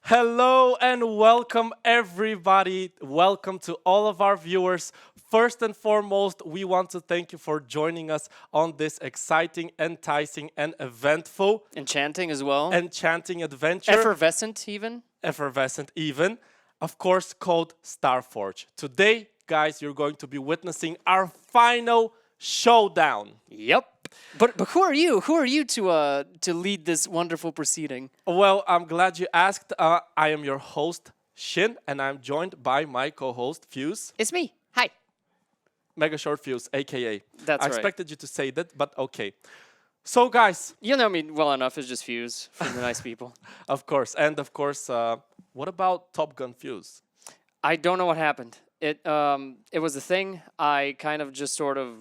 Hello and welcome everybody. Welcome to all of our viewers. First and foremost, we want to thank you for joining us on this exciting, enticing, and eventful, Enchanting as well. enchanting adventure. Effervescent even. Effervescent even. Of course, called StarForge. Today, guys, you're going to be witnessing our final showdown. Yep. But who are you? Who are you to lead this wonderful proceeding? Well, I'm glad you asked. I am your host, Shin, and I'm joined by my co-host, Fuse. It's me. Hi. Mega Short Fuse, A.K.A. That's I right. expected you to say that, but okay. So, guys. You know me well enough as just Fuse from the nice people. Of course. And, of course, what about Top Gun Fuse? I don't know what happened. It was a thing. I kind of just sort of,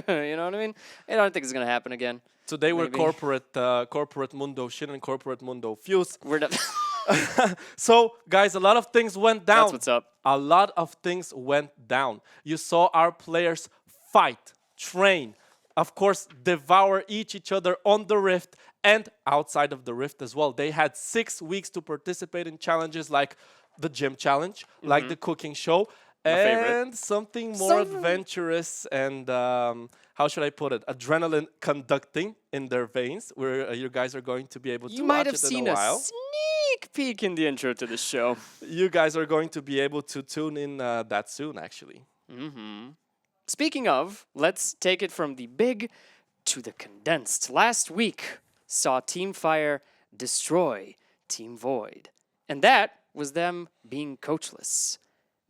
you know what I mean? I don't think it's going to happen again. Today we're Maybe. corporate Mundo Shin and corporate Mundo Fuse. We're done. So, guys, a lot of things went down. That's what's up. A lot of things went down. You saw our players fight, train, of course, devour each other on the Rift and outside of the Rift as well. They had 6 weeks to participate in challenges like the gym challenge, like the cooking show, and something more adventurous and, how should I put it, adrenaline conducting in their veins, where you guys are going to be able to You might watch have it seen in a a while. sneak peek in the intro to the show. You guys are going to be able to tune in that soon, actually. Speaking of, let's take it from the big to the condensed. Last week saw Team Fire destroy Team Void. And that was them being coachless.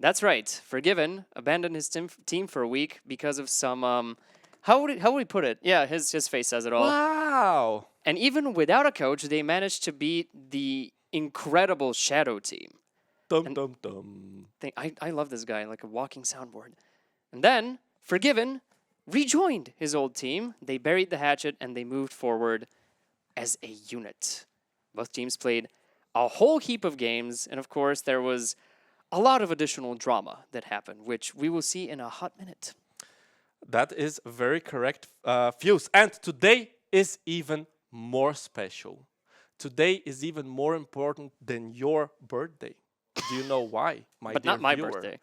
That's right. Forgiven abandoned his team for a week because of some, how would we put it? Yeah, his face says it all. Wow. And even without a coach, they managed to beat the incredible Shadow team. Dum dum dum. I love this guy, like a walking soundboard. And then, Forgiven rejoined his old team. They buried the hatchet and they moved forward as a unit. Both teams played a whole heap of games, and of course, there was a lot of additional drama that happened, which we will see in a hot minute. That is very correct, Fuse. And today is even more special. Today is even more important than your birthday. Do you know why, my But dear not my viewer? birthday.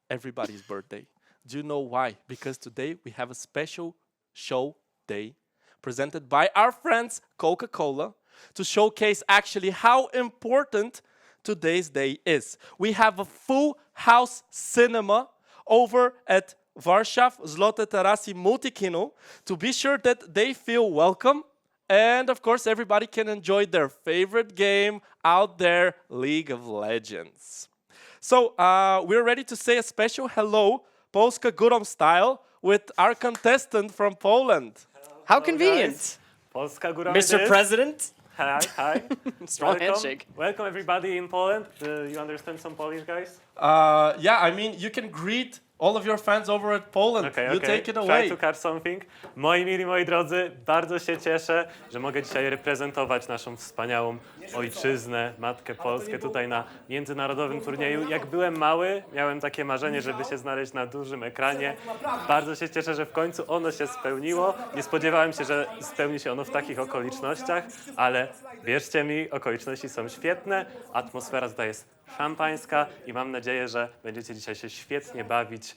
Everybody's birthday. Do you know why? Because today we have a special show day presented by our friends Coca-Cola to showcase actually how important today's day is. We have a full house cinema over at Warszaw Złote Tarasy Multikino to be sure that they feel welcome. And of course, everybody can enjoy their favorite game out there, League of Legends. So we're ready to say a special hello, Polska Górą style, with our contestant from Poland. How convenient, Polska Góra Mr. it is. President. Hi. Strong handshake. Welcome everybody in Poland. You understand some Polish, guys? Yeah, I mean, you can greet all of your fans over at Poland. You take it away. Try to catch something. Moi mili, moi drodzy, bardzo się cieszę, że mogę dzisiaj reprezentować naszą wspaniałą ojczyznę, matkę Polskę tutaj na międzynarodowym turnieju. Jak byłem mały, miałem takie marzenie, żeby się znaleźć na dużym ekranie. Bardzo się cieszę, że w końcu ono się spełniło. Nie spodziewałem się, że spełni się ono w takich okolicznościach, ale wierzcie mi, okoliczności są świetne, atmosfera tutaj jest szampańska i mam nadzieję, że będziecie dzisiaj się świetnie bawić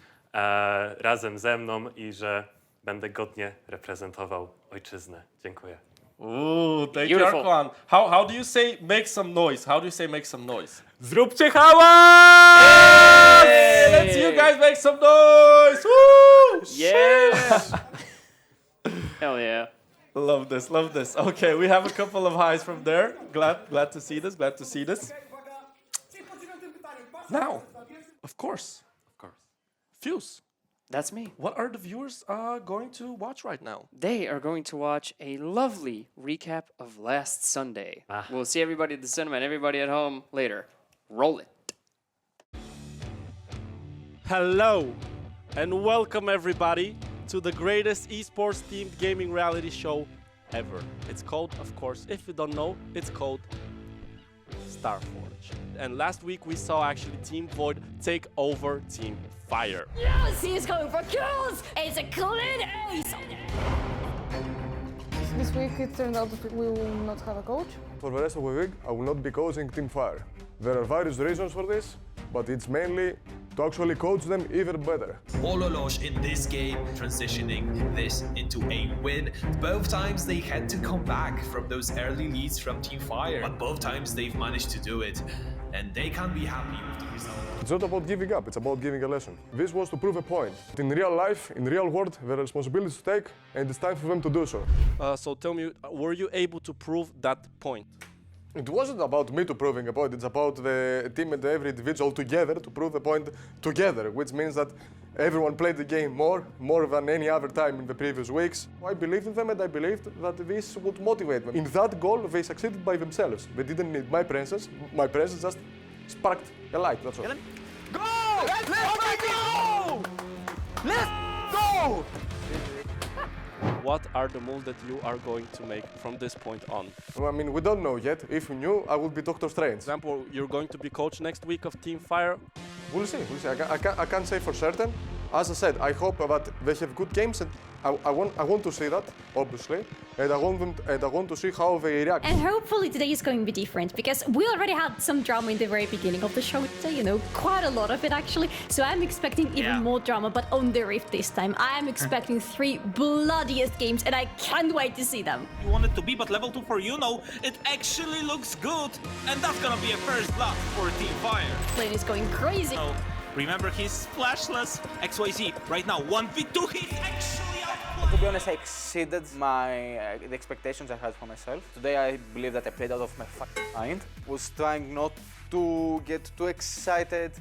razem ze mną i że będę godnie reprezentował ojczyznę. Dziękuję. Ooh, thank you, Beautiful. Arkoan. How do you say make some noise? How do you say make some noise? Zróbcie hałas! Hey, let's you guys make some noise! Woo! Yeah. Hell yeah. Love this, love this. Okay, we have a couple of highs from there. Glad to see this, glad to see this. Now, of course, Fuse, That's me. what are the viewers going to watch right now? They are going to watch a lovely recap of last Sunday. We'll see everybody at the cinema and everybody at home later. Roll it. Hello, and welcome everybody to the greatest esports themed gaming reality show ever. It's called, of course, if you don't know, it's called StarForge. StarForge. And last week we saw actually Team Void take over Team Fire. Yes, he's going for kills! It's a clean ace! This week it turned out that we will not have a coach. For the rest of the week, I will not be coaching Team Fire. There are various reasons for this, but it's mainly to actually coach them even better. Ololosh in this game, transitioning this into a win. Both times they had to come back from those early leads from Team Fire, but both times they've managed to do it, and they can be happy with the result. It's not about giving up, it's about giving a lesson. This was to prove a point. In real life, in real world, there are responsibilities to take, and it's time for them to do so. So tell me, were you able to prove that point? It wasn't about me to proving a point, it's about the team and every individual together to prove a point together, which means that everyone played the game more than any other time in the previous weeks. I believed in them and I believed that this would motivate them. In that goal, they succeeded by themselves. They didn't need my presence. My presence just sparked a light, that's all. Go! Let's go! Let's go! What are the moves that you are going to make from this point on? Well, I mean, we don't know yet. If we knew, I would be Doctor Strange. For example, you're going to be coach next week of Team Fire. We'll see. I can't say for certain. As I said, I hope that they have good games, and I want to see that, obviously, and I want to see how they react. And hopefully today is going to be different, because we already had some drama in the very beginning of the show today, you know, quite a lot of it actually. So I'm expecting even more drama, but on the Rift this time. I'm expecting 3 bloodiest games, and I can't wait to see them. You want it to be, but level 2 for Yuno, it actually looks good. And that's gonna be a first blood for Team Fire. Lane is going crazy. So, remember, he's flashless. XYZ, right now, 1v2, he's actually outplayed. To be honest, I exceeded the expectations I had for myself. Today, I believe that I played out of my mind. Was trying not to get too excited.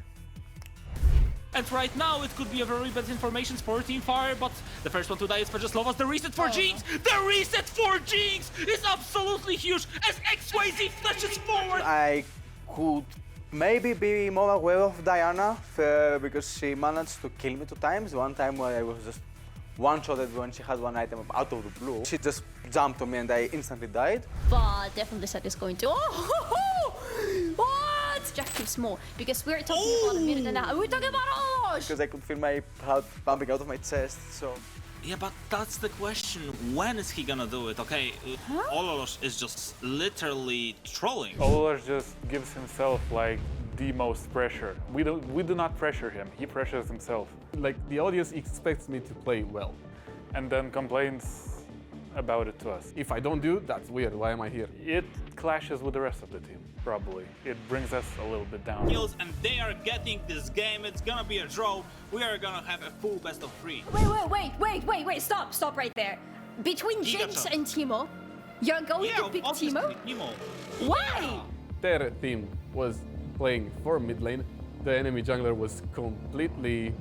And right now, it could be a very bad information for Team Fire, but the first one to die is for just Lovas. The reset for Jinx! The reset for Jinx is absolutely huge as XYZ flashes forward! I could maybe be more aware of Diana because she managed to kill me 2 times. One time where I was just one-shotted when she had one item out of the blue. She just jumped on me and I instantly died. But definitely said it's going to. What? Jack keeps more, because we're talking about a minute and a half. We're talking about Olosh! Because I could feel my heart pumping out of my chest, so. Yeah, but that's the question. When is he gonna do it? Okay, Ololosh is just literally trolling. Ololosh just gives himself like the most pressure. We do not pressure him. He pressures himself. Like the audience expects me to play well, and then complains about it to us. If I don't do, that's weird. Why am I here? It clashes with the rest of the team. Probably. It brings us a little bit down. Kills, and they are getting this game. It's gonna be a draw. We are gonna have a full best of 3. Wait, stop right there. Between Jinx and Teemo, you're going to pick Teemo? Teemo. Why? Their team was playing for mid lane. The enemy jungler was completely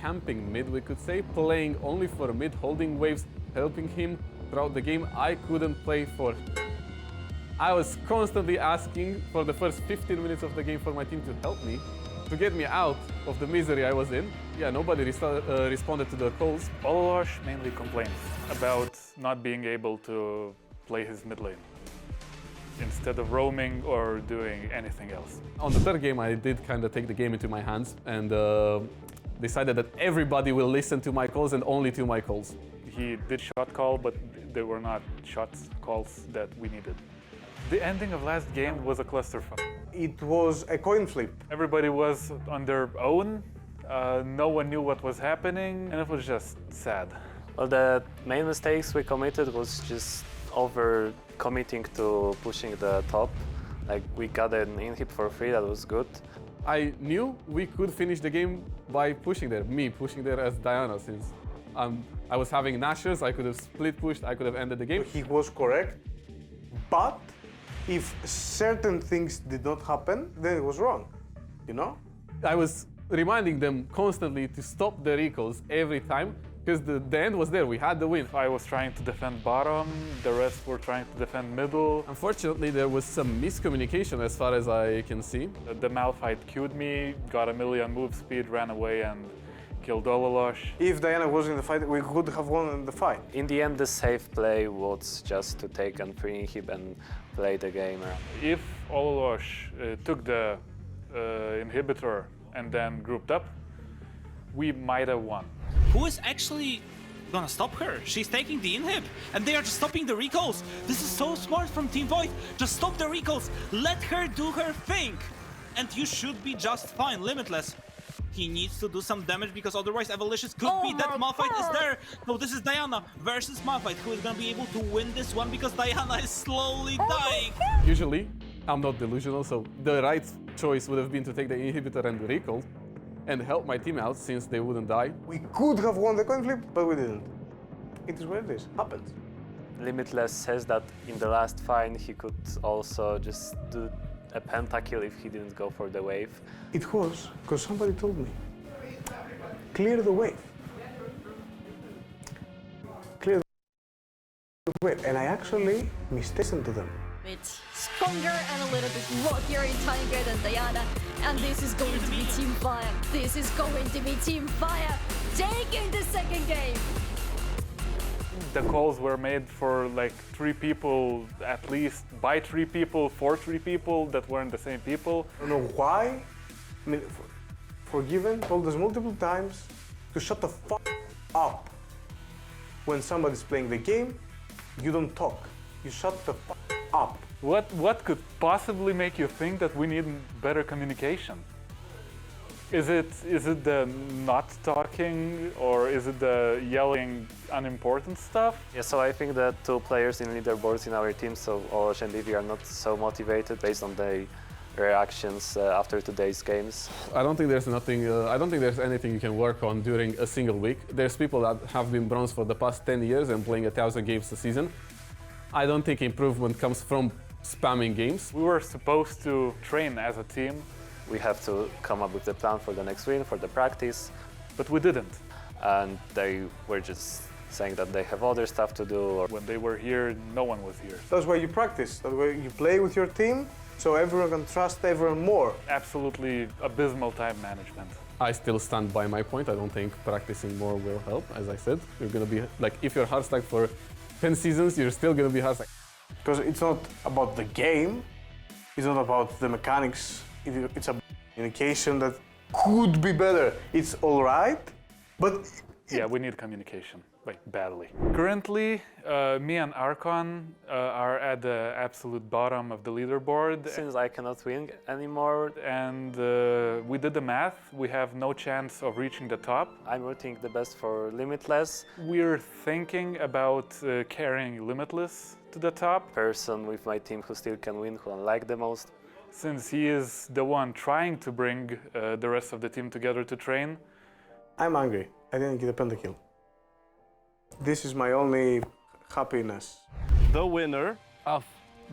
camping mid, we could say, playing only for mid, holding waves, helping him throughout the game. I couldn't play for. I was constantly asking for the first 15 minutes of the game for my team to help me, to get me out of the misery I was in. Yeah, nobody responded to the calls. Ololosh mainly complains about not being able to play his mid lane instead of roaming or doing anything else. On the third game, I did kind of take the game into my hands and decided that everybody will listen to my calls and only to my calls. He did shot call, but they were not calls that we needed. The ending of last game was a clusterfuck. It was a coin flip. Everybody was on their own. No one knew what was happening, and it was just sad. Well, the main mistakes we committed was just over committing to pushing the top. Like, we got an inhib for free, that was good. I knew we could finish the game by pushing there, me pushing there as Diana, since I was having Nashers, I could have split pushed, I could have ended the game. He was correct, but if certain things did not happen, then it was wrong, you know? I was reminding them constantly to stop the recalls every time, because the end was there, we had the win. I was trying to defend bottom, the rest were trying to defend middle. Unfortunately, there was some miscommunication as far as I can see. The Malphite queued me, got a million move speed, ran away and killed Ololosh. If Diana was in the fight, we could have won the fight. In the end, the safe play was just to take and free inhib and play the game. If Ololosh took the inhibitor and then grouped up, we might have won. Who is actually gonna stop her? She's taking the inhib, and they are just stopping the recalls. This is so smart from Team Void. Just stop the recalls. Let her do her thing. And you should be just fine, Limitless. He needs to do some damage because otherwise Evolicious could be that Malphite is there. No, this is Diana versus Malphite. Who is gonna be able to win this one because Diana is slowly dying. Usually, I'm not delusional, so the right choice would have been to take the inhibitor and the recall and help my team out since they wouldn't die. We could have won the coin flip, but we didn't. It is what it is. Happens. Limitless says that in the last fight he could also just do a pentakill if he didn't go for the wave. It was because somebody told me, clear the wave. Clear the wave. And I actually mislistened to them. It's stronger and a little bit rockier in Tiger than Diana, and this is going to be Team Fire. This is going to be Team Fire taking the second game. The calls were made for like 3 people, at least by 3 people, for 3 people that weren't the same people. I don't know why. I mean, Forgiven told us multiple times to shut the fuck up. When somebody's playing the game, you don't talk. You shut the fuck up. What could possibly make you think that we need better communication? Is it the not talking, or is it the yelling unimportant stuff? Yeah, so I think that 2 players in leaderboards in our team, so Olosh and Vivi, are not so motivated based on their reactions after today's games. I don't think there's anything you can work on during a single week. There's people that have been bronze for the past 10 years and playing 1,000 games a season. I don't think improvement comes from spamming games. We were supposed to train as a team. We have to come up with the plan for the next win, for the practice. But we didn't. And they were just saying that they have other stuff to do. Or when they were here, no one was here. That's why you practice. That's why you play with your team, so everyone can trust everyone more. Absolutely abysmal time management. I still stand by my point. I don't think practicing more will help. As I said, you're gonna be like, if you're hard stacked for 10 seasons, you're still gonna be hard stacked. Because it's not about the game, it's not about the mechanics. It's a communication that could be better. It's all right, but... Yeah, we need communication, like badly. Currently, me and Archon are at the absolute bottom of the leaderboard. Since I cannot win anymore. And we did the math, we have no chance of reaching the top. I'm rooting the best for Limitless. We're thinking about carrying Limitless to the top. Person with my team who still can win, who I like the most. Since he is the one trying to bring the rest of the team together to train. I'm angry. I didn't get a pentakill. This is my only happiness. The winner of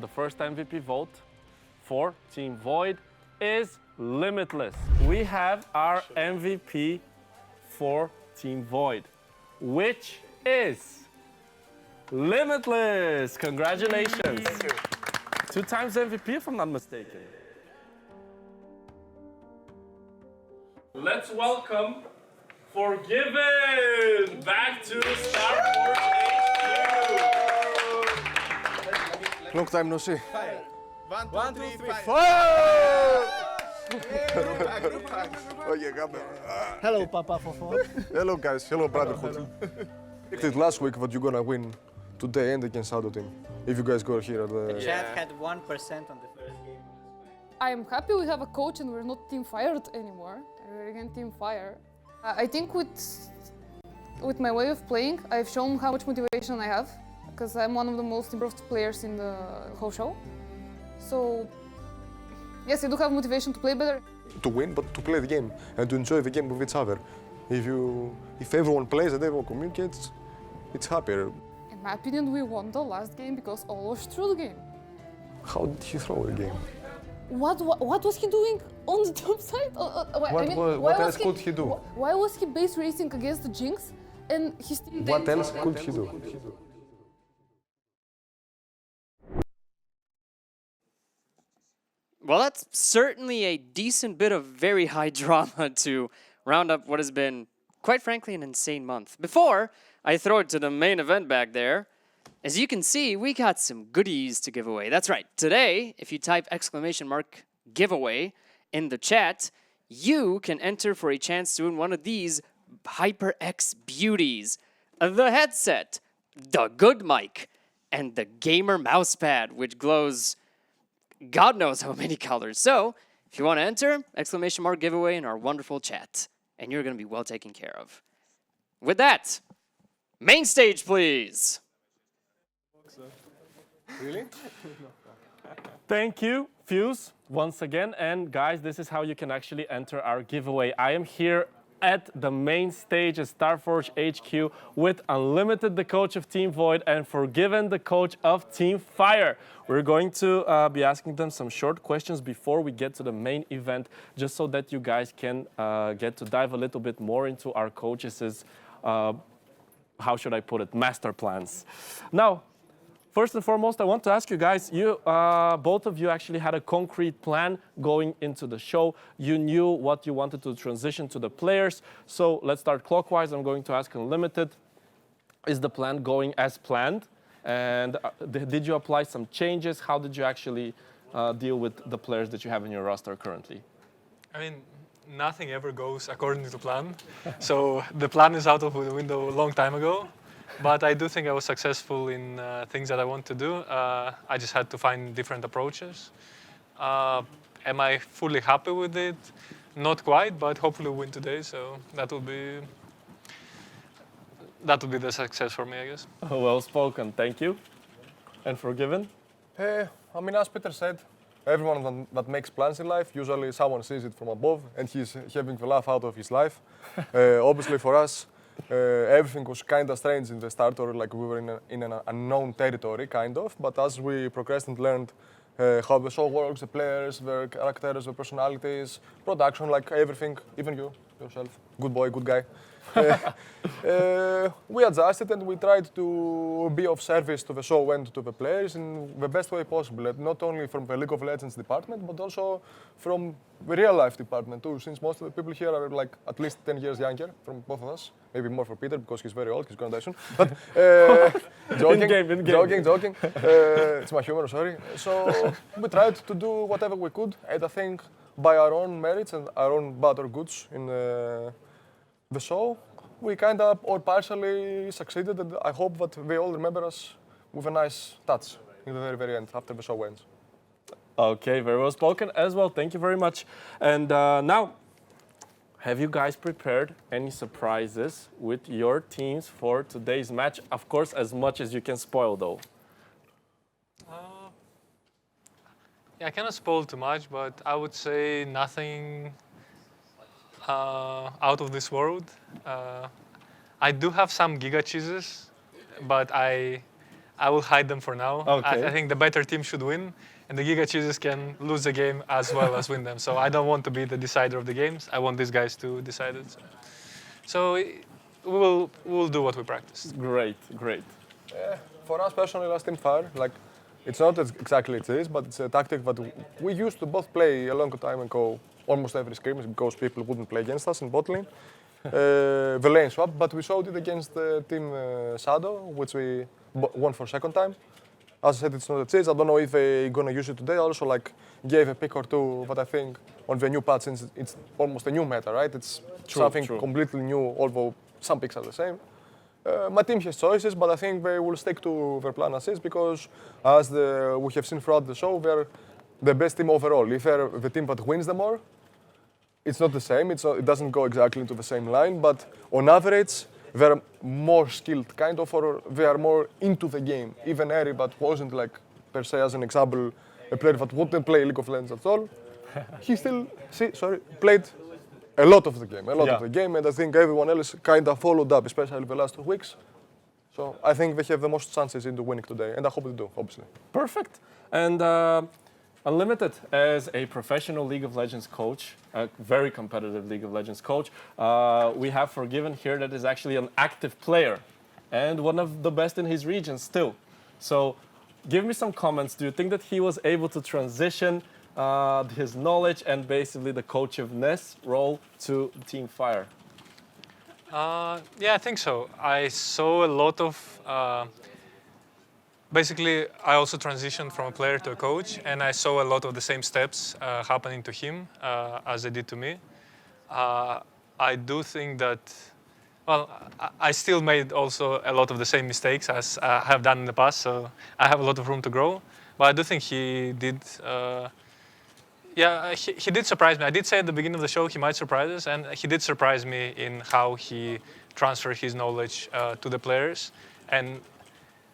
the first MVP vote for Team Void is Limitless. We have our MVP for Team Void, which is Limitless. Congratulations. Thank you. 2 times MVP, if I'm not mistaken. Let's welcome Forgiven back to StarForge HQ. Long time no see. Fire. 1, 2, 3, fire. Hello, Papa Fofo. Hello, guys. Hello, brotherhood. Predicted last week that you're gonna win today and against Shadow Team. If you guys go here at the... The chat had 1% on the first game. I am happy we have a coach and we're not Team Fire anymore. We're again Team Fire. I think with my way of playing, I've shown how much motivation I have, because I'm one of the most improved players in the whole show. So, yes, I do have motivation to play better. To win, but to play the game and to enjoy the game with each other. If everyone plays and everyone communicates, it's happier. In my opinion, we won the last game because Olosh threw the game. How did he throw a game? What was he doing on the top side? What else could he do? Why was he base racing against the Jinx and he still... What else could he do? Well, that's certainly a decent bit of very high drama to round up what has been quite frankly, an insane month. Before I throw it to the main event back there, as you can see, we got some goodies to give away. That's right. Today, if you type !giveaway in the chat, you can enter for a chance to win one of these HyperX beauties. The headset, the good mic, and the gamer mousepad, which glows God knows how many colors. So, if you want to enter, !giveaway in our wonderful chat, and you're going to be well taken care of. With that, main stage, please. Really? Thank you, Fuse, once again. And guys, this is how you can actually enter our giveaway. I am here at the main stage at StarForge HQ with Unlimited, the coach of Team Void, and Forgiven, the coach of Team Fire. We're going to be asking them some short questions before we get to the main event, just so that you guys can get to dive a little bit more into our coaches' how should I put it, master plans. Now, first and foremost, I want to ask you guys, both of you actually had a concrete plan going into the show. You knew what you wanted to transition to the players. So let's start clockwise. I'm going to ask Unlimited, is the plan going as planned? And did you apply some changes? How did you actually deal with the players that you have in your roster currently? I mean, nothing ever goes according to plan. So the plan is out of the window a long time ago. But I do think I was successful in things that I want to do. I just had to find different approaches. Am I fully happy with it? Not quite, but hopefully we'll win today. So that will be the success for me, I guess. Well spoken, thank you. And Forgiven? I mean, as Peter said, everyone that makes plans in life, usually someone sees it from above and he's having the laugh out of his life. Obviously for us, everything was kind of strange in the start, or like we were in an unknown territory, kind of. But as we progressed and learned how the show works, the players, their characters, their personalities, production, like everything, even you, yourself, good boy, good guy. We adjusted and we tried to be of service to the show and to the players in the best way possible. Not only from the League of Legends department, but also from the real life department too, since most of the people here are like at least 10 years younger from both of us. Maybe more for Peter because he's very old, he's going to die soon. But joking. It's my humor, sorry. So we tried to do whatever we could, and I think by our own merits and our own bad or goods in the show, we kind of or partially succeeded, and I hope that they all remember us with a nice touch in the very, very end, after the show ends. Okay, very well spoken as well. Thank you very much. And now, have you guys prepared any surprises with your teams for today's match? Of course, as much as you can spoil, though. Yeah, I cannot spoil too much, but I would say nothing out of this world. I do have some Giga cheeses, but I will hide them for now. Okay. I think the better team should win, and the Giga cheeses can lose the game as well as win them. So I don't want to be the decider of the games. I want these guys to decide it. So we will do what we practice. Great. For us personally, last Team Fire, like it's not exactly this, but it's a tactic that we used to both play a long time ago, almost every scrimmage, because people wouldn't play against us in bot lane. The lane swap, but we showed it against Team Shadow, which we won for second time. As I said, it's not a cheese. I don't know if they're gonna use it today. I also like gave a pick or two, but I think on the new patch, since it's almost a new meta, right? It's something completely new, although some picks are the same. My team has choices, but I think they will stick to their plan as is, because as we have seen throughout the show, they're the best team overall. If they're the team that wins them all, it's not the same. It doesn't go exactly into the same line, but on average, they're more skilled, kind of, or they are more into the game. Even Eri, but wasn't like, per se, as an example, a player that wouldn't play League of Legends at all. He still, played a lot of the game, and I think everyone else kind of followed up, especially the last 2 weeks. So I think they have the most chances into winning today, and I hope they do, obviously. Perfect. And Unlimited, as a professional League of Legends coach, a very competitive League of Legends coach, we have Forgiven here that is actually an active player and one of the best in his region still. So give me some comments. Do you think that he was able to transition his knowledge and basically the coachedness role to Team Fire? Yeah, I think so. I saw a lot of. Basically, I also transitioned from a player to a coach, and I saw a lot of the same steps happening to him as they did to me. I do think that. Well, I still made also a lot of the same mistakes as I have done in the past, so I have a lot of room to grow. But I do think he did. Yeah, he did surprise me. I did say at the beginning of the show he might surprise us, and he did surprise me in how he transferred his knowledge to the players. And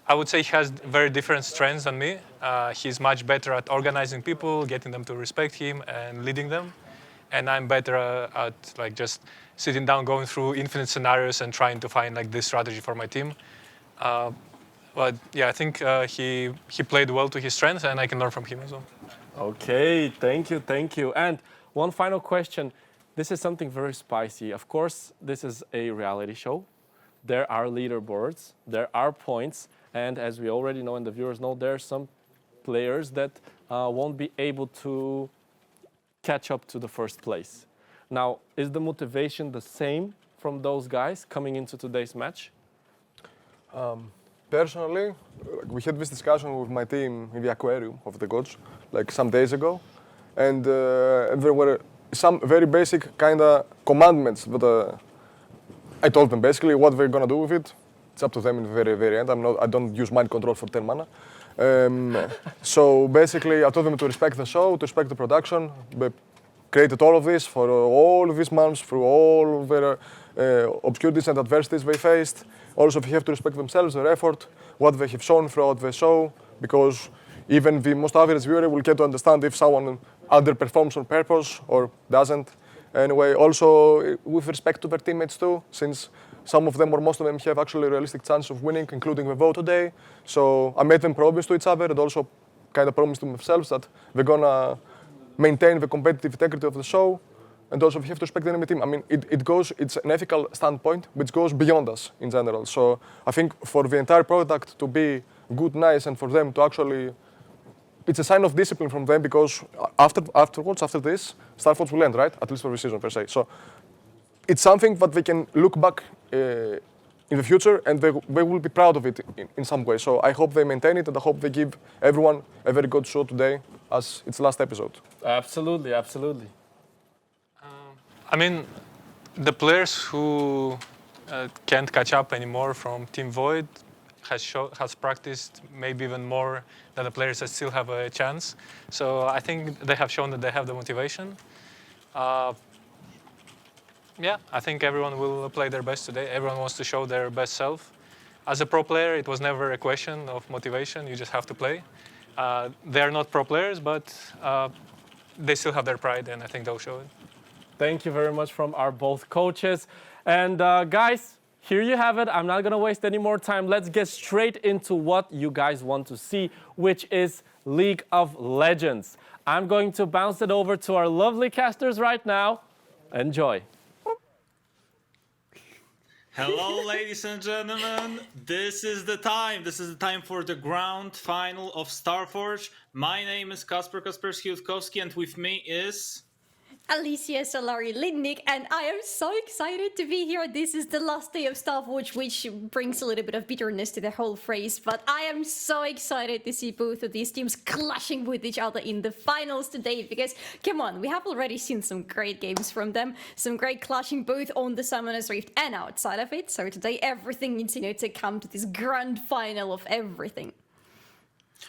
I would say he has very different strengths than me. He's much better at organizing people, getting them to respect him, and leading them. And I'm better at like just sitting down, going through infinite scenarios, and trying to find like this strategy for my team. But yeah, I think he played well to his strengths, and I can learn from him as well. Okay, thank you, thank you. And one final question. This is something very spicy. Of course, this is a reality show. There are leaderboards, there are points, and as we already know and the viewers know, there are some players that won't be able to catch up to the first place. Now, is the motivation the same from those guys coming into today's match? Personally, we had this discussion with my team in the aquarium of the coach, like some days ago, and there were some very basic kind of commandments that I told them basically what they're gonna do with it. It's up to them in the very, very end. I don't use mind control for 10 mana. So basically, I told them to respect the show, to respect the production. They created all of this for all of these months, through all of their obscurities and adversities they faced. Also, they have to respect themselves, their effort, what they have shown throughout the show, because even the most average viewer will get to understand if someone underperforms on purpose or doesn't. Anyway, also with respect to their teammates too, since some of them or most of them have actually a realistic chance of winning, including the vote today. So I made them promise to each other and also kind of promised to themselves that they're gonna maintain the competitive integrity of the show, and also we have to respect the enemy team. I mean, it's an ethical standpoint which goes beyond us in general. So I think for the entire product to be good, nice, and for them to actually, it's a sign of discipline from them, because afterwards, after this, StarForge will end, right? At least for the season per se. So it's something that they can look back in the future, and they will be proud of it in some way. So I hope they maintain it, and I hope they give everyone a very good show today as its last episode. Absolutely, absolutely. I mean, the players who can't catch up anymore from Team Void has practiced maybe even more than the players that still have a chance. So I think they have shown that they have the motivation. Yeah, I think everyone will play their best today. Everyone wants to show their best self. As a pro player, it was never a question of motivation. You just have to play. They are not pro players, but they still have their pride, and I think they'll show it. Thank you very much from our both coaches. And guys, here you have it. I'm not going to waste any more time. Let's get straight into what you guys want to see, which is League of Legends. I'm going to bounce it over to our lovely casters right now. Enjoy. Hello, ladies and gentlemen. This is the time. This is the time for the grand final of StarForge. My name is Kasper-Kaspersky-Jutkowski, and with me is... Alicia Solari Lindnik, and I am so excited to be here. This is the last day of StarForge, which brings a little bit of bitterness to the whole phrase, but I am so excited to see both of these teams clashing with each other in the finals today, because, come on, we have already seen some great games from them, some great clashing both on the Summoner's Rift and outside of it, so today everything needs, to come to this grand final of everything.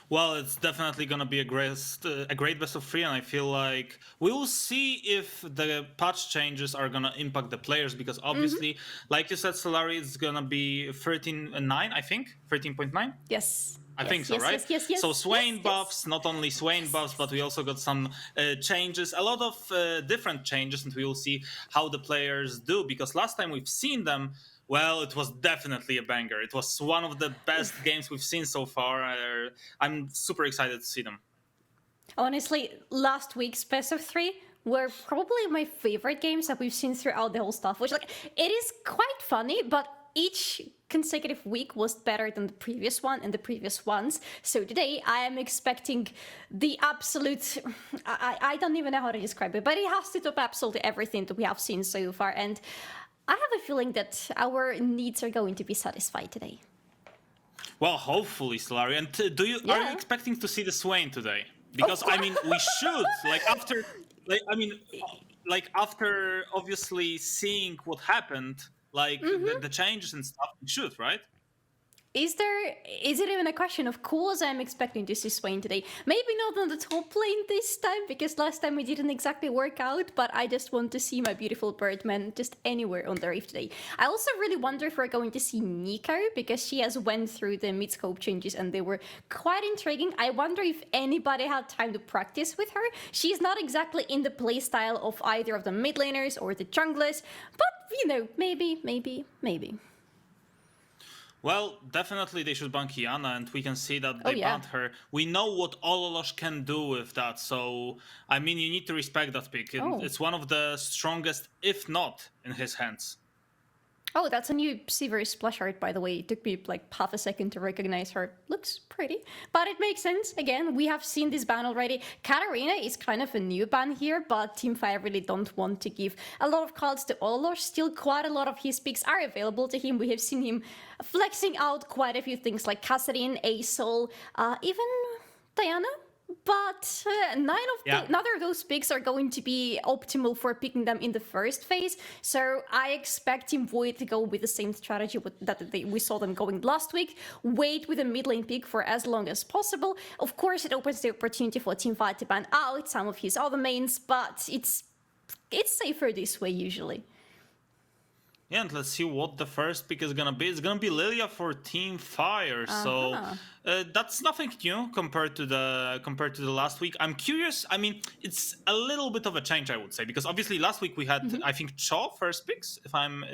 Well, it's definitely going to be a great best of three, and I feel like we will see if the patch changes are going to impact the players, because obviously, like you said, Solari, it's going to be 13.9, I think? 13.9? Yes. I think so, right? Yes. So Swain buffs, not only Swain buffs, but we also got some changes, a lot of different changes, and we will see how the players do, because last time we've seen them, well, it was definitely a banger. It was one of the best games we've seen so far. I'm super excited to see them. Honestly, last week's best of three were probably my favorite games that we've seen throughout the whole stuff, which, like, it is quite funny, but each consecutive week was better than the previous one and the previous ones. So today I am expecting the absolute, I don't even know how to describe it, but it has to top absolutely everything that we have seen so far. And I have a feeling that our needs are going to be satisfied today. Well, hopefully, Solari. And are you Yeah. expecting to see the Swain today? Because I mean, we should after obviously seeing what happened, the changes and stuff, we should, right? Is it even a question? Of course I'm expecting to see Swain today. Maybe not on the top lane this time, because last time it didn't exactly work out, but I just want to see my beautiful Birdman just anywhere on the Rift today. I also really wonder if we're going to see Nico, because she has went through the mid-scope changes and they were quite intriguing. I wonder if anybody had time to practice with her. She's not exactly in the playstyle of either of the mid laners or the junglers, but you know, maybe. Well, definitely they should ban Kiana, and we can see that they yeah. banned her. We know what Ololosh can do with that, so I mean, you need to respect that pick. It's one of the strongest, if not, in his hands. Oh, that's a new Sivir splash art, by the way. It took me like half a second to recognize her. Looks pretty, but it makes sense. Again, we have seen this ban already. Katarina is kind of a new ban here, but Teamfire really don't want to give a lot of cards to Ololosh. Still, quite a lot of his picks are available to him. We have seen him flexing out quite a few things like Kassadin, Asol, even Diana. But none of those picks are going to be optimal for picking them in the first phase. So I expect Team Void to go with the same strategy that we saw them going last week. Wait with a mid lane pick for as long as possible. Of course, it opens the opportunity for Teamfight to ban out some of his other mains, but it's safer this way usually. Yeah, and let's see what the first pick is gonna be. It's gonna be Lilia for Team Fire, so that's nothing new compared to the last week. I'm curious. I mean, it's a little bit of a change, I would say, because obviously last week we had I think Cho first picks, if I'm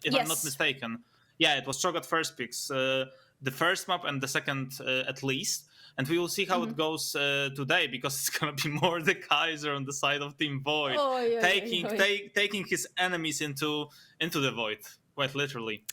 not mistaken. Yeah, it was Cho got first picks, the first map and the second at least. And we will see how it goes today, because it's gonna be more the Kaiser on the side of Team Void, taking his enemies into the Void, quite literally.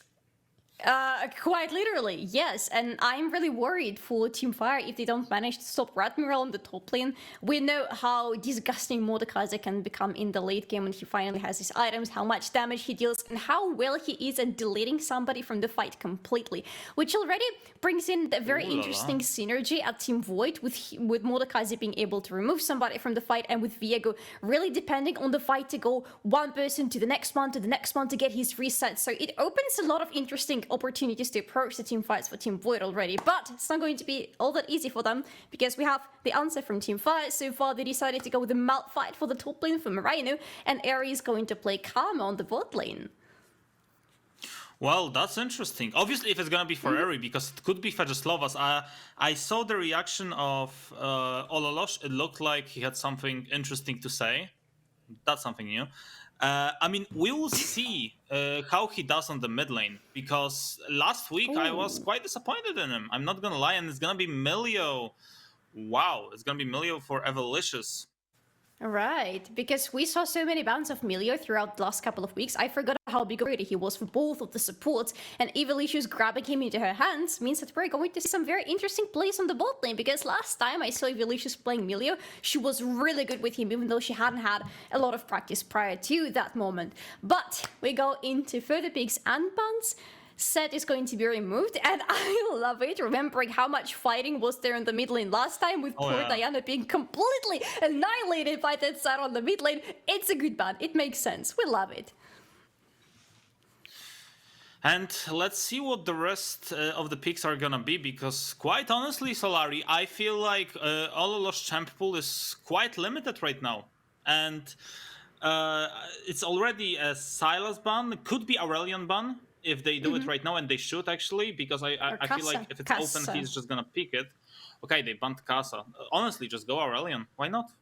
Quite literally, yes. And I'm really worried for Teamfire if they don't manage to stop Radmiral on the top lane. We know how disgusting Mordekaiser can become in the late game when he finally has his items, how much damage he deals, and how well he is at deleting somebody from the fight completely, which already brings in a very interesting synergy at Team Void with Mordekaiser being able to remove somebody from the fight, and with Viego really depending on the fight to go one person to the next one to get his reset. So it opens a lot of interesting opportunities to approach the team fights for Team Void already, but it's not going to be all that easy for them, because we have the answer from Team Fire. So far they decided to go with the Malphite for the top lane for Moreno, and Aerie is going to play Karma on the bot lane. Well, that's interesting. Obviously, if it's gonna be for Aerie, because it could be Fejeslovas. I saw the reaction of Ololosh. It looked like he had something interesting to say. That's something new. I mean, we will see how he does on the mid lane, because last week I was quite disappointed in him. I'm not gonna lie, and it's gonna be Milio. Wow, it's gonna be Milio for Evelicious. Right, because we saw so many bans of Milio throughout the last couple of weeks. I forgot how big already he was for both of the supports, and Evelicious grabbing him into her hands means that we're going to see some very interesting plays on the bot lane, because last time I saw Evelicious playing Milio, she was really good with him, even though she hadn't had a lot of practice prior to that moment. But we go into further picks and bans. Set is going to be removed, and I love it, remembering how much fighting was there in the mid lane last time, with poor Diana being completely annihilated by that side on the mid lane. It's a good ban. It makes sense. We love it. And let's see what the rest of the picks are gonna be, because quite honestly, Solari, I feel like Ololosh champ pool is quite limited right now. And it's already a Sylas ban, it could be Aurelion ban, if they do it right now, and they should actually, because I feel like if it's open, he's just gonna pick it. Okay, they banned Casa. Honestly, just go Aurelion. Why not?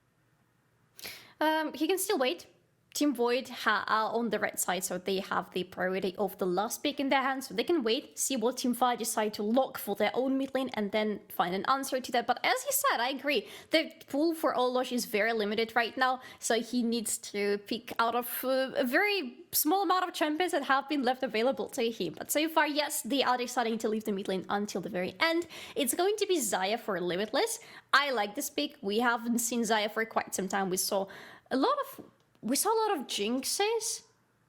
He can still wait. Team Void are on the red side, so they have the priority of the last pick in their hands, so they can wait, see what Team Fire decide to lock for their own mid lane, and then find an answer to that. But as he said, I agree, the pool for Ololosh is very limited right now, so he needs to pick out of a very small amount of champions that have been left available to him. But so far, yes, they are deciding to leave the mid lane until the very end. It's going to be Xayah for Limitless. I like this pick. We haven't seen Xayah for quite some time. We saw a lot of jinxes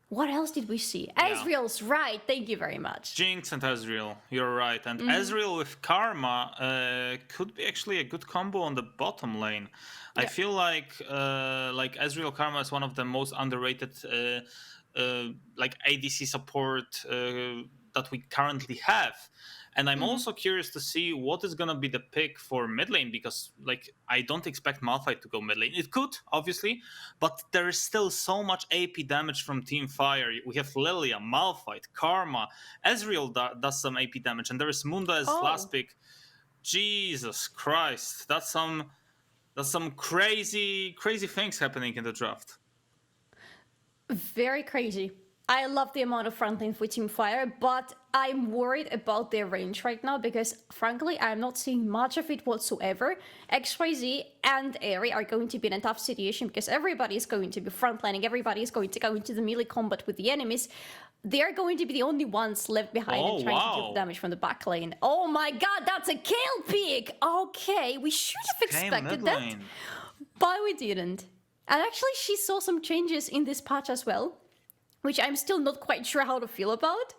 What else did we see? Ezreal's right. Thank you very much. Jinx and Ezreal, you're right. And Ezreal with Karma could be actually a good combo on the bottom lane. I feel like Ezreal Karma is one of the most underrated like ADC support that we currently have. And I'm also curious to see what is gonna be the pick for mid lane, because like I don't expect Malphite to go mid lane. It could, obviously, but there is still so much AP damage from Team Fire. We have Lilia, Malphite, Karma, Ezreal does some AP damage, and there is Munda as last pick. Jesus Christ, that's some crazy things happening in the draft. Very crazy. I love the amount of frontline for Team Fire, but I'm worried about their range right now because, frankly, I'm not seeing much of it whatsoever. XYZ and Aerie are going to be in a tough situation because everybody is going to be frontlining, everybody is going to go into the melee combat with the enemies. They're going to be the only ones left behind and trying to deal damage from the back lane. Oh my god, that's a Kale pick! Okay, we should have expected that, but we didn't. And actually, she saw some changes in this patch as well, which I'm still not quite sure how to feel about,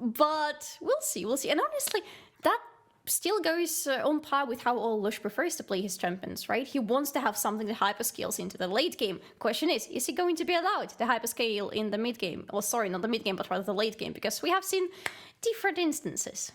but we'll see. And honestly, that still goes on par with how Lush prefers to play his champions, right? He wants to have something that hyperscales into the late game. Question is he going to be allowed to hyperscale in the mid game? Or sorry, not the mid game, but rather the late game, because we have seen different instances.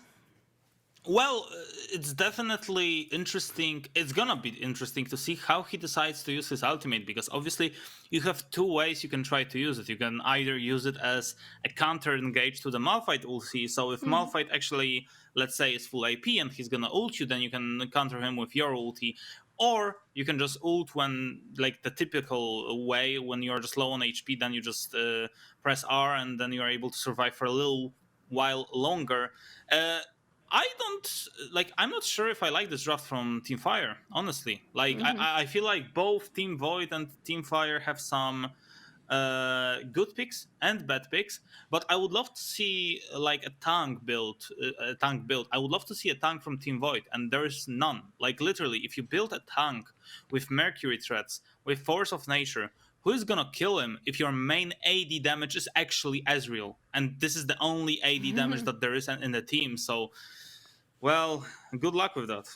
Well, it's definitely interesting. It's gonna be interesting to see how he decides to use his ultimate, because obviously you have two ways you can try to use it. You can either use it as a counter engage to the Malphite ulti. So if Malphite actually, let's say, is full AP and he's gonna ult you, then you can counter him with your ulti. Or you can just ult when, like the typical way, when you're just low on HP, then you just press R and then you're able to survive for a little while longer. I'm not sure if I like this draft from Team Fire, honestly. Like, I feel like both Team Void and Team Fire have some good picks and bad picks, but I would love to see like a tank build. I would love to see a tank from Team Void, and there is none. Like, literally, if you build a tank with Mercury threats, with Force of Nature, who is gonna kill him if your main AD damage is actually Ezreal? And this is the only AD damage that there is in the team, so, well, good luck with that.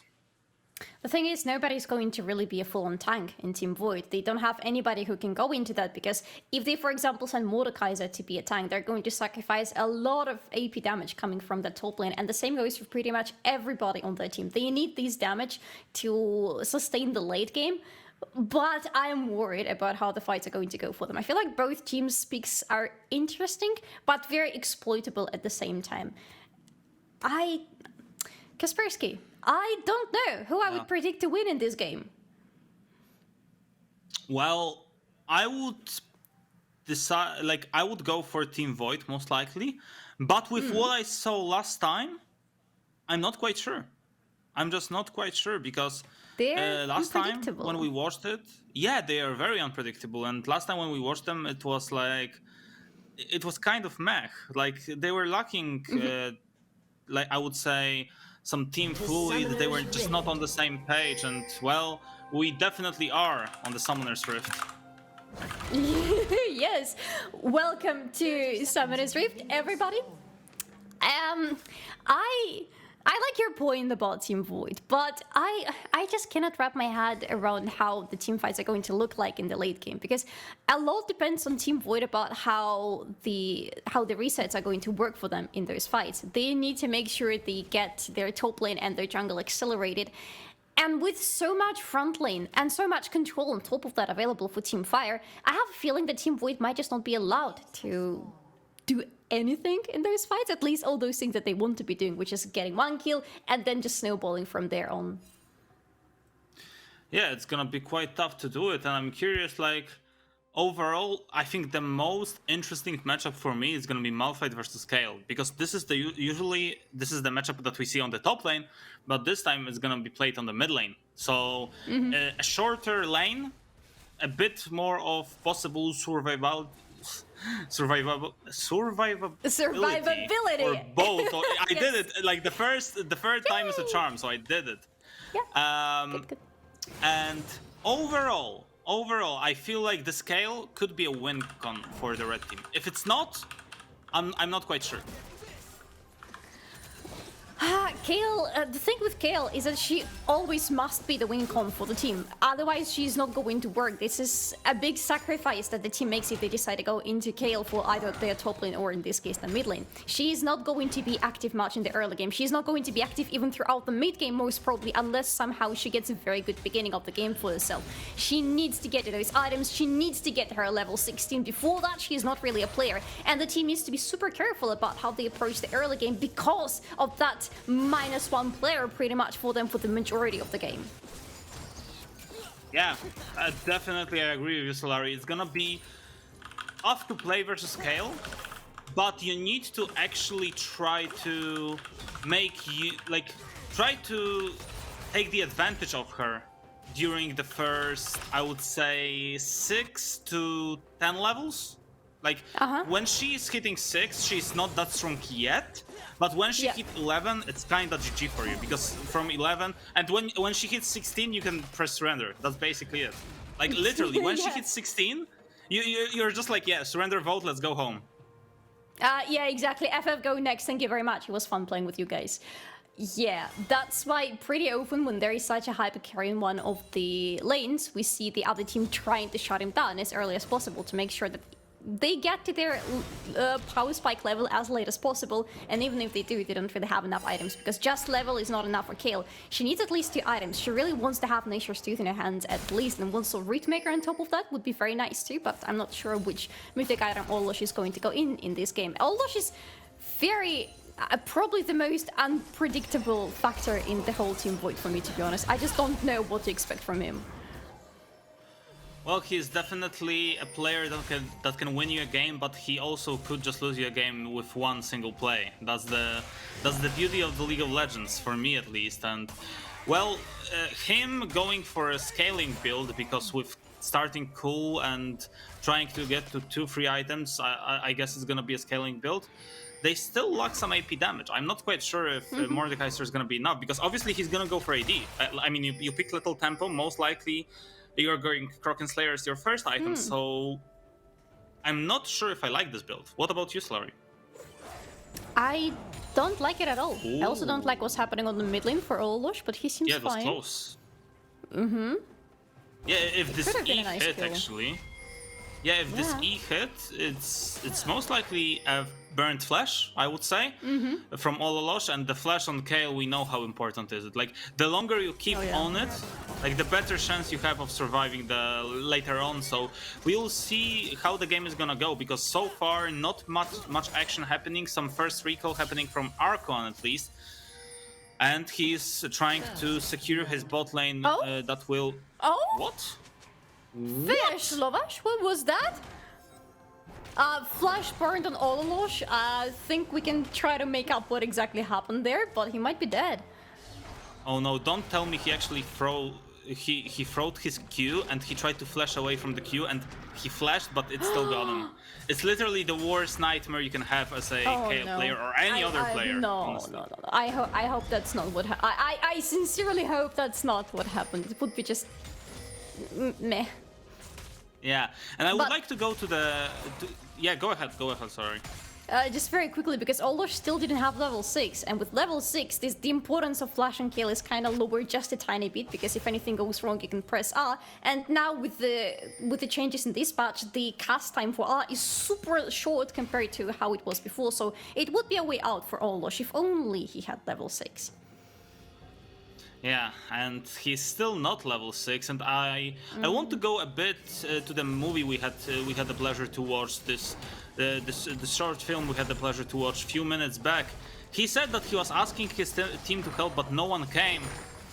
The thing is, nobody's going to really be a full-on tank in Team Void. They don't have anybody who can go into that, because if they, for example, send Mordekaiser to be a tank, they're going to sacrifice a lot of AP damage coming from the top lane, and the same goes for pretty much everybody on their team. They need this damage to sustain the late game, but I'm worried about how the fights are going to go for them. I feel like both teams' picks are interesting, but very exploitable at the same time. Kaspersky, I don't know who I would predict to win in this game. Well, I would decide, like, I would go for Team Void most likely, but with what I saw last time, I'm not quite sure. I'm just not quite sure, because last time when we watched it, they are very unpredictable. And last time when we watched them, it was like, it was kind of meh. Like, they were lacking, like, I would say, some team fluid. They were just not on the same page. And, well, we definitely are on the Summoner's Rift. Yes, welcome to Summoner's Rift, everybody. I like your point about Team Void, but I just cannot wrap my head around how the team fights are going to look like in the late game, because a lot depends on Team Void about how the resets are going to work for them in those fights. They need to make sure they get their top lane and their jungle accelerated. And with so much front lane and so much control on top of that available for Team Fire, I have a feeling that Team Void might just not be allowed to do anything in those fights, at least all those things that they want to be doing, which is getting one kill and then just snowballing from there on. Yeah, it's gonna be quite tough to do it, and I'm curious, like, overall, I think the most interesting matchup for me is gonna be Malphite versus Kale, because this is usually the matchup that we see on the top lane, but this time it's gonna be played on the mid lane. So a shorter lane, a bit more of possible survivability for both. I did it. Like, the third time is a charm, so I did it. Yeah. And overall, overall, I feel like the scale could be a win con for the red team. If it's not, I'm not quite sure. Kale, the thing with Kale is that she always must be the win con for the team. Otherwise, she's not going to work. This is a big sacrifice that the team makes if they decide to go into Kale for either their top lane or, in this case, the mid lane. She is not going to be active much in the early game. She's not going to be active even throughout the mid game, most probably, unless somehow she gets a very good beginning of the game for herself. She needs to get to those items. She needs to get her level 16. Before that, she's not really a player. And the team needs to be super careful about how they approach the early game because of that -1 player pretty much for them for the majority of the game. Yeah, definitely I agree with you, Solari. It's gonna be tough to play versus Kale, but you need to actually try to try to take the advantage of her during the first, I would say, 6 to 10 levels. Like, when she's hitting 6, she's not that strong yet. But when she hit 11, it's kinda GG for you, because from 11, and when she hits 16, you can press surrender. That's basically it. Like, literally, when she hits 16, you're just like, yeah, surrender vote, let's go home. Yeah, exactly. FF go next, thank you very much. It was fun playing with you guys. Yeah, that's why pretty often when there is such a hyper carry in one of the lanes, we see the other team trying to shut him down as early as possible to make sure that they get to their power spike level as late as possible, and even if they do, they don't really have enough items, because just level is not enough for Kale. She needs at least 2 items. She really wants to have Nature's Tooth in her hands at least, and once a Root Maker on top of that would be very nice too, but I'm not sure which mythic item Olosh is going to go in this game. Olosh is very... probably the most unpredictable factor in the whole Team Void for me, to be honest. I just don't know what to expect from him. Well, he's definitely a player that can win you a game, but he also could just lose you a game with one single play. That's the beauty of the League of Legends, for me at least. And well, him going for a scaling build, because with starting cool and trying to get to 2 free items, I guess it's gonna be a scaling build. They still lack some AP damage. I'm not quite sure if Mordekaiser is gonna be enough, because obviously he's gonna go for AD. I mean, you pick Little Tempo, most likely you're going Kraken Slayer as your first item, so I'm not sure if I like this build. What about you, Slurry? I don't like it at all. I also don't like what's happening on the mid lane for Olosh, but he seems fine. Yeah, it was close. Yeah, if this E hit, actually. Yeah, if this E hit, it's most likely a burnt flash, I would say, from Olosh, and the flash on Kale, we know how important is it. Like, the longer you keep on it, like, the better chance you have of surviving the later on. So we'll see how the game is gonna go, because so far not much action happening. Some first recall happening from Archon at least, and he's trying to secure his bot lane. That will. What? Fish, Lovash, what was that? Flash burned on Olosh. I think we can try to make up what exactly happened there, but he might be dead. Oh no, don't tell me he actually he throwed his Q and he tried to flash away from the Q and he flashed, but it still got him. It's literally the worst nightmare you can have as a Kale player or any other player. No. I hope that's not what I sincerely hope that's not what happened. It would be just meh. Yeah, and I would like to go to the... yeah, go ahead, sorry. Just very quickly, because Olosh still didn't have level 6, and with level 6, the importance of flash and kill is kind of lower just a tiny bit, because if anything goes wrong, you can press R. And now with the changes in this patch, the cast time for R is super short compared to how it was before, so it would be a way out for Olosh if only he had level 6. Yeah, and he's still not level 6, and I want to go a bit to the movie we had the pleasure to watch, the short film we had the pleasure to watch a few minutes back. He said that he was asking his team to help, but no one came.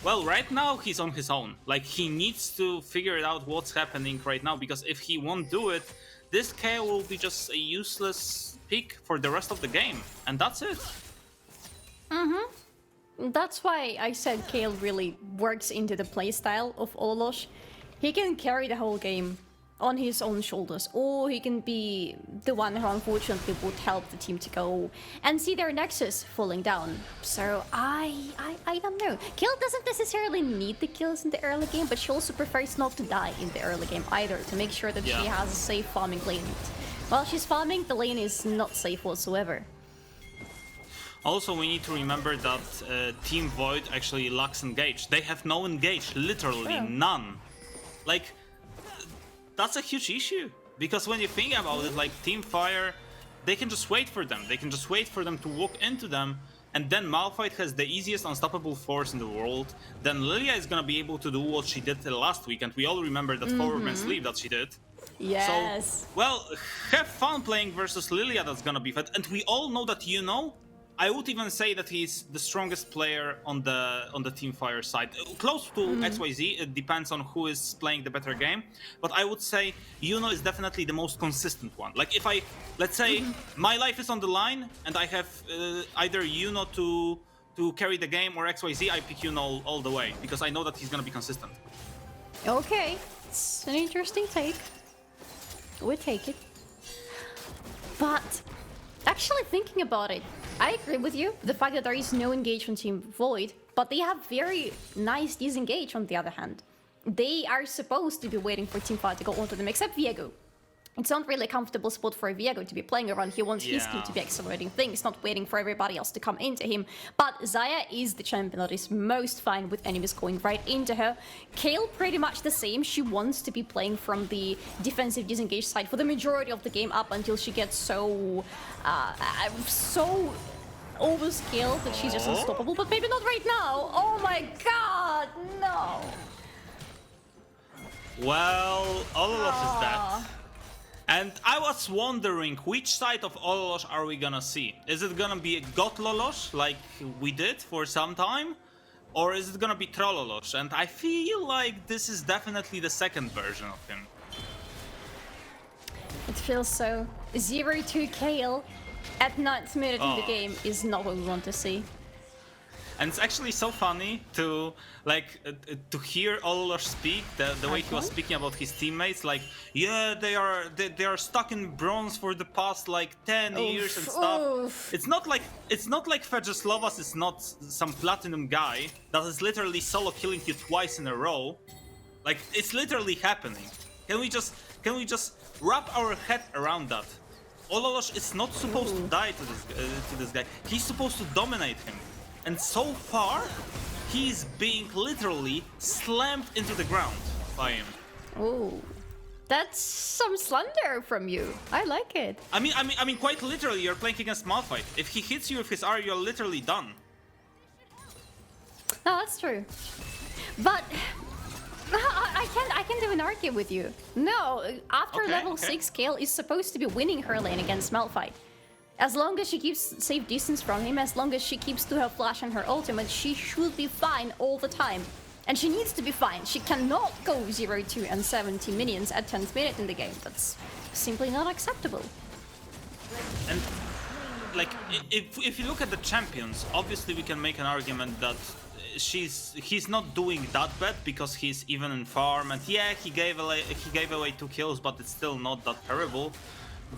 Well, right now he's on his own. Like, he needs to figure out what's happening right now, because if he won't do it, this KO will be just a useless pick for the rest of the game, and that's it. That's why I said Kale really works into the playstyle of Olosh. He can carry the whole game on his own shoulders, or he can be the one who unfortunately would help the team to go and see their nexus falling down. So I don't know. Kill doesn't necessarily need the kills in the early game, but she also prefers not to die in the early game either, to make sure that she has a safe farming lane. While she's farming, the lane is not safe whatsoever. Also, we need to remember that Team Void actually lacks engage. They have no engage, literally none. Like, that's a huge issue. Because when you think about it, like Team Fire, they can just wait for them. They can just wait for them to walk into them. And then Malphite has the easiest unstoppable force in the world. Then Lilia is gonna be able to do what she did last week. And we all remember that forward sleep that she did. Yes. So, well, have fun playing versus Lilia, that's gonna be fun. And we all know that I would even say that he's the strongest player on the Team Fire side. Close to XYZ, it depends on who is playing the better game. But I would say Yuno is definitely the most consistent one. Like if let's say my life is on the line and I have either Yuno to carry the game or XYZ, I pick Yuno all the way because I know that he's gonna be consistent. Okay, it's an interesting take. We'll take it. But actually thinking about it, I agree with you, the fact that there is no engage on Team Void, but they have very nice disengage on the other hand. They are supposed to be waiting for Team Fire to go onto them, except Viego. It's not really a comfortable spot for Viego to be playing around. He wants his team to be accelerating things, not waiting for everybody else to come into him. But Xayah is the champion that is most fine with enemies going right into her. Kayle pretty much the same. She wants to be playing from the defensive disengage side for the majority of the game up until she gets so overskilled that she's just unstoppable. But maybe not right now. Oh my god, no. Well, Ololosh is dead. And I was wondering, which side of Ololosh are we gonna see? Is it gonna be God Lolosh, like we did for some time? Or is it gonna be Trollolosh? And I feel like this is definitely the second version of him. It feels so. 0-2 Kayle at 9th minute in the game is not what we want to see. And it's actually so funny to to hear Ololosh speak the way he was speaking about his teammates. Like, yeah, they are stuck in bronze for the past like 10 years and stuff. It's not like Fejeslovas is not some platinum guy that is literally solo killing you twice in a row. Like, it's literally happening. Can we just wrap our head around that? Ololosh is not supposed to die to this guy. He's supposed to dominate him. And so far, he's being literally slammed into the ground by him. Oh, that's some slander from you. I like it. I mean, quite literally, you're playing against Malphite. If he hits you with his R, you're literally done. No, that's true. But I can do an argue with you. No, after level 6, Kayle is supposed to be winning her lane against Malphite. As long as she keeps safe distance from him, as long as she keeps to her flash and her ultimate, she should be fine all the time. And she needs to be fine. She cannot go 0-2 and 70 minions at 10th minute in the game. That's simply not acceptable. And, like, if you look at the champions, obviously we can make an argument that he's not doing that bad because he's even in farm. And yeah, he gave away 2 kills, but it's still not that terrible.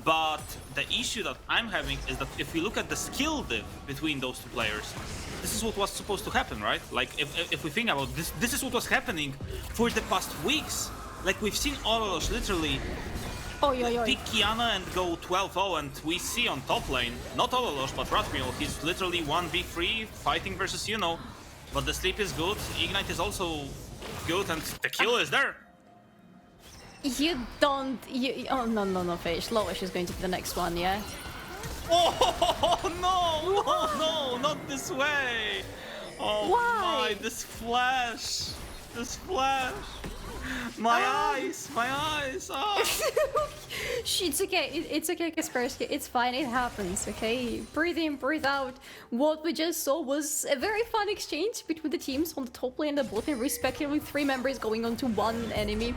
But the issue that I'm having is that if we look at the skill diff between those 2 players, this is what was supposed to happen, right? Like, if we think about this, this is what was happening for the past weeks. Like, we've seen Ololosh literally pick Kiana and go 12-0, and we see on top lane, not Ololosh, but Radmiel, he's literally 1v3 fighting versus Yuno. But the sleep is good, Ignite is also good, and the kill is there. Oh, no, Fish. Lowish is going to be the next one, yeah? Oh, no, not this way. Oh, why? This flash. My eyes. Oh. It's okay, Kaspersky. It's fine, it happens, okay? Breathe in, breathe out. What we just saw was a very fun exchange between the teams on the top lane and the bot lane, respectively. 3 members going on to 1 enemy.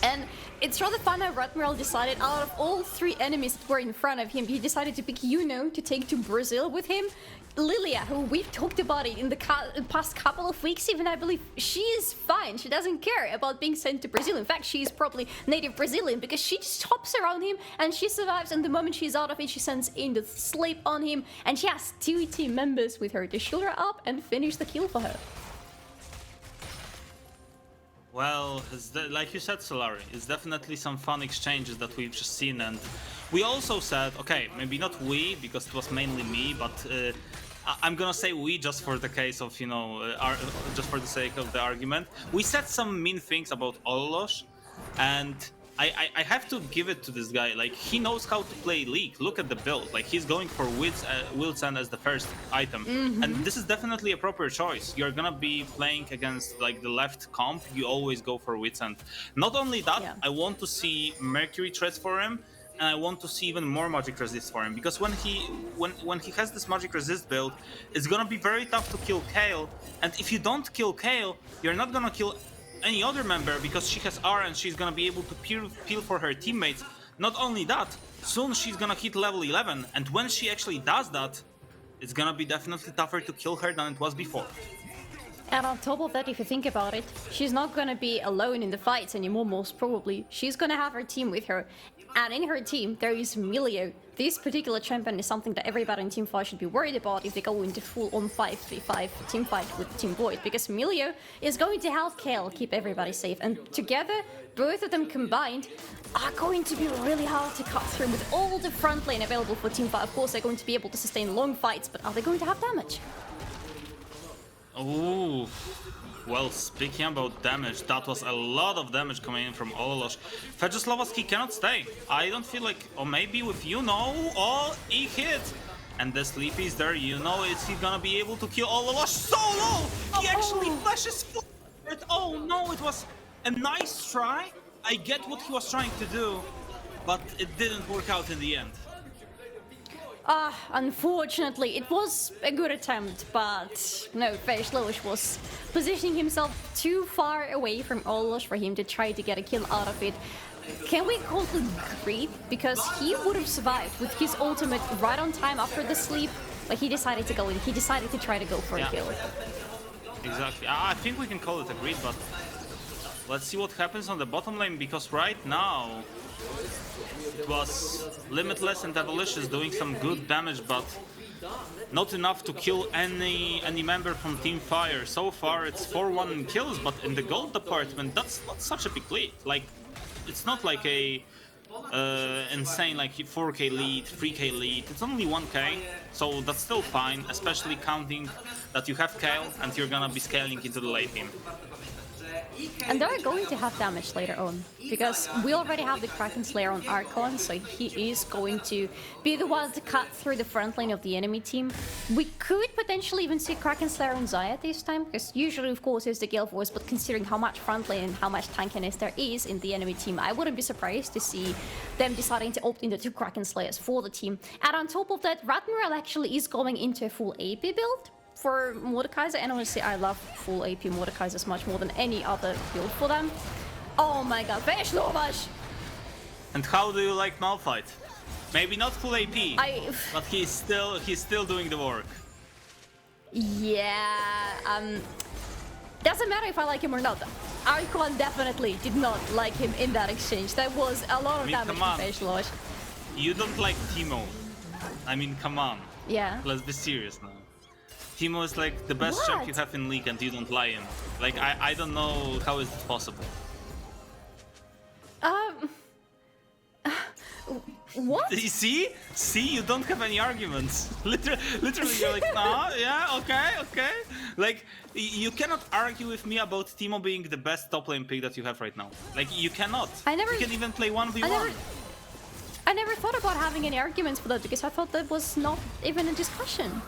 And it's rather fun how Ratmiral decided out of all 3 enemies that were in front of him, he decided to pick Yuno to take to Brazil with him. Lilia, who we've talked about it in the past couple of weeks even, I believe, she is fine. She doesn't care about being sent to Brazil. In fact, she is probably native Brazilian because she just hops around him and she survives, and the moment she's out of it, she sends in the sleep on him, and she has 2 team members with her to shield her up and finish the kill for her. Well, like you said, Solari, it's definitely some fun exchanges that we've just seen, and we also said, okay, maybe not we, because it was mainly me, but I'm gonna say we just for the case of, you know, just for the sake of the argument. We said some mean things about Olosh, and I have to give it to this guy. Like, he knows how to play League. Look at the build. Like, he's going for Will's End as the first item. And this is definitely a proper choice. You're gonna be playing against, like, the left comp. You always go for Wit's End. Not only that, I want to see Mercury threats for him, and I want to see even more magic resist for him, because when he has this magic resist build, it's gonna be very tough to kill Kayle, and if you don't kill Kayle, you're not gonna kill any other member, because she has R and she's gonna be able to peel for her teammates. Not only that, soon she's gonna hit level 11, and when she actually does that, it's gonna be definitely tougher to kill her than it was before. And on top of that, if you think about it, she's not gonna be alone in the fights anymore, most probably. She's gonna have her team with her. And in her team, there is Milio. This particular champion is something that everybody in Team 5 should be worried about if they go into full-on 5v5 team fight with Team Void, because Milio is going to help Kayle keep everybody safe. And together, both of them combined are going to be really hard to cut through with all the front lane available for Team 5. Of course, they're going to be able to sustain long fights, but are they going to have damage? Ooh. Well, speaking about damage, that was a lot of damage coming in from Olosh. Fejoslavski cannot stay. I don't feel like, or maybe with Yuno, oh, he hit. And the sleep is there, Yuno, is he gonna be able to kill Olosh so low? He actually flashes forward. Oh no, it was a nice try. I get what he was trying to do, but it didn't work out in the end. Unfortunately, it was a good attempt, but no, Fejoslavski was positioning himself too far away from Olosh for him to try to get a kill out of it. Can we call it greed? Because he would have survived with his ultimate right on time after the sleep, but he decided to go in. He decided to try to go for a kill. Exactly. I think we can call it a greed, but let's see what happens on the bottom lane, because right now it was Limitless and Devilicious doing some good damage, but not enough to kill any member from Team Fire. So far it's 4-1 in kills, but in the gold department, that's not such a big lead. Like, it's not like a insane like 4k lead, 3k lead. It's only 1k, so that's still fine, especially counting that you have Kayle and you're gonna be scaling into the late game. And they're going to have damage later on, because we already have the Kraken Slayer on Archon, so he is going to be the one to cut through the front lane of the enemy team. We could potentially even see Kraken Slayer on Xayah this time, because usually, of course, it's the Gale Force, but considering how much front lane and how much tankiness there is in the enemy team, I wouldn't be surprised to see them deciding to opt into 2 Kraken Slayers for the team. And on top of that, Ratmiral actually is going into a full AP build for Mordekaiser, and honestly, I love full AP Mordekaisers much more than any other build for them. Oh my god, Fejoslavski! And how do you like Malphite? Maybe not full AP, but he's still doing the work. Yeah, doesn't matter if I like him or not. Archon definitely did not like him in that exchange. There was a lot of damage from Fejoslavski. You don't like Teemo. I mean, come on. Yeah. Let's be serious now. Teemo is like the best champ you have in League and you don't like him. Like, I don't know how is it possible. What? You see? See, you don't have any arguments. Literally, you're like, nah, yeah, okay. Like, you cannot argue with me about Teemo being the best top lane pick that you have right now. Like, you cannot. You can even play 1v1. I never thought about having any arguments for that, because I thought that was not even a discussion.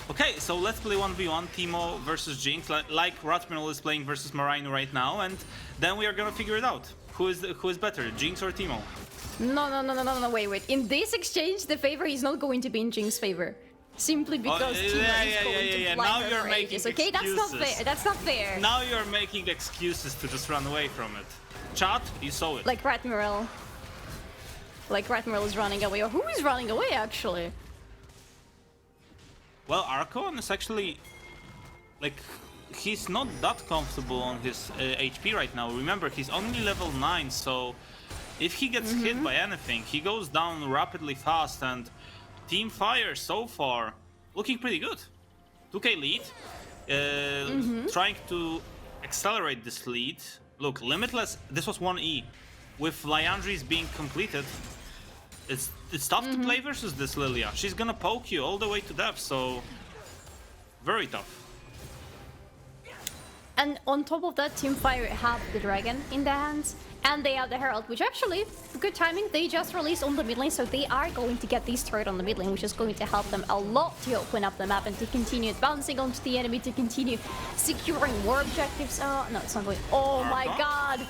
Okay, so let's play 1v1, Teemo versus Jinx, like Ratmiral is playing versus Marine right now, and then we are gonna figure it out. Who is better, Jinx or Teemo? No, wait. In this exchange, the favor is not going to be in Jinx's favor. Simply because Teemo is going to fly Now her you're for making ages, okay? excuses. That's not fair. Now you're making excuses to just run away from it. Chat, you saw it. Like Ratmirel. Like Ratmirel is running away. Or who is running away, actually? Well, Archon is actually, like, he's not that comfortable on his HP right now. Remember, he's only level 9, so if he gets hit by anything, he goes down rapidly fast, and Team Fire so far looking pretty good. 2k lead, trying to accelerate this lead. Look, Limitless, this was 1E. With Liandry's being completed, it's tough to play versus this Lilia. She's gonna poke you all the way to death, so very tough. And on top of that, Team Fire have the Dragon in their hands, and they have the Herald, which actually, good timing, they just released on the mid lane, so they are going to get this turret on the mid lane, which is going to help them a lot to open up the map and to continue bouncing onto the enemy, to continue securing more objectives. Oh, no, it's not going. Oh my god!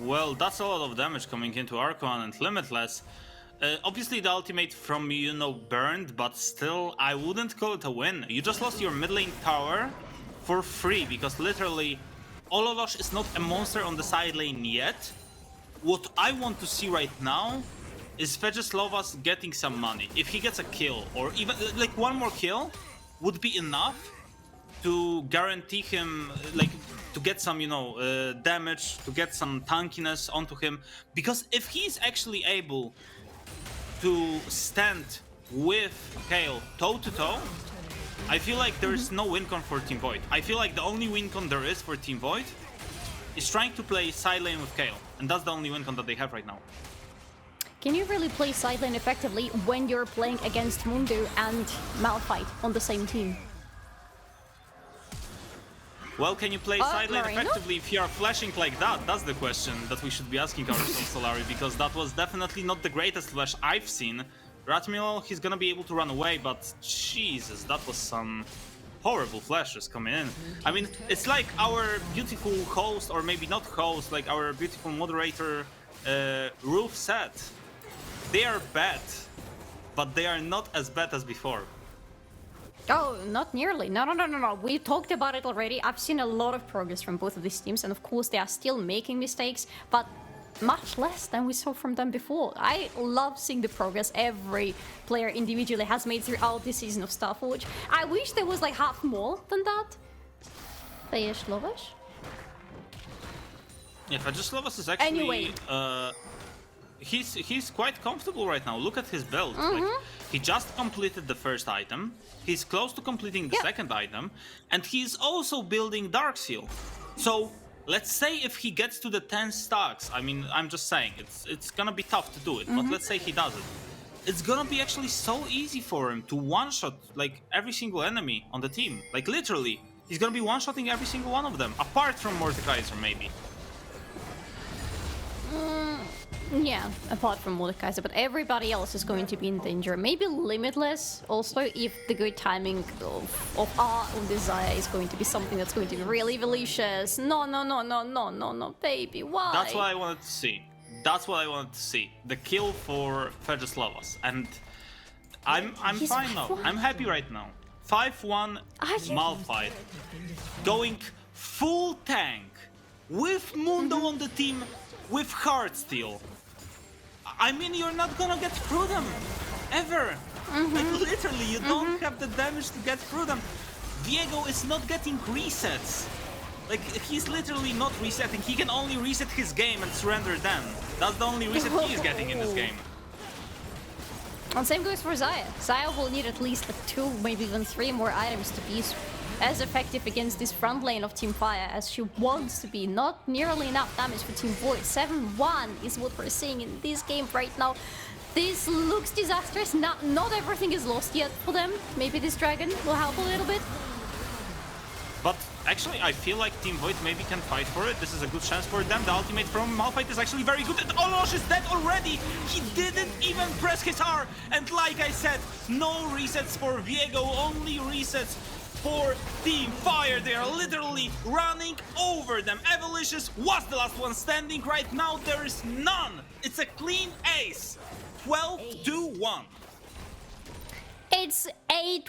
Well, that's a lot of damage coming into Archon and Limitless. Obviously the ultimate from burned, but still, I wouldn't call it a win. You just lost your mid lane tower for free, because literally Ololosh is not a monster on the side lane yet. What I want to see right now is Vegeslovas getting some money. If he gets a kill, or even like one more kill, would be enough to guarantee him, like, to get some, damage, to get some tankiness onto him. Because if he's actually able to stand with Kayle toe-to-toe, I feel like there is no win con for Team Void. I feel like the only win con there is for Team Void is trying to play side lane with Kayle, and that's the only win con that they have right now. Can you really play side lane effectively when you're playing against Mundo and Malphite on the same team? Well, can you play side lane effectively if you are flashing like that? That's the question that we should be asking ourselves, Solari, because that was definitely not the greatest flash I've seen. Ratmilo, he's gonna be able to run away, but Jesus, that was some horrible flashes coming in. I mean, it's like our beautiful host, or maybe not host, like our beautiful moderator, Roof said. They are bad, but they are not as bad as before. Oh, not nearly. No. We talked about it already. I've seen a lot of progress from both of these teams, and of course they are still making mistakes, but much less than we saw from them before. I love seeing the progress every player individually has made throughout this season of StarForge. I wish there was like half more than that. Vegeslovas? Yeah, Vegeslovas is actually... He's quite comfortable right now. Look at his build. Like, he just completed the first item. He's close to completing the second item, and he's also building Darkseal. So let's say if he gets to the 10 stacks, I mean, I'm just saying, it's gonna be tough to do it, but let's say he does it. It's gonna be actually so easy for him to one-shot like every single enemy on the team. Like literally, he's gonna be one-shotting every single one of them, apart from Mordekaiser maybe. Yeah, apart from Mordekaiser, but everybody else is going to be in danger. Maybe Limitless also, if the good timing of R on Desire is going to be something that's going to be really malicious. No, baby, why? That's what I wanted to see. That's what I wanted to see. The kill for Vegeslovas. And I'm fine now. I'm happy right now. 5-1 Malphite. Going full tank with Mundo on the team with Heartsteel. I mean, you're not gonna get through them, ever. Like, literally, you don't have the damage to get through them. Viego is not getting resets. Like, he's literally not resetting. He can only reset his game and surrender then. That's the only reset he's getting in this game. And same goes for Xayah. Xayah will need at least like 2, maybe even 3 more items to be as effective against this front lane of Team Fire as she wants to be. Not nearly enough damage for Team Void. 7-1 is what we're seeing in this game right now. This looks disastrous. Not everything is lost yet for them. Maybe this dragon will help a little bit. But actually, I feel like Team Void maybe can fight for it. This is a good chance for them. The ultimate from Malphite is actually very good. And Olosh is dead already. He didn't even press his R. And like I said, no resets for Viego, only resets for Team Fire. They are literally running over them. Evolicious was the last one standing. Right now, there is none. It's a clean ace. 12-1. it's 8-1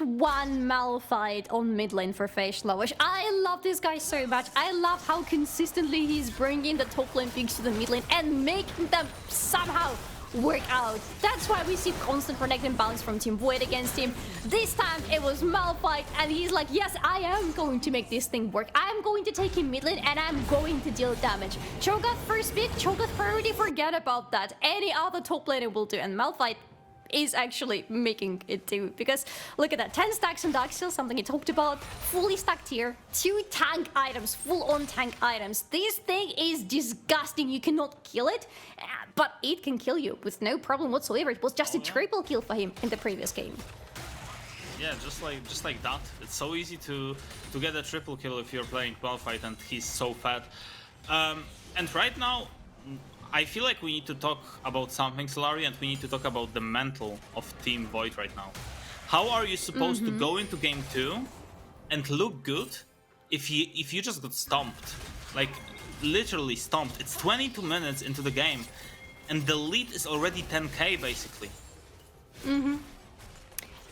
Malphite on mid lane for Facelowwish. I love this guy so much. I love how consistently he's bringing the top lane picks to the mid lane and making them somehow work out. That's why we see constant protect and bounce from Team Void against him. This time it was Malphite and he's like, yes, I am going to make this thing work. I'm going to take him mid lane and I'm going to deal damage. Cho'Gath first pick, Cho'Gath priority, forget about that. Any other top laner will do, and Malphite is actually making it too, because look at that, 10 stacks on Darksteel, something he talked about, fully stacked here, 2 tank items, full on tank items. This thing is disgusting, you cannot kill it, but it can kill you with no problem whatsoever. It was just a triple kill for him in the previous game. Yeah, just like that. It's so easy to get a triple kill if you're playing Malphite and he's so fat. And right now, I feel like we need to talk about something, Solari, and we need to talk about the mental of Team Void right now. How are you supposed to go into game 2 and look good if you just got stomped? Like, literally stomped. It's 22 minutes into the game, and the lead is already 10k, basically.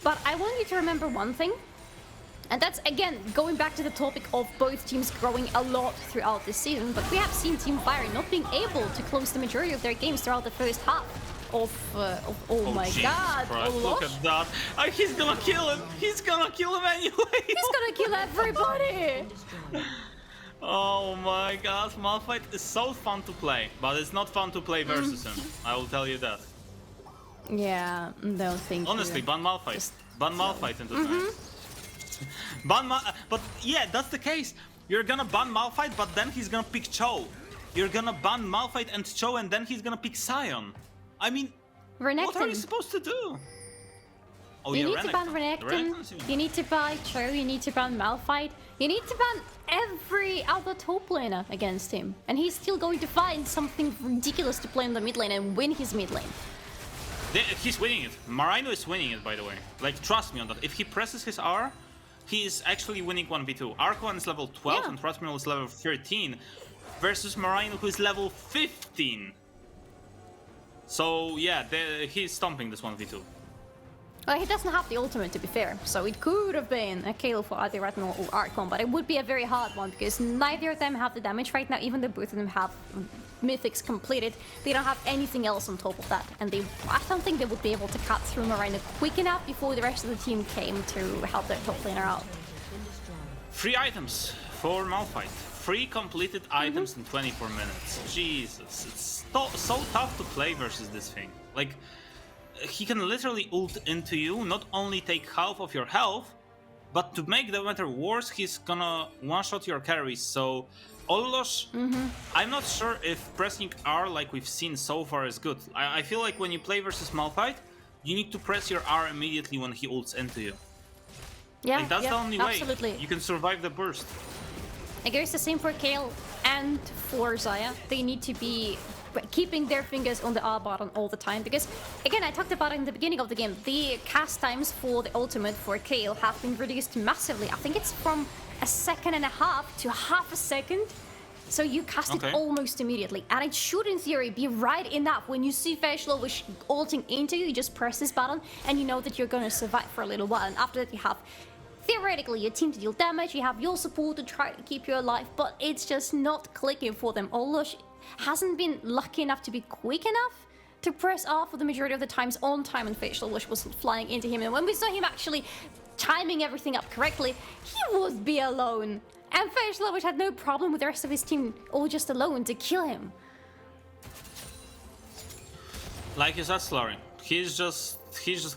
But I want you to remember one thing, and that's, again, going back to the topic of both teams growing a lot throughout this season, but we have seen Team Fire not being able to close the majority of their games throughout the first half of oh my Jesus god, Christ, look at that. He's gonna kill him. He's gonna kill him anyway. He's gonna kill everybody. Oh my god, Malphite is so fun to play, but it's not fun to play versus him. I will tell you that. Yeah, no, thank you. Honestly, ban Malphite. Ban Malphite into tonight. But yeah, that's the case. You're gonna ban Malphite, but then he's gonna pick Cho. You're gonna ban Malphite and Cho, and then he's gonna pick Sion. I mean, what are you supposed to do? Oh, you yeah, need to ban Renekton, you need to ban Cho, you need to ban Malphite, you need to ban every other top laner against him. And he's still going to find something ridiculous to play in the mid lane and win his mid lane. He's winning it. Marino is winning it, by the way. Like, trust me on that. If he presses his R, he is actually winning 1v2. Arkoan is level 12 and Ratmiel is level 13 versus Marino, who is level 15. So yeah, he's stomping this 1v2. Well, he doesn't have the ultimate, to be fair, so it could have been a kill for either Ratmiel or Archon, but it would be a very hard one because neither of them have the damage right now, even though both of them have mythics completed. They don't have anything else on top of that, and I don't think they would be able to cut through Marino quick enough before the rest of the team came to help their top laner out. 3 items for Malphite. 3 completed items in 24 minutes. Jesus, it's so tough to play versus this thing. Like, he can literally ult into you, not only take half of your health, but to make the matter worse, he's gonna one-shot your carries. So, Olosh, I'm not sure if pressing R like we've seen so far is good. I feel like when you play versus Malphite, you need to press your R immediately when he ults into you. Yeah, like, that's the only absolutely. way you can survive the burst. It goes the same for Kayle and for Xayah. They need to be keeping their fingers on the R button all the time because, again, I talked about it in the beginning of the game, the cast times for the ultimate for Kayle have been reduced massively. I think it's from 1.5 seconds to half a second. So you cast it almost immediately, and it should, in theory, be right enough. When you see Facelowwish ulting into you, you just press this button, and you know that you're going to survive for a little while. And after that, you have, theoretically, your team to deal damage, you have your support to try to keep you alive, but it's just not clicking for them. Olosh hasn't been lucky enough to be quick enough to press R for the majority of the times on time, and Facelowwish was flying into him. And when we saw him actually timing everything up correctly, he would be alone. And Facelowwish had no problem with the rest of his team all just alone to kill him. Like you said, Slurry, he's just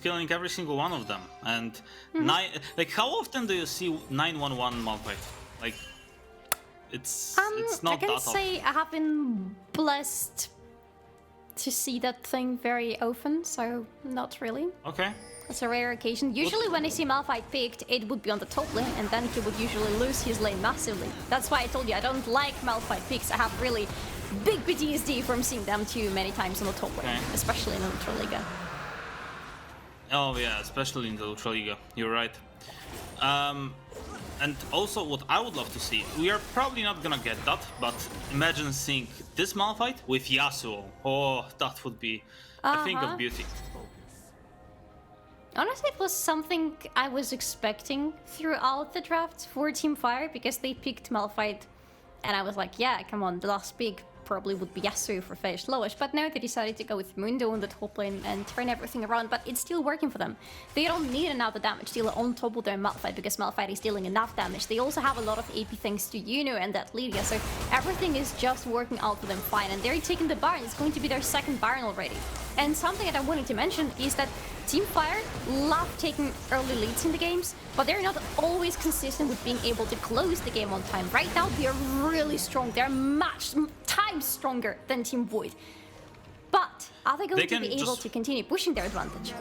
killing every single one of them. And like, how often do you see 911 Malphite? Like, it's not that often. I can say I have been blessed to see that thing very often, so not really. Okay. It's a rare occasion. Usually when I see Malphite picked, it would be on the top lane, and then he would usually lose his lane massively. That's why I told you I don't like Malphite picks. I have really big PTSD from seeing them too many times on the top lane, especially in the Ultraliga. Oh yeah, especially in the Ultraliga. You're right. And also what I would love to see, we are probably not gonna get that, but imagine seeing this Malphite with Yasuo. Oh, that would be a thing of beauty. Honestly, it was something I was expecting throughout the draft for Team Fire because they picked Malphite, and I was like, yeah, come on, the last pick probably would be Yasuo for Phage Lowish, but now they decided to go with Mundo on the top lane and turn everything around, but it's still working for them. They don't need another damage dealer on top of their Malphite because Malphite is dealing enough damage. They also have a lot of AP thanks to Yuno and that Lydia, so everything is just working out for them fine, and they're taking the Baron. It's going to be their second Baron already. And something that I wanted to mention is that Team Fire love taking early leads in the games, but they're not always consistent with being able to close the game on time. Right now, they are really strong. They're much times stronger than Team Void. But are they going to be able to continue pushing their advantage?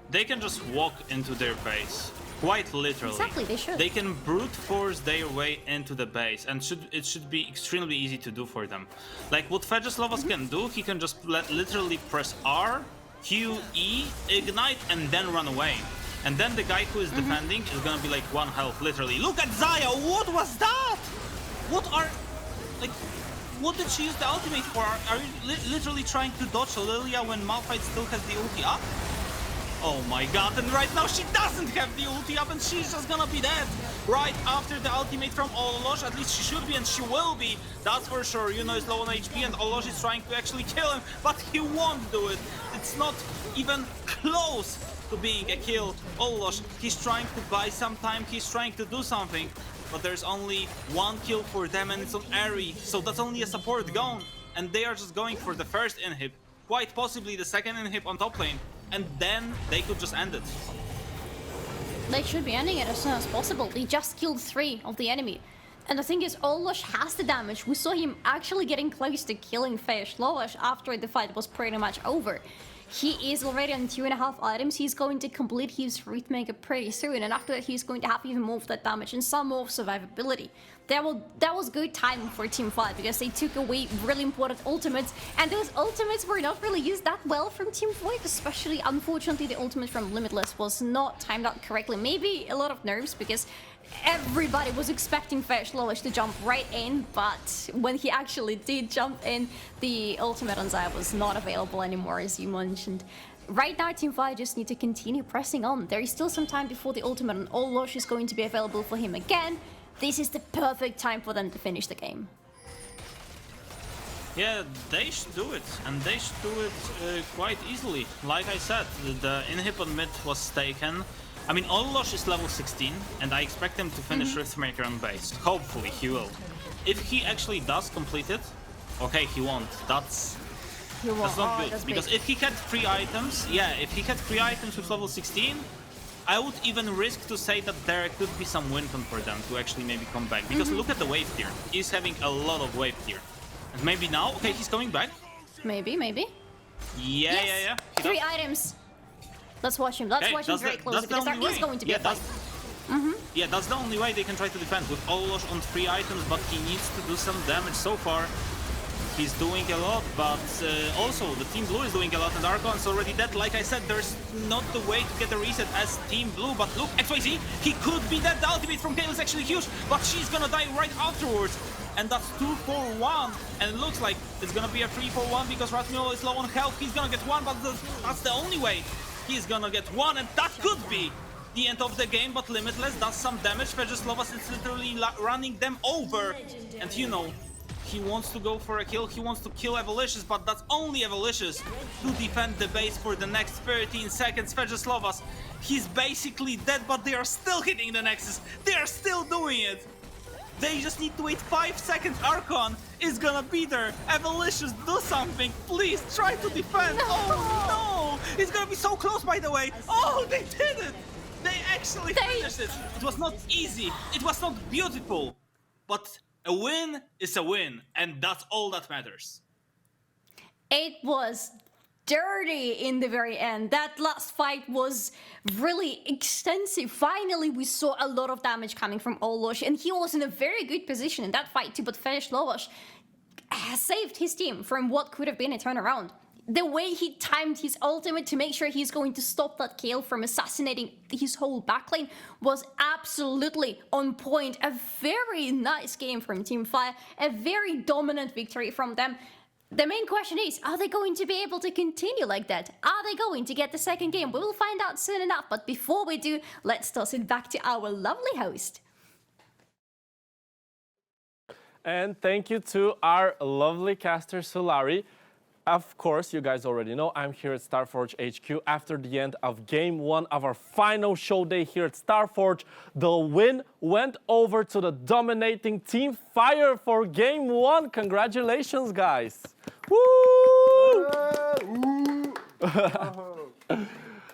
They can just walk into their base. Quite literally. Exactly, they should. They can brute force their way into the base, and it should be extremely easy to do for them. Like what Fejeslovas can do, he can just literally press R, Q, E, ignite, and then run away. And then the guy who is defending is gonna be like 1 health, literally. Look at Zaya! What was that? What did she use the ultimate for? Are you literally trying to dodge Lilia when Malphite still has the ulti up? Oh my god, and right now she doesn't have the ulti up and she's just gonna be dead. Right after the ultimate from Olosh, at least she should be and she will be. That's for sure. Yuno is low on HP and Olosh is trying to actually kill him, but he won't do it. It's not even close to being a kill. Olosh, he's trying to buy some time, he's trying to do something, but there's only 1 kill for them and it's on Ahri, so that's only a support gone. And they are just going for the first inhib, quite possibly the second inhib on top lane. And then they could just end it. They should be ending it as soon as possible. They just killed 3 of the enemy. And the thing is, Olosh has the damage. We saw him actually getting close to killing Phage Lowish after the fight was pretty much over. He is already on 2.5 items. He's going to complete his Rhythmaker pretty soon, and after that he's going to have even more of that damage and some more survivability. That was good timing for Team 5 because they took away really important ultimates, and those ultimates were not really used that well from Team Void, especially, unfortunately, the ultimate from Limitless was not timed out correctly. Maybe a lot of nerves because everybody was expecting Phage Lowish to jump right in, but when he actually did jump in, the ultimate on Zaya was not available anymore, as you mentioned. Right now, Team 5 just need to continue pressing on. There is still some time before the ultimate on Olosh is going to be available for him again. This is the perfect time for them to finish the game. Yeah, they should do it, and they should do it quite easily. Like I said, the inhib on mid was taken. I mean, Olosh is level 16, and I expect him to finish Riftmaker on base. Hopefully, he will. If he actually does complete it, okay, he won't. That's not good, because if he had 3 items, if he had 3 items with level 16, I would even risk to say that there could be some win con for them to actually maybe come back. Because look at the wave tier. He's having a lot of wave tier. And maybe now, okay, he's coming back. Maybe. Yeah. 3 items. Let's watch him. Let's watch him very closely because there is going to be a fight. Yeah, that's the only way they can try to defend with Olosh on 3 items, but he needs to do some damage so far. He's doing a lot, but also the Team Blue is doing a lot, and Archon's already dead. Like I said, there's not the way to get a reset as Team Blue, but look, XYZ, he could be dead. The ultimate from Kayle is actually huge, but she's gonna die right afterwards. And that's 2-4-1, and it looks like it's gonna be a 3-4-1 because Ratmiel is low on health. He's gonna get 1, but that's the only way. He's gonna get 1, and that could be the end of the game, but Limitless does some damage. Fejeslovas is literally running them over, and you know, he wants to go for a kill, he wants to kill Evolicious, but that's only Evolicious to defend the base for the next 13 seconds. Fejeslovas, he's basically dead, but they are still hitting the Nexus. They are still doing it. They just need to wait 5 seconds. Archon is gonna be there. Evolicious, do something. Please try to defend. No. Oh no! It's gonna be so close, by the way. Oh, they did it! They actually finished it. It was not easy. It was not beautiful. But a win is a win, and that's all that matters. It was dirty in the very end. That last fight was really extensive. Finally, we saw a lot of damage coming from Olosh, and he was in a very good position in that fight too, but Phage Lowish saved his team from what could have been a turnaround. The way he timed his ultimate to make sure he's going to stop that Kayle from assassinating his whole backlane was absolutely on point. A very nice game from Team Fire, a very dominant victory from them. The main question is, are they going to be able to continue like that? Are they going to get the second game? We will find out soon enough, but before we do, let's toss it back to our lovely host. And thank you to our lovely caster, Solari. Of course, you guys already know, I'm here at StarForge HQ after the end of Game 1 of our final show day here at StarForge. The win went over to the dominating Team Fire for Game 1. Congratulations, guys. Woo!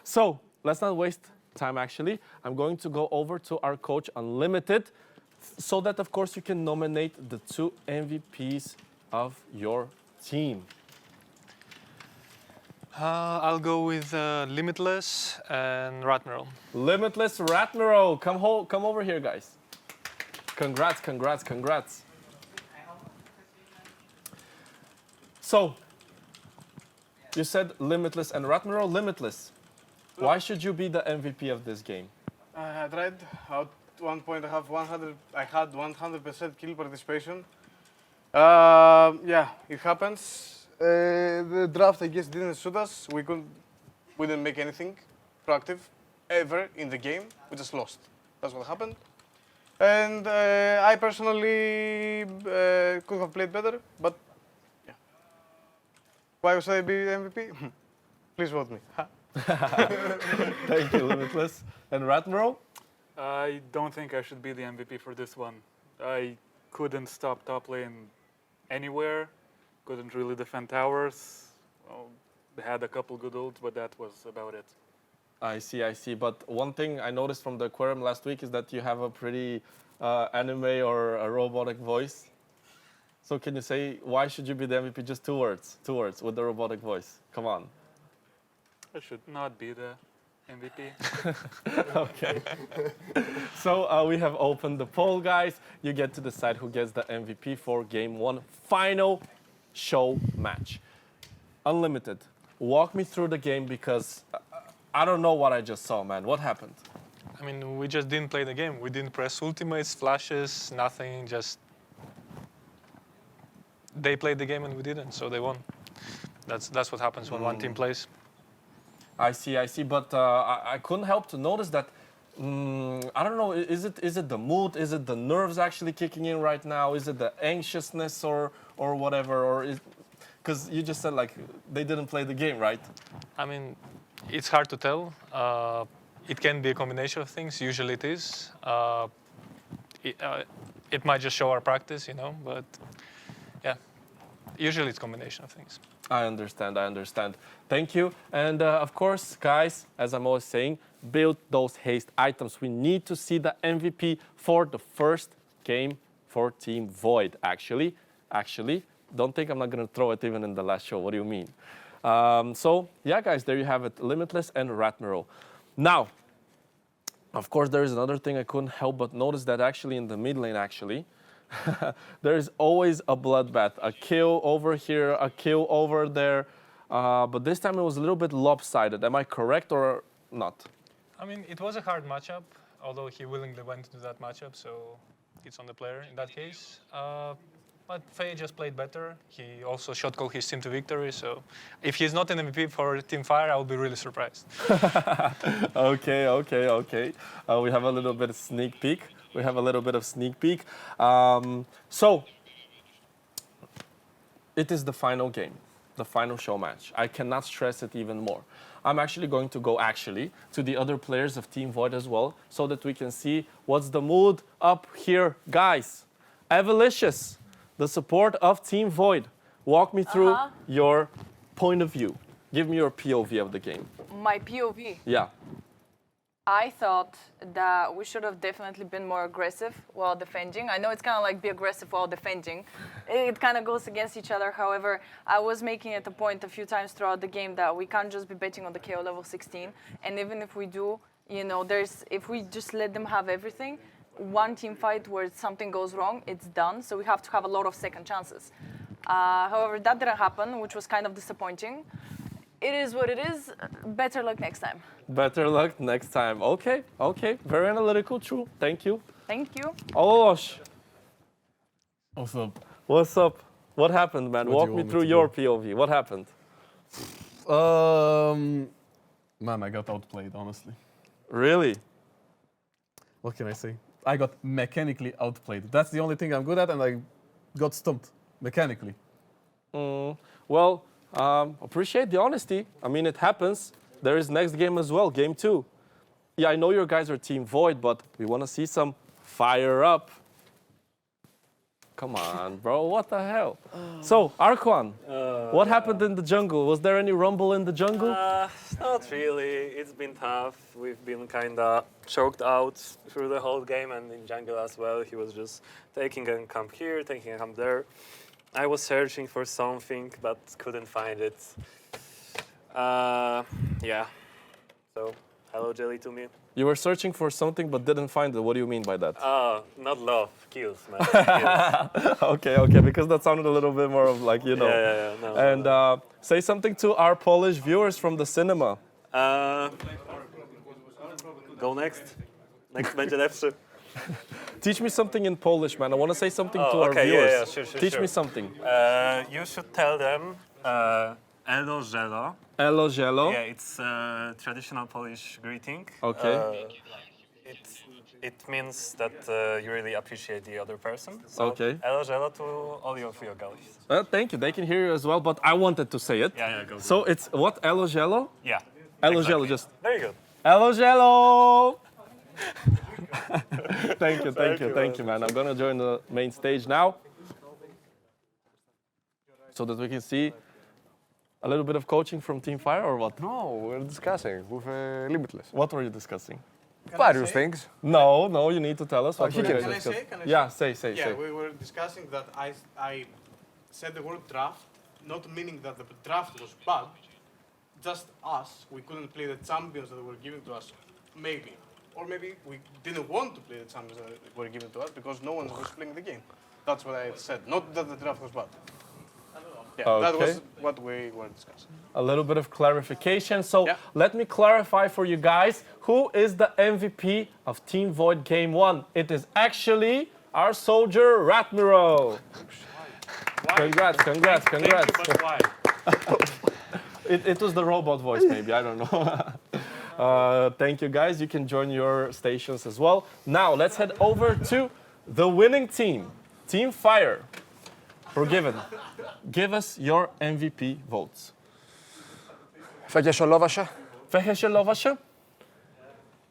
So, let's not waste time, actually. I'm going to go over to our coach, Unlimited, so that, of course, you can nominate the 2 MVPs of your team. I'll go with Limitless and Ratmero. Limitless Ratmero. Come over here, guys. Congrats, congrats, congrats. So, you said Limitless and Ratmero. Limitless, why should you be the MVP of this game? I tried. At one point, I had 100% kill participation. Yeah, it happens. The draft, I guess, didn't suit us. We didn't make anything proactive ever in the game. We just lost. That's what happened. And I personally could have played better, but yeah. Why should I be MVP? Please vote me. Thank you, Limitless. And Ratmero? I don't think I should be the MVP for this one. I couldn't stop top lane anywhere. Couldn't really defend towers. Well, they had a couple good ults, but that was about it. I see. But one thing I noticed from the aquarium last week is that you have a pretty anime or a robotic voice. So can you say, why should you be the MVP? Just 2 words. 2 words with the robotic voice. Come on. I should not be the MVP. Okay. So we have opened the poll, guys. You get to decide who gets the MVP for Game 1 final show match. Unlimited, walk me through the game because I don't know what I just saw, man. What happened? I mean, we just didn't play the game. We didn't press ultimates, flashes, nothing. Just they played the game and we didn't, so they won. That's what happens when one team plays. I see. But I couldn't help to notice that. I don't know. Is it the mood? Is it the nerves actually kicking in right now? Is it the anxiousness or whatever? Or because you just said like they didn't play the game, right? I mean, it's hard to tell. It can be a combination of things. Usually it is. It might just show our practice, but yeah, usually it's a combination of things. I understand. Thank you. And of course, guys, as I'm always saying, build those haste items. We need to see the MVP for the first game for Team Void, actually. Don't think I'm not going to throw it even in the last show. What do you mean? So, yeah, guys, there you have it. Limitless and Ratmero. Now, of course, there is another thing I couldn't help but notice that actually in the mid lane, there is always a bloodbath. A kill over here, a kill over there. But this time it was a little bit lopsided. Am I correct or not? I mean, it was a hard matchup, although he willingly went into that matchup, so it's on the player in that case. But Faye just played better. He also shot called his team to victory, so if he's not an MVP for Team Fire, I will be really surprised. Okay. We have a little bit of sneak peek. So, it is the final game, the final show match. I cannot stress it even more. I'm actually going to go to the other players of Team Void as well, so that we can see what's the mood up here. Guys, Evelicious, the support of Team Void. Walk me through your point of view. Give me your POV of the game. My POV? Yeah. I thought that we should have definitely been more aggressive while defending. I know it's kind of like be aggressive while defending. It kind of goes against each other. However, I was making it a point a few times throughout the game that we can't just be betting on the KO level 16. And even if we do, if we just let them have everything, one team fight where something goes wrong, it's done. So we have to have a lot of second chances. However, that didn't happen, which was kind of disappointing. It is what it is. Better luck next time. Better luck next time. Okay. Very analytical, true. Thank you. Thank you. Olosh. What's up? What's up? What happened, man? What do Walk you me want me through to your do? POV. What happened? Man, I got outplayed, honestly. Really? What can I say? I got mechanically outplayed. That's the only thing I'm good at, and I got stumped mechanically. Well, appreciate the honesty. I mean, it happens. There is next game as well, game 2. Yeah, I know your guys are Team Void, but we want to see some fire up. Come on, bro. What the hell? So, Arquan, what happened in the jungle? Was there any rumble in the jungle? Not really. It's been tough. We've been kind of choked out through the whole game, and in jungle as well. He was just taking a camp here, taking a camp there. I was searching for something, but couldn't find it. Yeah. So, hello, Jelly to me. You were searching for something but didn't find it. What do you mean by that? Not love, kills, man. Kills. Okay, because that sounded a little bit more of like, you know. Yeah. No, and say something to our Polish viewers from the cinema. Go next. Next będzie lepszy. Teach me something in Polish, man. I want to say something to our okay, viewers. yeah, sure. Teach me something. You should tell them Elo Żelo. Elo Żelo. Yeah, it's a traditional Polish greeting. Okay. It means that you really appreciate the other person. So Okay. Elo Żelo to all of you guys. Thank you. They can hear you as well, but I wanted to say it. Yeah, go. So it's what? Elo Żelo? Yeah. Elo exactly. Żelo, just. Very good. Elo Żelo! Thank you, man. I'm gonna join the main stage now so that we can see a little bit of coaching from Team Fire, or what? No, we're discussing with Limitless. What were you discussing? Various things. No, you need to tell us what he were can. you Can I discussing. Can I Yeah, say? say. Yeah, we were discussing that I said the word draft, not meaning that the draft was bad, just us, we couldn't play the champions that were given to us, maybe. Or maybe we didn't want to play the champions that were given to us because no one was playing the game. That's what I said, not that the draft was bad. Yeah, that was what we were discussing. A little bit of clarification. So let me clarify for you guys, who is the MVP of Team Void Game 1? It is actually our soldier, Ratmiro. Congrats. Thank you, but why? It was the robot voice, maybe, I don't know. Thank you, guys. You can join your stations as well. Now, let's head over to the winning team, Team Fire. Forgiven. Give us your MVP votes. Feheshelovasha.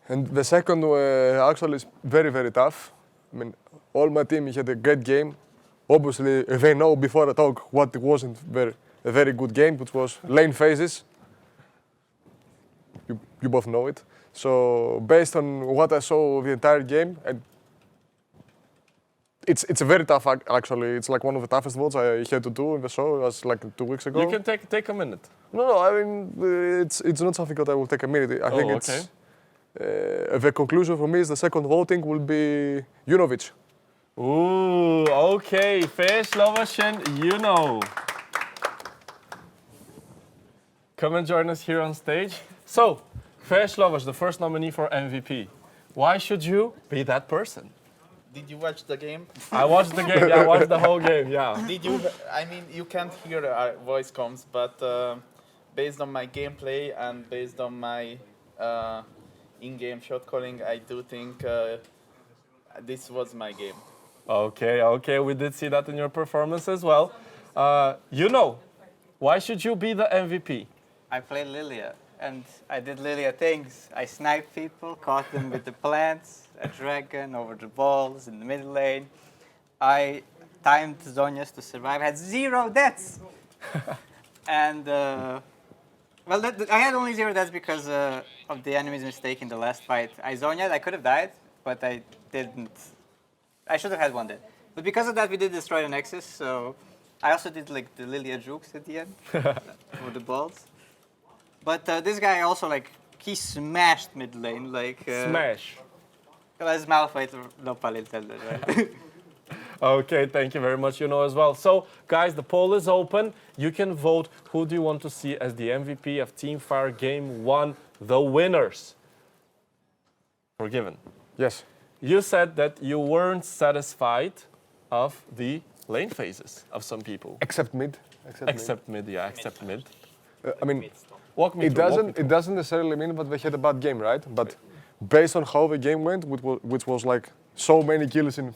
And the second actually is very, very tough. I mean, all my team had a great game. Obviously, they know before I talk what wasn't a very good game, which was lane phases. You both know it. So based on what I saw of the entire game, and it's a very tough actually. It's like one of the toughest votes I had to do in the show. It was like 2 weeks ago. You can take a minute. No. I mean, it's not something that I will take a minute. I think it's the conclusion for me is the second voting will be Junovic. Ooh, okay. Feheshelovasha, you know. Come and join us here on stage. So, Feheshelovasha, the first nominee for MVP. Why should you be that person? Did you watch the game? I watched the game, I watched the whole game, yeah. Did you? I mean, you can't hear our voice comms, but based on my gameplay and based on my in-game shot calling, I do think this was my game. Okay, we did see that in your performance as well. You know, why should you be the MVP? I played Lilia, and I did Lilia things. I sniped people, caught them with the plants, a dragon over the balls in the mid lane. I timed Zhonya's to survive, had 0 deaths. And, I had only 0 deaths because of the enemy's mistake in the last fight. I Zhonya'd, I could have died, but I didn't. I should have had 1 death. But because of that, we did destroy the Nexus, so I also did like the Lilia jukes at the end for the balls. But this guy also he smashed mid lane Smash. Let's Malphite no pun intended, right? Okay, thank you very much, you know as well. So, guys, the poll is open. You can vote who do you want to see as the MVP of Team Fire Game 1, the winners. Forgiven. Yes. You said that you weren't satisfied of the lane phases of some people. Except mid. Except mid, yeah, except mid. I mean, Walk me it through, walk me doesn't. through. It doesn't necessarily mean that they had a bad game, right? But based on how the game went, which was like so many kills in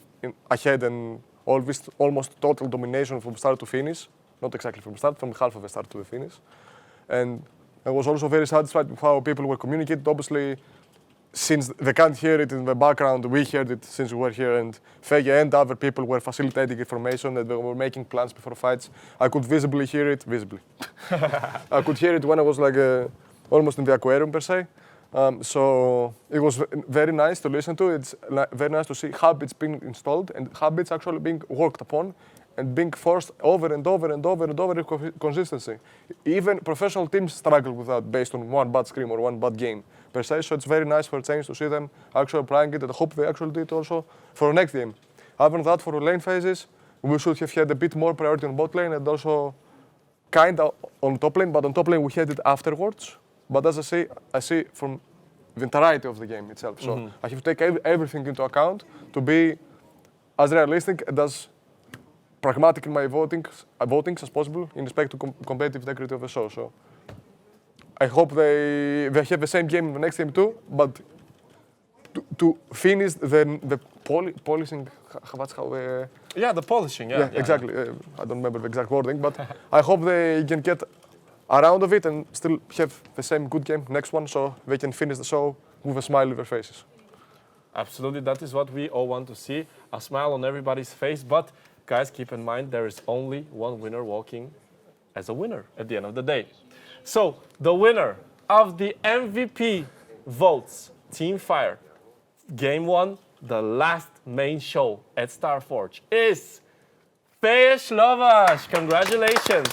ahead and all this almost total domination from start to finish, not exactly from start, from half of the start to the finish, and I was also very satisfied with how people were communicating. Obviously, since they can't hear it in the background, we heard it since we were here, and Fege and other people were facilitating information and they were making plans before fights. I could visibly hear it, I could hear it when I was like almost in the aquarium per se. So it was very nice to listen to. It's very nice to see habits being installed and habits actually being worked upon and being forced over and over and over and over with consistency. Even professional teams struggle with that based on one bad scrim or one bad game per se. So it's very nice for a change to see them actually applying it, and I hope they actually do it also for the next game. Other than that, for lane phases, we should have had a bit more priority on bot lane and also kind of on top lane, but on top lane we had it afterwards. But as I see from the entirety of the game itself. So I have to take everything into account to be as realistic and as pragmatic in my votings as possible in respect to competitive integrity of the show. So I hope they have the same game in the next game too, but to finish the polishing, that's how they... Yeah, the polishing, Yeah, exactly. I don't remember the exact wording, but I hope they can get around of it and still have the same good game next one, so they can finish the show with a smile on their faces. Absolutely, that is what we all want to see, a smile on everybody's face. But guys, keep in mind there is only one winner walking as a winner at the end of the day. So the winner of the MVP votes, Team Fire, Game 1, the last main show at StarForge, is Feje Lovash. Congratulations.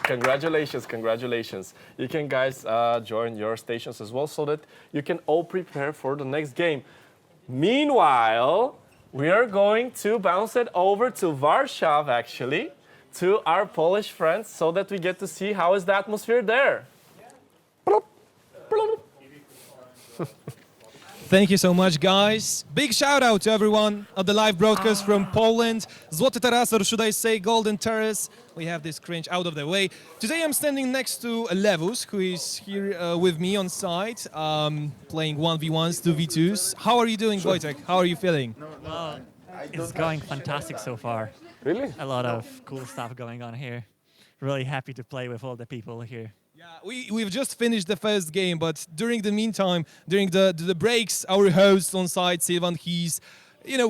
Congratulations, congratulations. You can guys join your stations as well so that you can all prepare for the next game. Meanwhile, we are going to bounce it over to Warsaw, actually, to our Polish friends so that we get to see how is the atmosphere there. Thank you so much, guys. Big shout out to everyone at the live broadcast from Poland. Złoty Taras, or should I say Golden Terrace. We have this cringe out of the way. Today I'm standing next to Levus, who is here with me on site, playing 1v1s, 2v2s. How are you doing, Wojtek? How are you feeling? Well, it's going fantastic so far. Really? A lot of cool stuff going on here. Really happy to play with all the people here. We've just finished the first game, but during the meantime, during the breaks, our host on site, Silvan, he's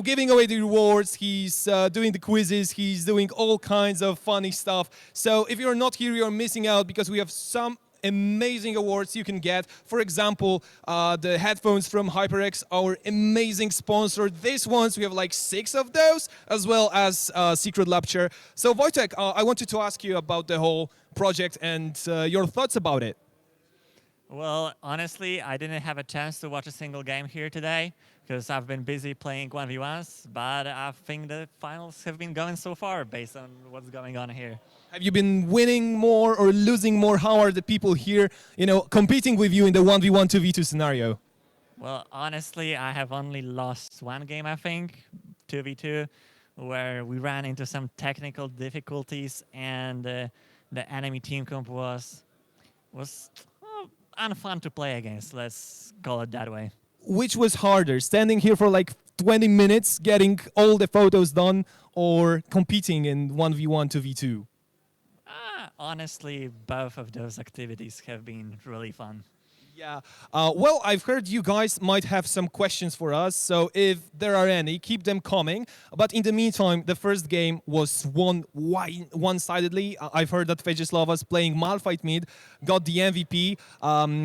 giving away the rewards, he's doing the quizzes, he's doing all kinds of funny stuff. So if you're not here, you're missing out because we have some amazing awards you can get. For example, the headphones from HyperX, our amazing sponsor. These ones, we have like 6 of those, as well as Secret Lab Chair. So Wojtek, I wanted to ask you about the whole project and your thoughts about it. Well, honestly, I didn't have a chance to watch a single game here today because I've been busy playing 1v1s, but I think the finals have been going so far based on what's going on here. Have you been winning more or losing more? How are the people here, competing with you in the 1v1, 2v2 scenario? Well, honestly, I have only lost one game, I think, 2v2, where we ran into some technical difficulties and the enemy team comp was unfun to play against, let's call it that way. Which was harder, standing here for like 20 minutes, getting all the photos done, or competing in 1v1, 2v2? Honestly, both of those activities have been really fun. Yeah. Well, I've heard you guys might have some questions for us, so if there are any, keep them coming. But in the meantime, the first game was won one-sidedly. I've heard that Feje Lovash playing Malphite mid got the MVP,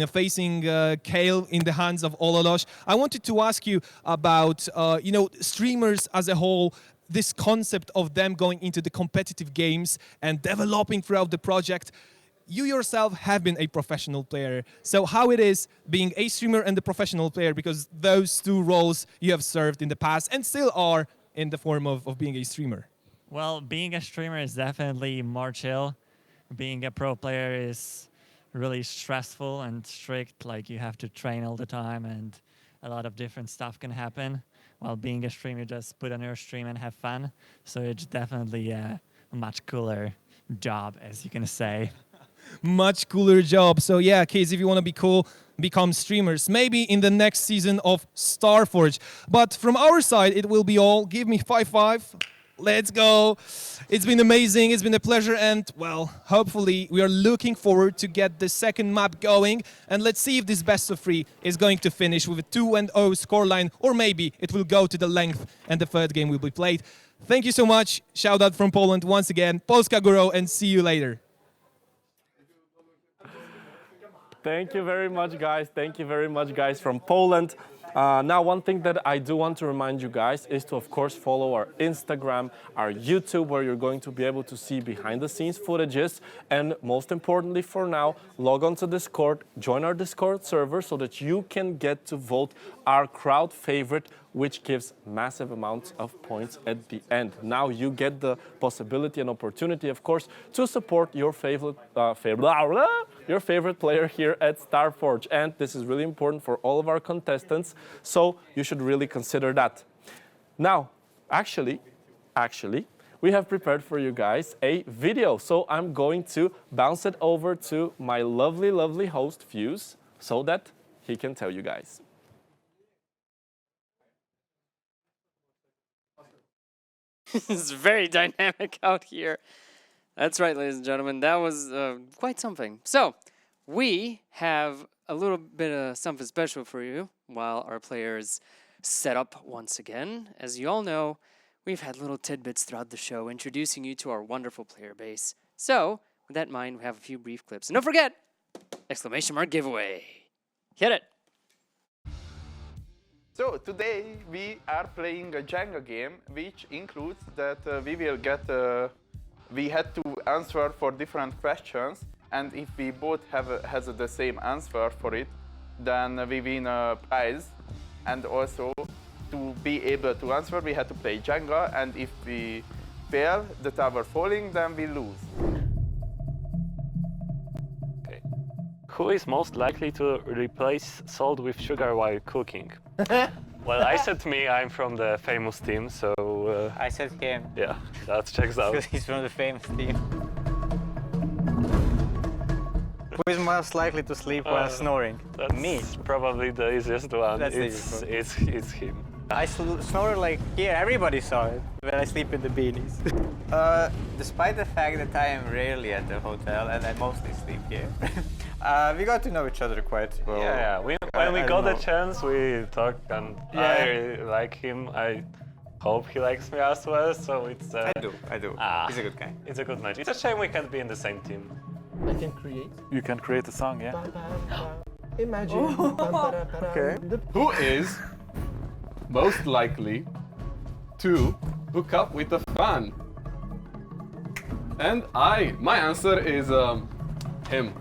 facing Kale in the hands of Ololosh. I wanted to ask you about, streamers as a whole, this concept of them going into the competitive games and developing throughout the project. You yourself have been a professional player, so how it is being a streamer and a professional player, because those two roles you have served in the past and still are in the form of being a streamer? Well, being a streamer is definitely more chill. Being a pro player is really stressful and strict, like you have to train all the time and a lot of different stuff can happen. while being a stream, you just put on your stream and have fun. So it's definitely a much cooler job, as you can say. Much cooler job. So yeah, kids, if you want to be cool, become streamers. Maybe in the next season of StarForge. But from our side, it will be all. Give me 5-5. Let's go. It's been amazing. It's been a pleasure. And, well, hopefully we are looking forward to get the second map going. And let's see if this best of 3 is going to finish with a 2-0 scoreline. Or maybe it will go to the length and the third game will be played. Thank you so much. Shout out from Poland once again. Polska Góro, and see you later. Thank you very much, guys. Thank you very much, guys, from Poland. Now, one thing that I do want to remind you guys is to, of course, follow our Instagram, our YouTube, where you're going to be able to see behind-the-scenes footages. And most importantly, for now, log on to Discord, join our Discord server so that you can get to vote our crowd favorite, which gives massive amounts of points at the end. Now you get the possibility and opportunity, of course, to support your favorite player here at StarForge. And this is really important for all of our contestants, so you should really consider that. Now, actually, we have prepared for you guys a video, so I'm going to bounce it over to my lovely, lovely host, Fuse, so that he can tell you guys. It's very dynamic out here. That's right, ladies and gentlemen. That was quite something. So, we have a little bit of something special for you while our players set up once again. As you all know, we've had little tidbits throughout the show introducing you to our wonderful player base. So, with that in mind, we have a few brief clips. And don't forget, exclamation mark giveaway. Hit it. So today we are playing a Jenga game, which includes that we had to answer for different questions, and if we both has the same answer for it, then we win a prize. And also, to be able to answer, we had to play Jenga, and if we fail the tower falling, then we lose. Who is most likely to replace salt with sugar while cooking? Well, I said me, I'm from the famous team, so... I said him. Yeah, that checks out. Because he's from the famous team. Who is most likely to sleep while snoring? That's me. Probably the easiest one. That's it's him. I snore like here, everybody saw it, when I sleep in the beanies. Despite the fact that I am rarely at the hotel and I mostly sleep here, we got to know each other quite well. Yeah. When we got the chance, we talked, and I really like him. I hope he likes me as well, so it's... I do. He's a good guy. It's a good match. It's a shame we can't be in the same team. I can create. You can create a song, yeah? Imagine. Okay. Who is most likely to hook up with a fan? And my answer is him.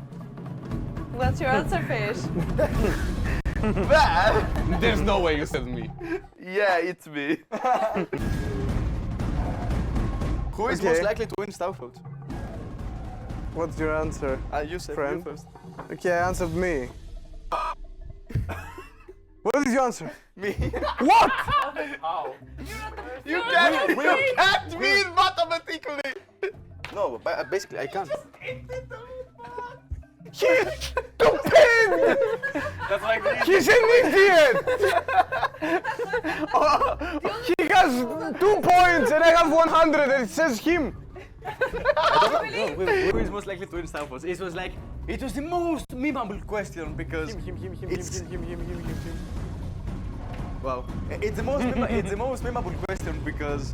What's your answer, Fish? There's no way you said me. Yeah, it's me. Who is most likely to win StarForge? What's your answer? You said friend? you first. Okay, I answered me. What is your answer? Me. What? How? You can't win mathematically. No, but basically I can't. He's stupid! That's like he's an idiot! He has 2 points and I have 100 and it says him. Who is most likely to win StarForge? It was the most memorable question because Him. Wow, it's the most memorable question because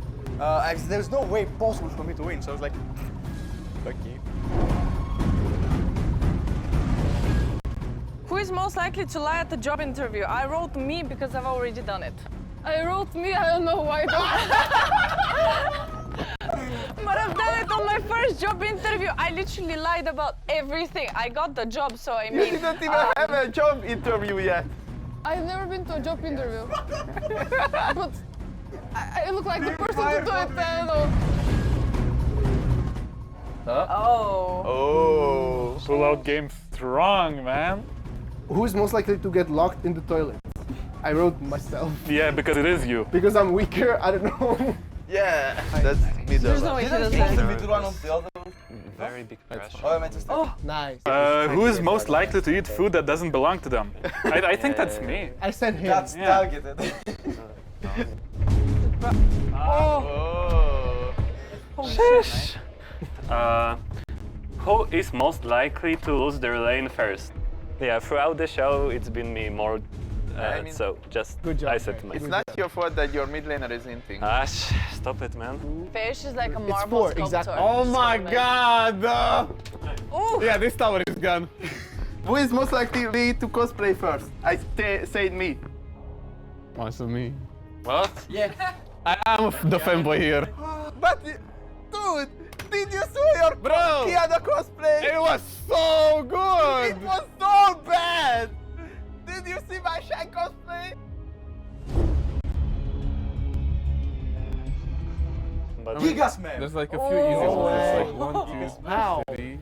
there's no way possible for me to win. So I was like, okay. Who is most likely to lie at the job interview? I wrote me because I've already done it. I wrote me, I don't know why. But I've done it on my first job interview. I literally lied about everything. I got the job, so I mean... You didn't even have a job interview yet. I've never been to a job interview. But I look like the person to do it, I don't know. Pull out game strong, man. Who is most likely to get locked in the toilet? I wrote myself. Yeah, because it is you. Because I'm weaker, I don't know. Yeah, that's middle. There's no way he doesn't. Between one of the other. Very big pressure. Oh, I meant to start. Oh, Nice. Who is most likely to eat food that doesn't belong to them? I think that's me. I said him. That's targeted. Oh. Shush. Who is most likely to lose their lane first? Yeah, throughout the show, it's been me more. I mean, So just Good job, I said to It's myself. not your fault that your mid laner is hinting. Stop it, man. Fish is like a It's marble four, sculptor. exactly. Oh my god! Ooh. Yeah, this tower is gone. Who is most likely to cosplay first? I said me. Also me. What? Yeah. I am the fanboy here. But, dude, did you see your Kiana cosplay? It was so good! It was so bad! Did you see my Shine cosplay? But Gigas, man! there's like a few easy ones. It's like 1, 2, 3.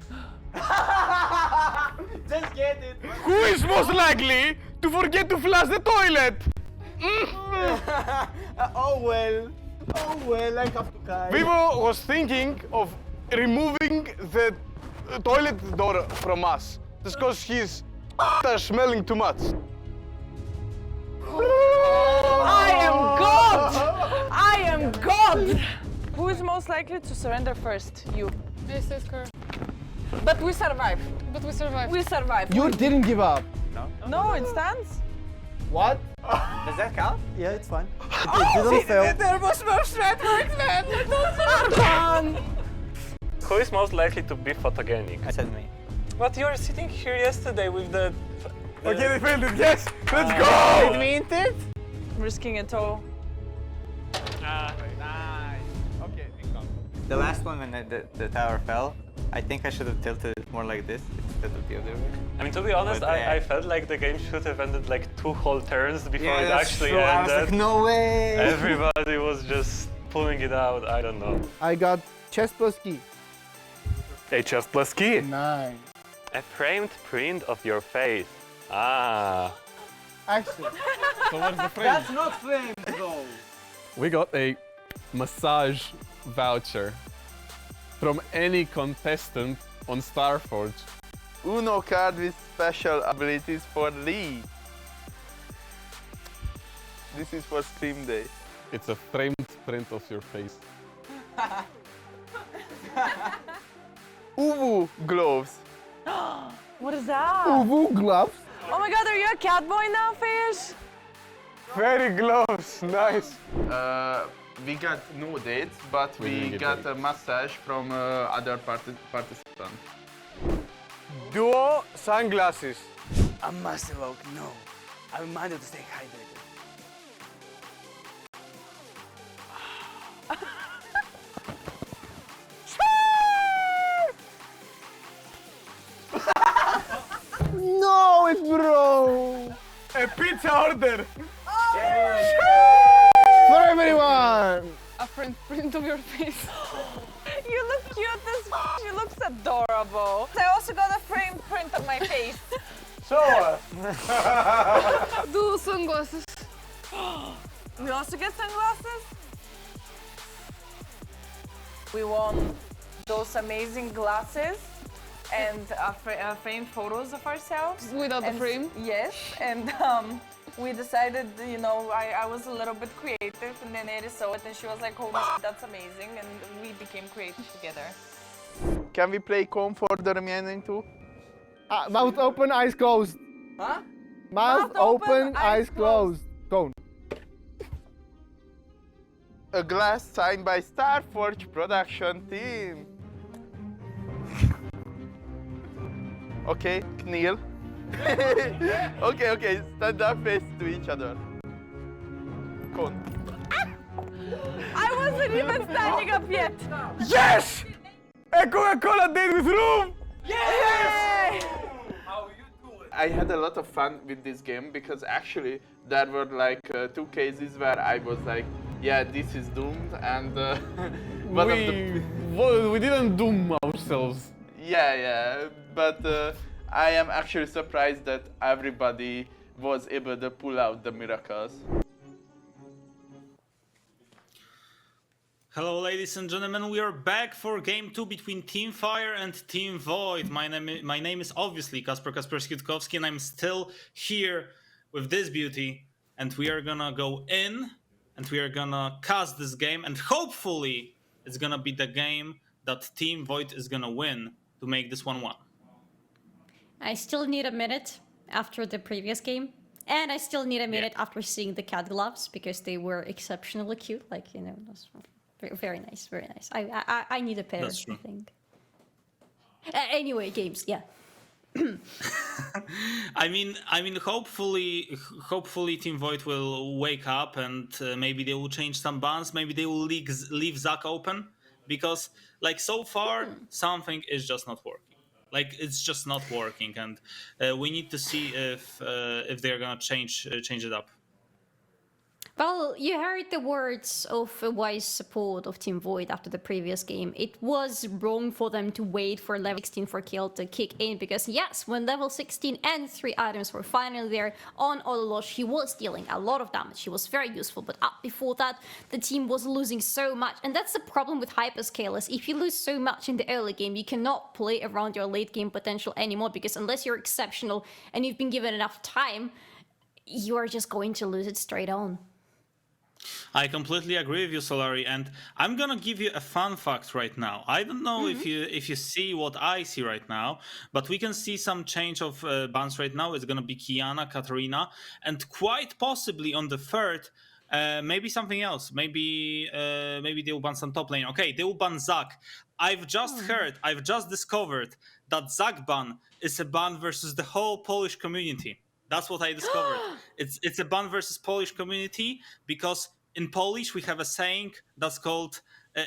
Just get it! Who is most likely to forget to flush the toilet? Oh well, I have to cry. Vivo was thinking of removing the toilet door from us just because he's smelling too much. I am God! I am God! Who is most likely to surrender first? You. Yes, yes, Kerr. But we survive. But we survived. We survive. You didn't give up. No, it stands. What? Does that count? Yeah, it's fine. Oh, didn't fail. Turbo Smurf network, man! Who is most likely to be photogenic? I said me. But you were sitting here yesterday with the... Okay, they failed it. Yes, let's Did go! we hint it? Risking it all. Nice. Okay, The last one when the tower fell, I think I should have tilted it more like this instead of the other way. I mean, to be honest, But, I felt like the game should have ended like 2 whole turns before it that's actually true. I was ended. like, no way! Everybody was just pulling it out. I don't know. I got chest plus key. A chest plus key. Nice. A framed print of your face. Ah. Actually. So what's the frame? That's not framed though! We got a massage voucher from any contestant on StarForge. Uno card with special abilities for Lee. This is for stream day. It's a framed print of your face. Uwu gloves. What is that? Uwu gloves. Oh my god, are you a cat boy now, Fish? Fairy gloves, nice. We got no dates, but We we didn't get got dates. a massage from other participants. Duo sunglasses. A massive oak, no. I reminded to stay hydrated. No, it's bro. A pizza order. For everyone. A friend print of your face. You look cute as f***. You look adorable. I also got a framed print of my face. So, Do sunglasses. We also get sunglasses. We won those amazing glasses and framed photos of ourselves. Without the And- frame. Yes, and we decided, you know, I was a little bit creative, and then Eri saw it, and she was like, "Holy shit, that's amazing," and we became creative together. can we play com for the remaining two? Mouth open, eyes closed. Huh? Mouth open, eyes closed. Cone. A glass signed by StarForge production team. Okay, kneel. Okay, stand up face to each other. Cone. I wasn't even standing up yet. Yes! A Coca-Cola date with room! Yay! I had a lot of fun with this game because actually there were like 2 cases where I was like, yeah, this is doomed, and one of the we didn't doom ourselves. yeah, but I am actually surprised that everybody was able to pull out the miracles. Hello, ladies and gentlemen. We are back for Game 2 between Team Fire and Team Void. My name is obviously Kasper Kasperski-Jutkowski, and I'm still here with this beauty. And we are gonna go in, and we are gonna cast this game, and hopefully it's gonna be the game that Team Void is gonna win to make this 1-1. I still need a minute after the previous game. And I still need a minute after seeing the cat gloves, because they were exceptionally cute. Like, you know, that's very nice, very nice. I need a pair, That's true. I think. Anyway, games, yeah. I mean, hopefully Team Void will wake up and maybe they will change some bans. Maybe they will leave Zac open, because like so far something is just not working. Like it's just not working, and we need to see if they're gonna change it up. Well, you heard the words of wise support of Team Void after the previous game. It was wrong for them to wait for level 16 for Kill to kick in, because yes, when level 16 and 3 items were finally there on Ololosh, he was dealing a lot of damage. He was very useful, but up before that, the team was losing so much. And that's the problem with hyperscalers. If you lose so much in the early game, you cannot play around your late game potential anymore, because unless you're exceptional and you've been given enough time, you are just going to lose it straight on. I completely agree with you, Solari, and I'm gonna give you a fun fact right now. I don't know if you see what I see right now, but we can see some change of bans right now. It's gonna be Kiana, Katarina, and quite possibly on the third, maybe something else. Maybe they will ban some top lane. Okay, they will ban Zac. I've just discovered that Zac ban is a ban versus the whole Polish community. That's what I discovered. It's a ban versus Polish community, because in Polish we have a saying that's called,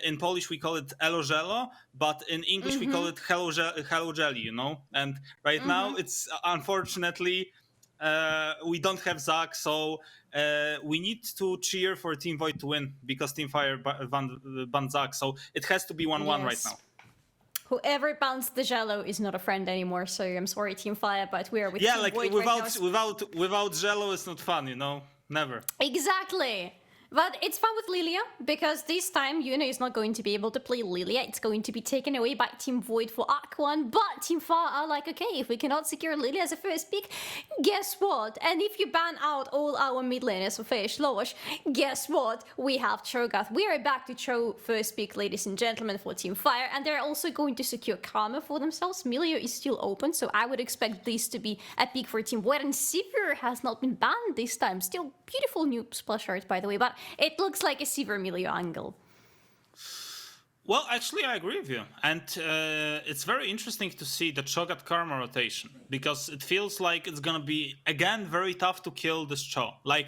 in Polish we call it elo żelo, but in English we call it hello jelly, you know? And right now it's unfortunately we don't have Zac, so we need to cheer for Team Void to win, because Team Fire banned Zac, so it has to be 1-1 right now. Whoever bounced the Jello is not a friend anymore, so I'm sorry, Team Fire, but we are with Yeah, Team like Void right now. without Jello, it's not fun, you know? Never. Exactly. But it's fun with Lilia, because this time Yuna is not going to be able to play Lilia. It's going to be taken away by Team Void for Arc 1, but Team Fire are like, okay, if we cannot secure Lilia as a first pick, guess what? And if you ban out all our mid laners for Fish Losh, guess what? We have Cho'Gath. We are back to Cho first pick, ladies and gentlemen, for Team Fire, and they're also going to secure Karma for themselves. Milio is still open, so I would expect this to be a pick for Team Void, and Sivir has not been banned this time. Still beautiful new splash art, by the way, but it looks like a Sivir Milio angle. Well, actually, I agree with you. And it's very interesting to see the Cho'Gath Karma rotation, because it feels like it's going to be, again, very tough to kill this Cho. Like,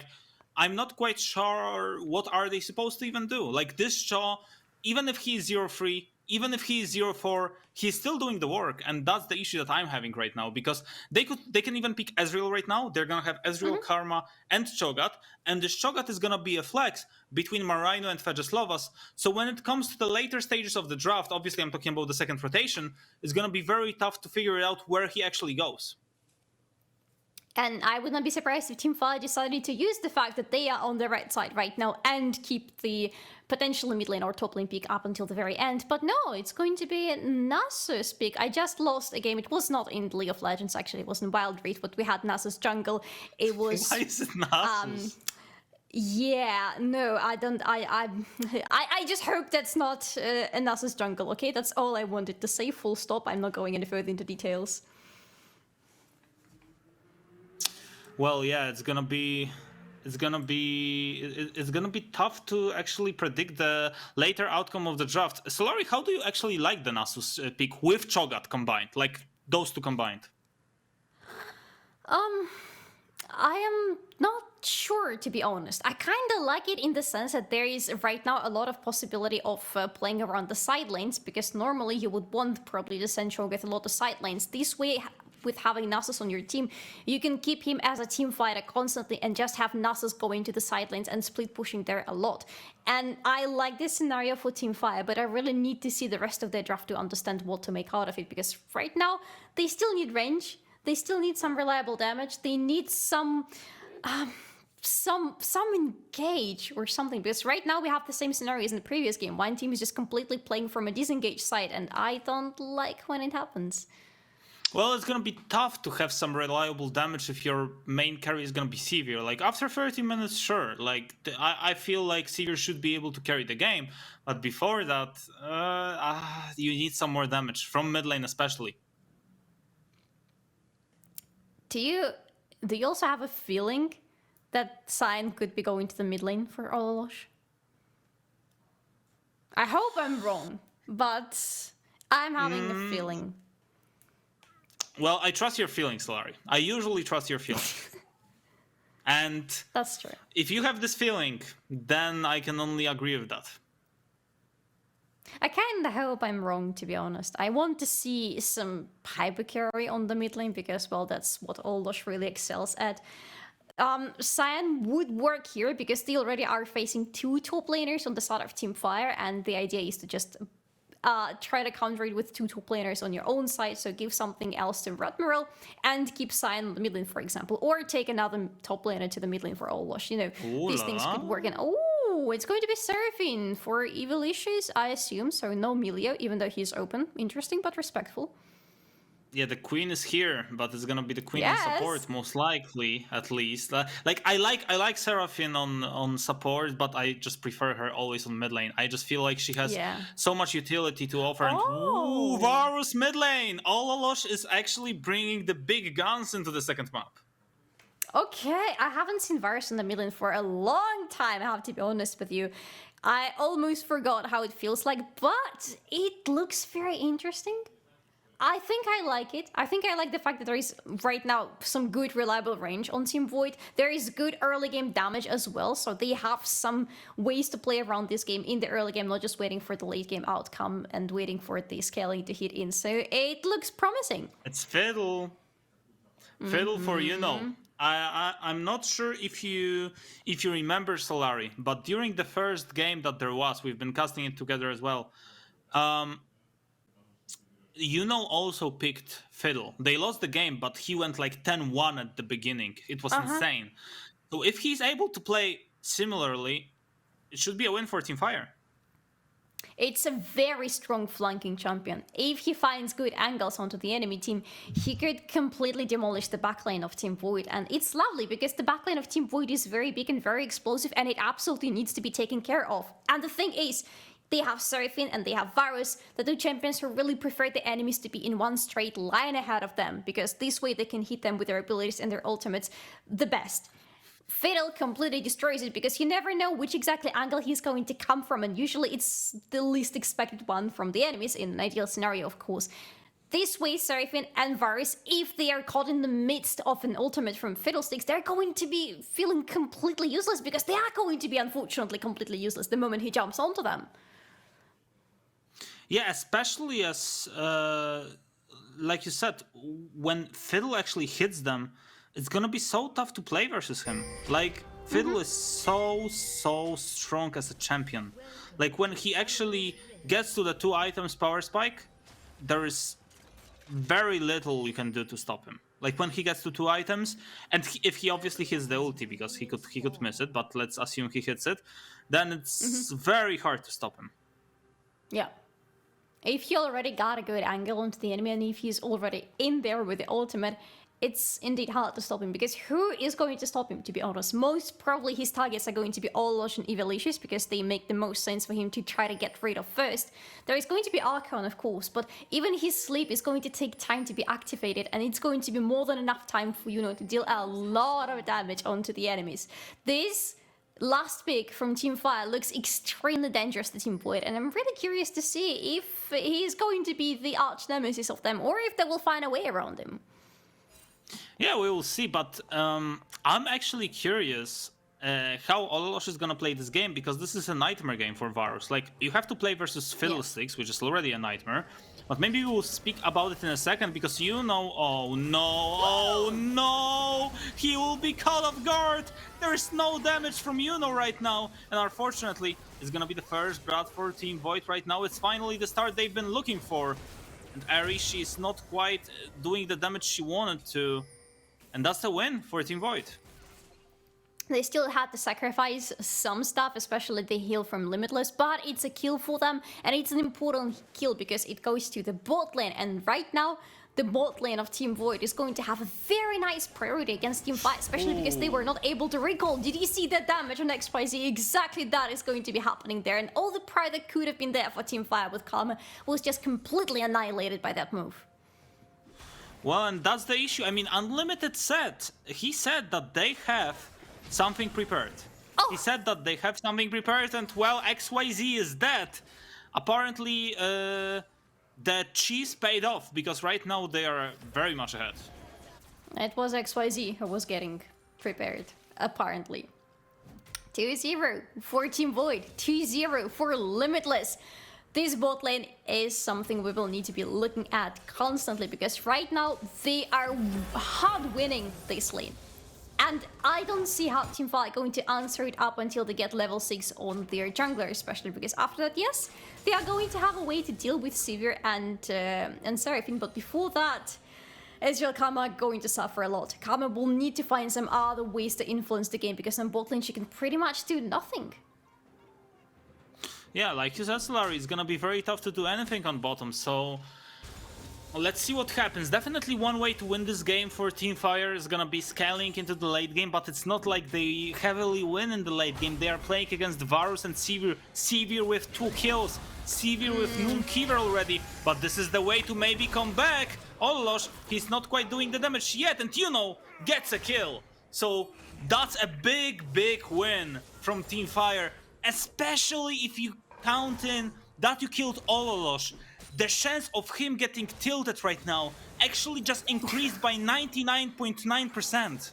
I'm not quite sure what are they supposed to even do. Like, this Cho, even if he is 0-3, even if he is 0-4, he's still doing the work, and that's the issue that I'm having right now, because they can even pick Ezreal right now. They're gonna have Ezreal, Karma, and Cho'Gath, and this Cho'Gath is gonna be a flex between Marino and Fejeslovas. So when it comes to the later stages of the draft, obviously I'm talking about the second rotation, it's gonna be very tough to figure out where he actually goes. And I would not be surprised if Team Fire decided to use the fact that they are on the right side right now and keep the potential mid lane or top lane pick up until the very end. But no, it's going to be Nasus pick. I just lost a game. It was not in League of Legends, actually. It was in Wild Rift, but we had Nasus jungle. It was... Why is it Nasus? Yeah, no, I don't. I just hope that's not a Nasus jungle, okay? That's all I wanted to say, full stop. I'm not going any further into details. Well, yeah, it's gonna be tough to actually predict the later outcome of the draft. Solari, how do you actually like the Nasus pick with Cho'Gath combined, like those two combined? I am not sure, to be honest. I kind of like it in the sense that there is right now a lot of possibility of playing around the side lanes, because normally you would want probably to send Cho'Gath a lot of side lanes. This way, with having Nasus on your team, you can keep him as a team fighter constantly and just have Nasus going to the side lanes and split pushing there a lot. And I like this scenario for Team Fire, but I really need to see the rest of their draft to understand what to make out of it, because right now they still need range. they still need some reliable damage. They need some engage or something, because right now we have the same scenario as in the previous game. One team is just completely playing from a disengaged side, and I don't like when it happens. Well, it's gonna be tough to have some reliable damage if your main carry is gonna be Sevier. Like, after 30 minutes, sure. Like, I feel like Sevier should be able to carry the game, but before that, you need some more damage, from mid lane especially. Do you also have a feeling that Cyan could be going to the mid lane for Ololosh? I hope I'm wrong, but I'm having a feeling. Well, I trust your feelings, Larry. I usually trust your feelings. And that's true. If you have this feeling, then I can only agree with that. I kind of hope I'm wrong, to be honest. I want to see some hyper carry on the mid lane because, well, that's what Ololosh really excels at. Cyan would work here because they already are facing 2 top laners on the side of Team Fire, and the idea is to just try to counter it with 2 top laners on your own side, so give something else to Radmiral and keep Cyan on the mid lane, for example, or take another top laner to the mid lane for Ololosh. You know, these things could work. And it's going to be Seraphine for evil issues, I assume, so no Milio, even though he's open. Interesting, but respectful. Yeah, the queen is here, but it's gonna be the queen in support, most likely, at least. Like I like Seraphine on support, but I just prefer her always on mid lane. I just feel like she has so much utility to offer. And Varus mid lane! Ololosh is actually bringing the big guns into the second map. Okay, I haven't seen Varus in the mid lane for a long time, I have to be honest with you. I almost forgot how it feels like, but it looks very interesting. I think I like it. I think I like the fact that there is right now some good reliable range on Team Void. There is good early game damage as well, so they have some ways to play around this game in the early game, not just waiting for the late game outcome and waiting for the scaling to hit in. So it looks promising. It's Fiddle. Fiddle for I'm not sure if you remember Solari, but during the first game that there was, we've been casting it together as well. Also picked Fiddle. They lost the game, but he went like 10-1 at the beginning. It was insane. So if he's able to play similarly, it should be a win for Team Fire. It's a very strong flanking champion. If he finds good angles onto the enemy team, he could completely demolish the backline of Team Void. And it's lovely because the backline of Team Void is very big and very explosive, and it absolutely needs to be taken care of. And the thing is, they have Seraphine and they have Varus, the 2 champions who really prefer the enemies to be in one straight line ahead of them, because this way they can hit them with their abilities and their ultimates the best. Fiddle completely destroys it because you never know which exactly angle he's going to come from, and usually it's the least expected one from the enemies, in an ideal scenario, of course. This way, Seraphine and Varus, if they are caught in the midst of an ultimate from Fiddlesticks, they're going to be feeling completely useless, because they are going to be, unfortunately, completely useless the moment he jumps onto them. Yeah, especially as, like you said, when Fiddle actually hits them, it's gonna be so tough to play versus him. Like, Fiddle is so strong as a champion. Like, when he actually gets to the 2 items power spike, there is very little you can do to stop him. Like, when he gets to 2 items, and if he obviously hits the ulti, because he could miss it, but let's assume he hits it, then it's very hard to stop him. Yeah. If he already got a good angle onto the enemy, and if he's already in there with the ultimate, it's indeed hard to stop him, because who is going to stop him, to be honest? Most probably his targets are going to be Ololosh and Evilicious, because they make the most sense for him to try to get rid of first. There is going to be Archon, of course, but even his sleep is going to take time to be activated, and it's going to be more than enough time for, to deal a lot of damage onto the enemies. This last pick from Team Fire looks extremely dangerous to Team Void, and I'm really curious to see if he's going to be the arch nemesis of them, or if they will find a way around him. Yeah, we will see, but I'm actually curious how Ololosh is gonna play this game, because this is a nightmare game for Varus. Like, you have to play versus Fiddlesticks, which is already a nightmare, but maybe we will speak about it in a second, because oh no, he will be caught off guard. There is no damage from right now, and unfortunately, it's gonna be the first grad for Team Void right now. It's finally the start they've been looking for. And Arishi is not quite doing the damage she wanted to. And that's the win for Team Void. They still had to sacrifice some stuff, especially the heal from Limitless, but it's a kill for them, and it's an important kill because it goes to the bot lane, and right now, the bot lane of Team Void is going to have a very nice priority against Team Fight, especially because they were not able to recall. Did you see the damage on XYZ? Exactly that is going to be happening there, and all the pride that could have been there for Team Fire with Karma was just completely annihilated by that move. Well, and that's the issue. I mean, Unlimited said, he said that they have something prepared. He said that they have something prepared, and well, XYZ is dead. Apparently, the cheese paid off, because right now they are very much ahead. It was XYZ who was getting prepared, apparently. 2-0 for Team Void, 2-0 for Limitless. This bot lane is something we will need to be looking at constantly, because right now they are hard winning this lane. And I don't see how Teamfight are going to answer it up until they get level 6 on their jungler, especially because after that, yes, they are going to have a way to deal with Sivir and Seraphine, but before that, Ezreal Karma are going to suffer a lot. Karma will need to find some other ways to influence the game, because on bot lane she can pretty much do nothing. Yeah, like you said, Solari, it's gonna be very tough to do anything on bottom, so let's see what happens. Definitely one way to win this game for Team Fire is gonna be scaling into the late game, but it's not like they heavily win in the late game. They are playing against Varus and Sivir. Sivir with 2 kills, Sivir with Moonkeeper already, but this is the way to maybe come back. Ollosh, he's not quite doing the damage yet, and you know, gets a kill. So that's a big win from Team Fire, especially if you count in that you killed Ololosh. The chance of him getting tilted right now actually just increased by 99.9%.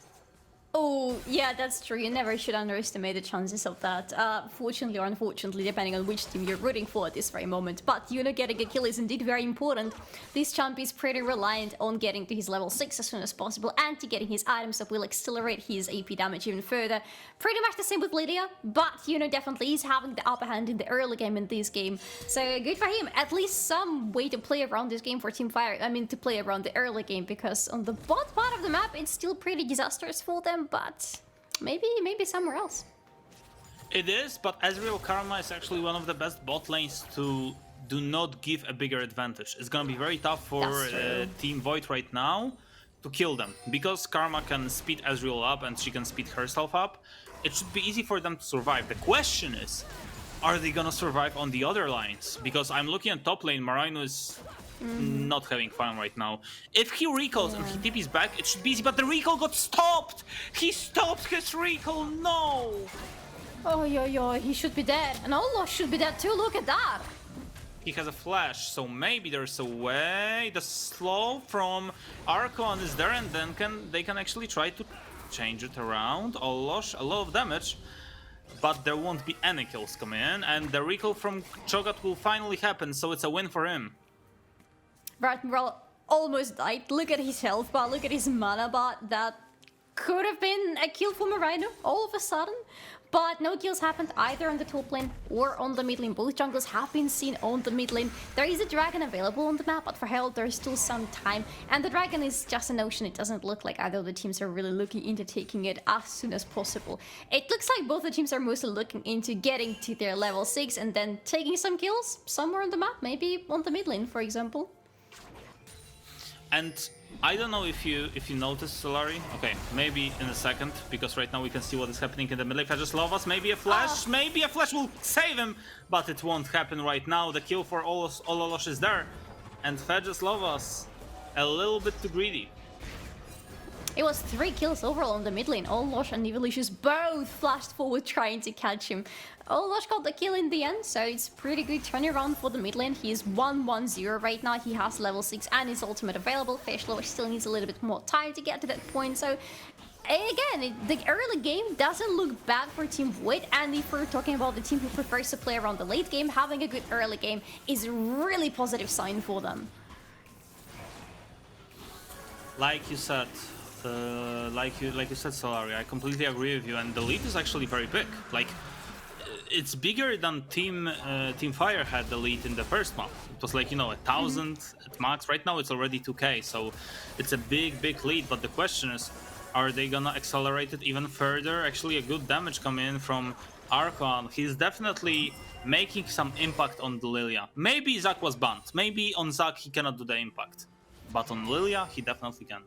Oh, yeah, that's true. You never should underestimate the chances of that. Fortunately or unfortunately, depending on which team you're rooting for at this very moment. But, you know, getting a kill is indeed very important. This champ is pretty reliant on getting to his level 6 as soon as possible and to getting his items that will accelerate his AP damage even further. Pretty much the same with Lydia, but, you know, definitely he's having the upper hand in the early game in this game. So, good for him. At least some way to play around this game for Team Fire. I mean, to play around the early game, because on the bot part of the map, it's still pretty disastrous for them. But maybe somewhere else. It is, but Ezreal Karma is actually one of the best bot lanes to do not give a bigger advantage. It's gonna be very tough for Team Void right now to kill them, because Karma can speed Ezreal up and she can speed herself up. It should be easy for them to survive. The question is, are they gonna survive on the other lines? Because I'm looking at top lane, Marino is not having fun right now. If he recalls and he TPs back, it should be easy, but the recall got stopped! He stopped his recall, no! Oh, yo, he should be dead. And Olaf should be dead too, look at that! He has a flash, so maybe there's a way. The slow from Archon is there, and then they can actually try to change it around. Olosh, a lot of damage, but there won't be any kills coming in, and the recall from Cho'Gath will finally happen, so it's a win for him. Ratmral almost died. Look at his health bar, look at his mana bar. That could have been a kill for Marino all of a sudden. But no kills happened either on the top lane or on the mid lane. Both junglers have been seen on the mid lane. There is a dragon available on the map, but for Herald there is still some time. And the dragon is just a notion. It doesn't look like either of the teams are really looking into taking it as soon as possible. It looks like both the teams are mostly looking into getting to their level 6 and then taking some kills somewhere on the map. Maybe on the mid lane, for example. And I don't know if you noticed, Solari. Okay, maybe in a second, because right now we can see what is happening in the middle. If I just love us, maybe a flash will save him, but it won't happen right now. The kill for Ololosh is there, and Fedges love us a little bit too greedy. It was 3 kills overall on the mid lane. Ololosh and Evilicious both flashed forward trying to catch him. Ololosh got the kill in the end, so it's pretty good turnaround for the mid lane. He is 1-1-0 right now. He has level 6 and his ultimate available. Feshlow still needs a little bit more time to get to that point, so again, the early game doesn't look bad for Team Void, and if we're talking about the team who prefers to play around the late game, having a good early game is a really positive sign for them. Like you said, like you said, Solari, I completely agree with you, and the lead is actually very big. Like, it's bigger than Team Fire had the lead in the first map. It was like, you know, 1,000 at max. Right now it's already 2K, so it's a big lead. But the question is, are they gonna accelerate it even further? Actually, a good damage come in from Archon. He's definitely making some impact on the Lilia. Maybe Zac was banned. Maybe on Zac he cannot do the impact, but on Lilia he definitely can.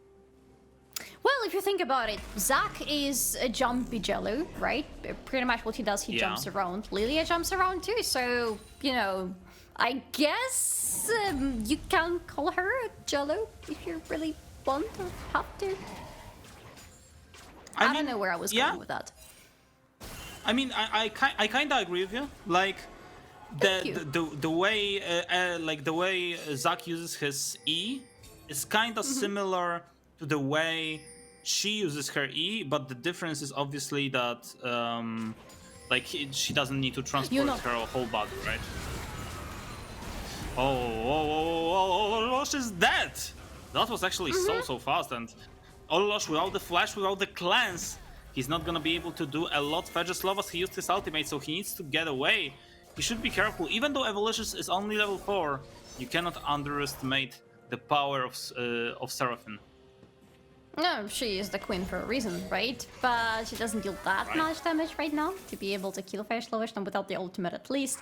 Well, if you think about it, Zac is a jumpy Jello, right? Pretty much what he does, he jumps around. Lilia jumps around too, so, you know, I guess you can call her a Jello if you really want or have to. I don't know where I was going with that. I mean, I kind of agree with you. Like the way Zac uses his E is kind of similar to the way she uses her E, but the difference is obviously that she doesn't need to transport her whole body, right? Ololosh is dead. That was actually so fast, and Ololosh without the flash, without the cleanse, he's not gonna be able to do a lot. Fejeslovas, he used his ultimate, so he needs to get away. He should be careful. Even though Evolicious is only level 4, you cannot underestimate the power of Seraphine. No, she is the queen for a reason, right? But she doesn't deal that much damage right now to be able to kill Fejeslovas, and without the ultimate at least.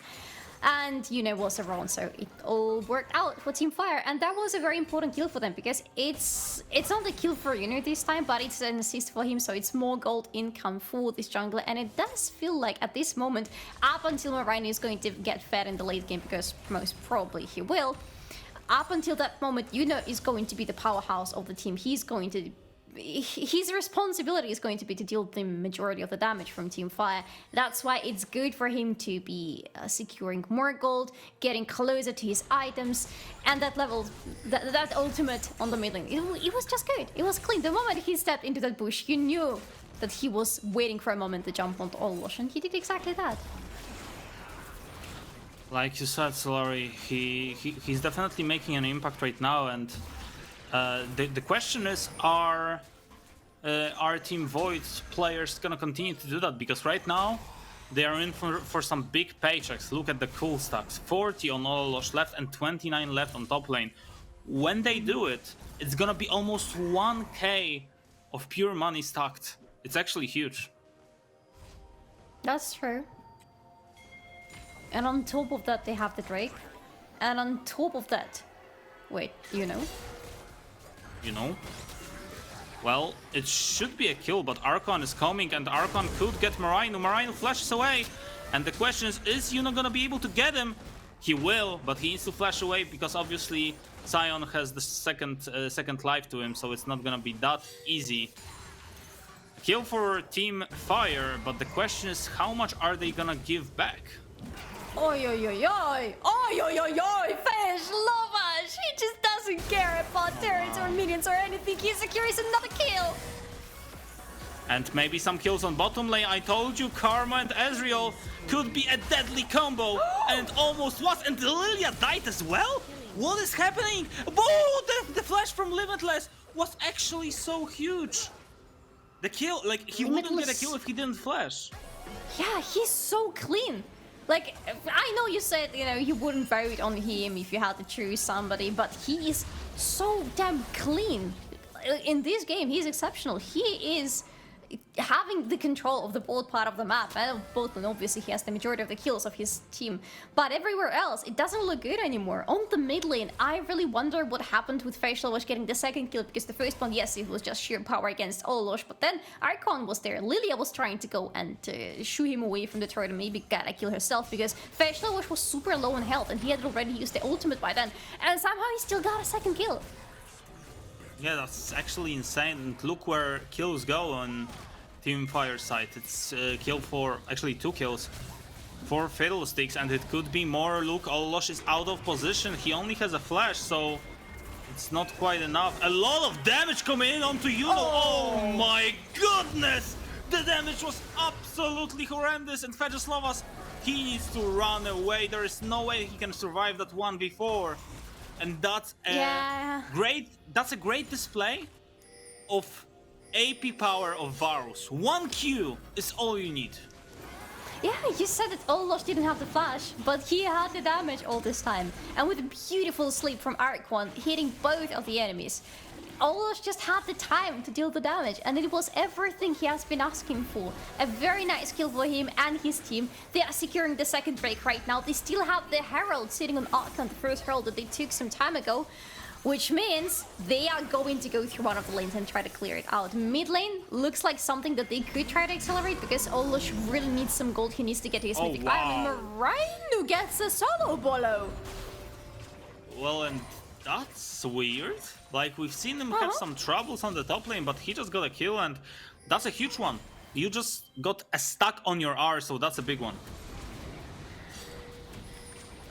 And, you know, was around, so it all worked out for Team Fire. And that was a very important kill for them, because it's not a kill for Yunu this time, but it's an assist for him, so it's more gold income for this jungler. And it does feel like, at this moment, up until Marine is going to get fed in the late game, because most probably he will, up until that moment, Yunu is going to be the powerhouse of the team. He's going to... His responsibility is going to be to deal the majority of the damage from Team Fire. That's why it's good for him to be securing more gold, getting closer to his items, and that level, that ultimate on the mid lane, it was just good. It was clean. The moment he stepped into that bush, you knew that he was waiting for a moment to jump onto Ololosh, and he did exactly that. Like you said, Solari, he's definitely making an impact right now, and the question is, are Team Void players gonna continue to do that? Because right now they are in for some big paychecks. Look at the cool stacks: 40 on Ololosh left and 29 left on top lane. When they do it, it's gonna be almost 1k of pure money stacked. It's actually huge. That's true. And on top of that, they have the Drake. And on top of that, wait, you know? You know? Well, it should be a kill, but Archon is coming, and Archon could get Marino. Marino flashes away, and the question is Yuna gonna be able to get him? He will, but he needs to flash away, because obviously Sion has the second life to him, so it's not gonna be that easy. Kill for Team Fire, but the question is, how much are they gonna give back? Oi, oi, oi, oi! Oi, oi, oi, oi! Fejeslovas! He just doesn't care about turrets or minions or anything. He secures another kill! And maybe some kills on bottom lane. I told you, Karma and Ezreal could be a deadly combo. And almost was. And Lilia died as well? What is happening? Oh, the flash from Limitless was actually so huge. The kill, like, he wouldn't get a kill if he didn't flash. Yeah, he's so clean. Like, I know you said, you know, you wouldn't vote on him if you had to choose somebody, but he is so damn clean. In this game, he's exceptional. He is having the control of the bold part of the map. Both, and obviously he has the majority of the kills of his team, but everywhere else, it doesn't look good anymore. On the mid lane, I really wonder what happened with Fejeslovas getting the second kill, because the first one, yes, it was just sheer power against Ololosh, but then Archon was there. Lilia was trying to go and shoo him away from the turret and maybe get a kill herself, because Fejeslovas was super low in health and he had already used the ultimate by then, and somehow he still got a second kill. Yeah, that's actually insane. And look where kills go on Team Fire side. It's kill for, actually 2 kills for Fiddlesticks, and it could be more. Look, Ololosh is out of position. He only has a flash, so it's not quite enough. A lot of damage coming in onto Yuno. Oh my goodness! The damage was absolutely horrendous, and Fejeslovas, he needs to run away. There is no way he can survive that 1v4. And that's a great display of AP power of Varus. 1 Q is all you need. Yeah, you said that Olosh didn't have the flash, but he had the damage all this time. And with a beautiful sleep from Arquan, hitting both of the enemies. Olosh just had the time to deal the damage, and it was everything he has been asking for. A very nice kill for him and his team. They are securing the second Drake right now. They still have the Herald sitting on Archon, the first Herald that they took some time ago. Which means they are going to go through one of the lanes and try to clear it out. Mid lane looks like something that they could try to accelerate because Olosh really needs some gold. He needs to get his mythic item. And Marino gets a solo bolo. Well, and that's weird. Like, we've seen him have some troubles on the top lane, but he just got a kill, and that's a huge one. You just got a stack on your R, so that's a big one.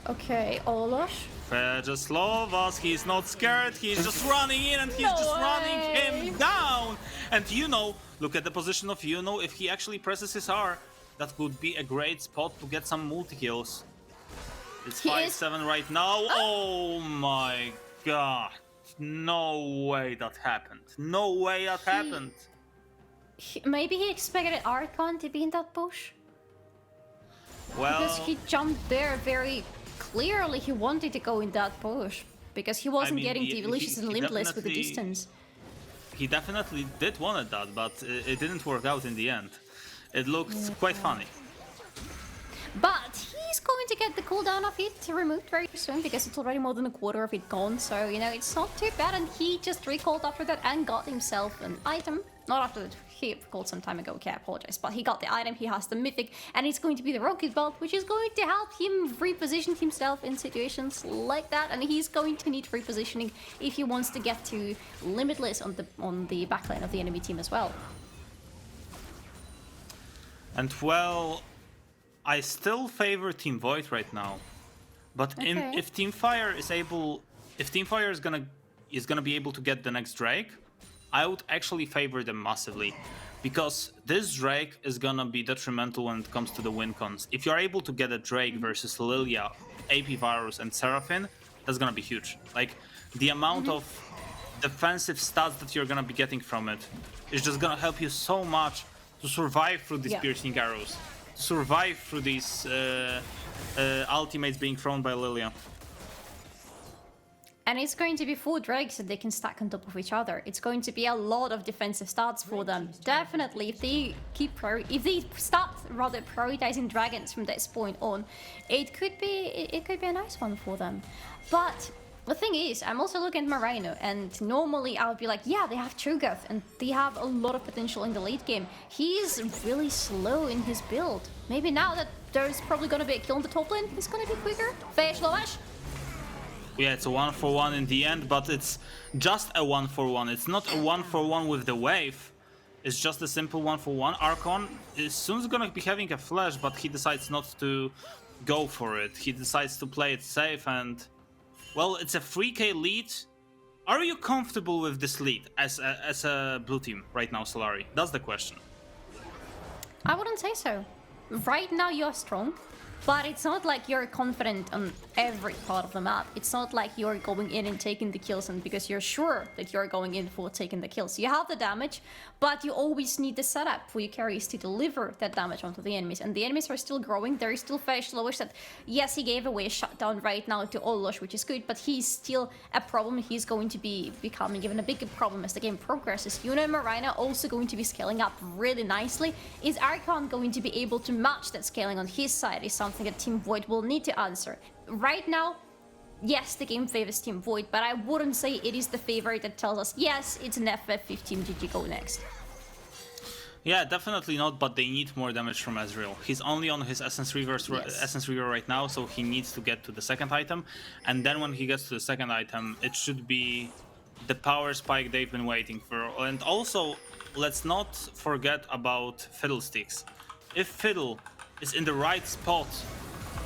Okay, Olosh. Fejaslovas, he's not scared, he's just running in and he's just running him down. And Yuno, look at the position of Yuno. If he actually presses his R, that would be a great spot to get some multi-kills. It's 5-7 right now. Oh my god. No way that happened. No way that happened. Maybe he expected Archon to be in that bush? Well, because he jumped there very clearly. He wanted to go in that bush because he wasn't getting delicious and limitless with the distance. He definitely did want that, but it didn't work out in the end. It looked quite funny. But he's going to get the cooldown of it removed very soon because it's already more than a quarter of it gone. So, you know, it's not too bad. And he just recalled after that and got himself an item. Not after that, he recalled some time ago. Okay, I apologize. But he got the item, he has the mythic, and it's going to be the rocket belt, which is going to help him reposition himself in situations like that. And he's going to need repositioning if he wants to get to limitless on the backline of the enemy team as well. And well, I still favor Team Void right now, but if Team Fire is able, if Team Fire is gonna be able to get the next Drake, I would actually favor them massively, because this Drake is gonna be detrimental when it comes to the win cons. If you're able to get a Drake versus Lilia, AP Varus, and Seraphine, that's gonna be huge. Like, the amount of defensive stats that you're gonna be getting from it is just gonna help you so much to survive through these piercing arrows. Survive through these ultimates being thrown by Lilia. And it's going to be 4 Drakes that they can stack on top of each other. It's going to be a lot of defensive stats for them. Definitely, if they start rather prioritizing dragons from this point on, it could be a nice one for them. But the thing is, I'm also looking at Marino, and normally I would be like, yeah, they have Cho'Gath, and they have a lot of potential in the late game. He's really slow in his build. Maybe now that there's probably going to be a kill on the top lane, he's going to be quicker. Fejaslovas. Yeah, it's a 1-for-1 in the end, but it's just a 1-for-1. It's not a 1-for-1 with the wave. It's just a simple 1-for-1. Archon is soon going to be having a flash, but he decides not to go for it. He decides to play it safe, and well, it's a 3k lead. Are you comfortable with this lead as a blue team right now, Solari? That's the question. I wouldn't say so. Right now you're strong, but it's not like you're confident on every part of the map. It's not like you're going in and taking the kills, and because you're sure that you're going in for taking the kills. You have the damage, but you always need the setup for your carries to deliver that damage onto the enemies. And the enemies are still growing. There is still Fejaslovas that, yes, he gave away a shutdown right now to Olosh, which is good, but he's still a problem. He's going to be becoming even a bigger problem as the game progresses. Yuno and Marina also going to be scaling up really nicely. Is Archon going to be able to match that scaling on his side is something that Team Void will need to answer. Right now, yes, the game favors Team Void, but I wouldn't say it is the favorite that tells us, yes, it's an FF15, GG go next. Yeah, definitely not, but they need more damage from Ezreal. He's only on his Essence Reaver right now, so he needs to get to the second item. And then when he gets to the second item, it should be the power spike they've been waiting for. And also, let's not forget about Fiddlesticks. If Fiddle is in the right spot,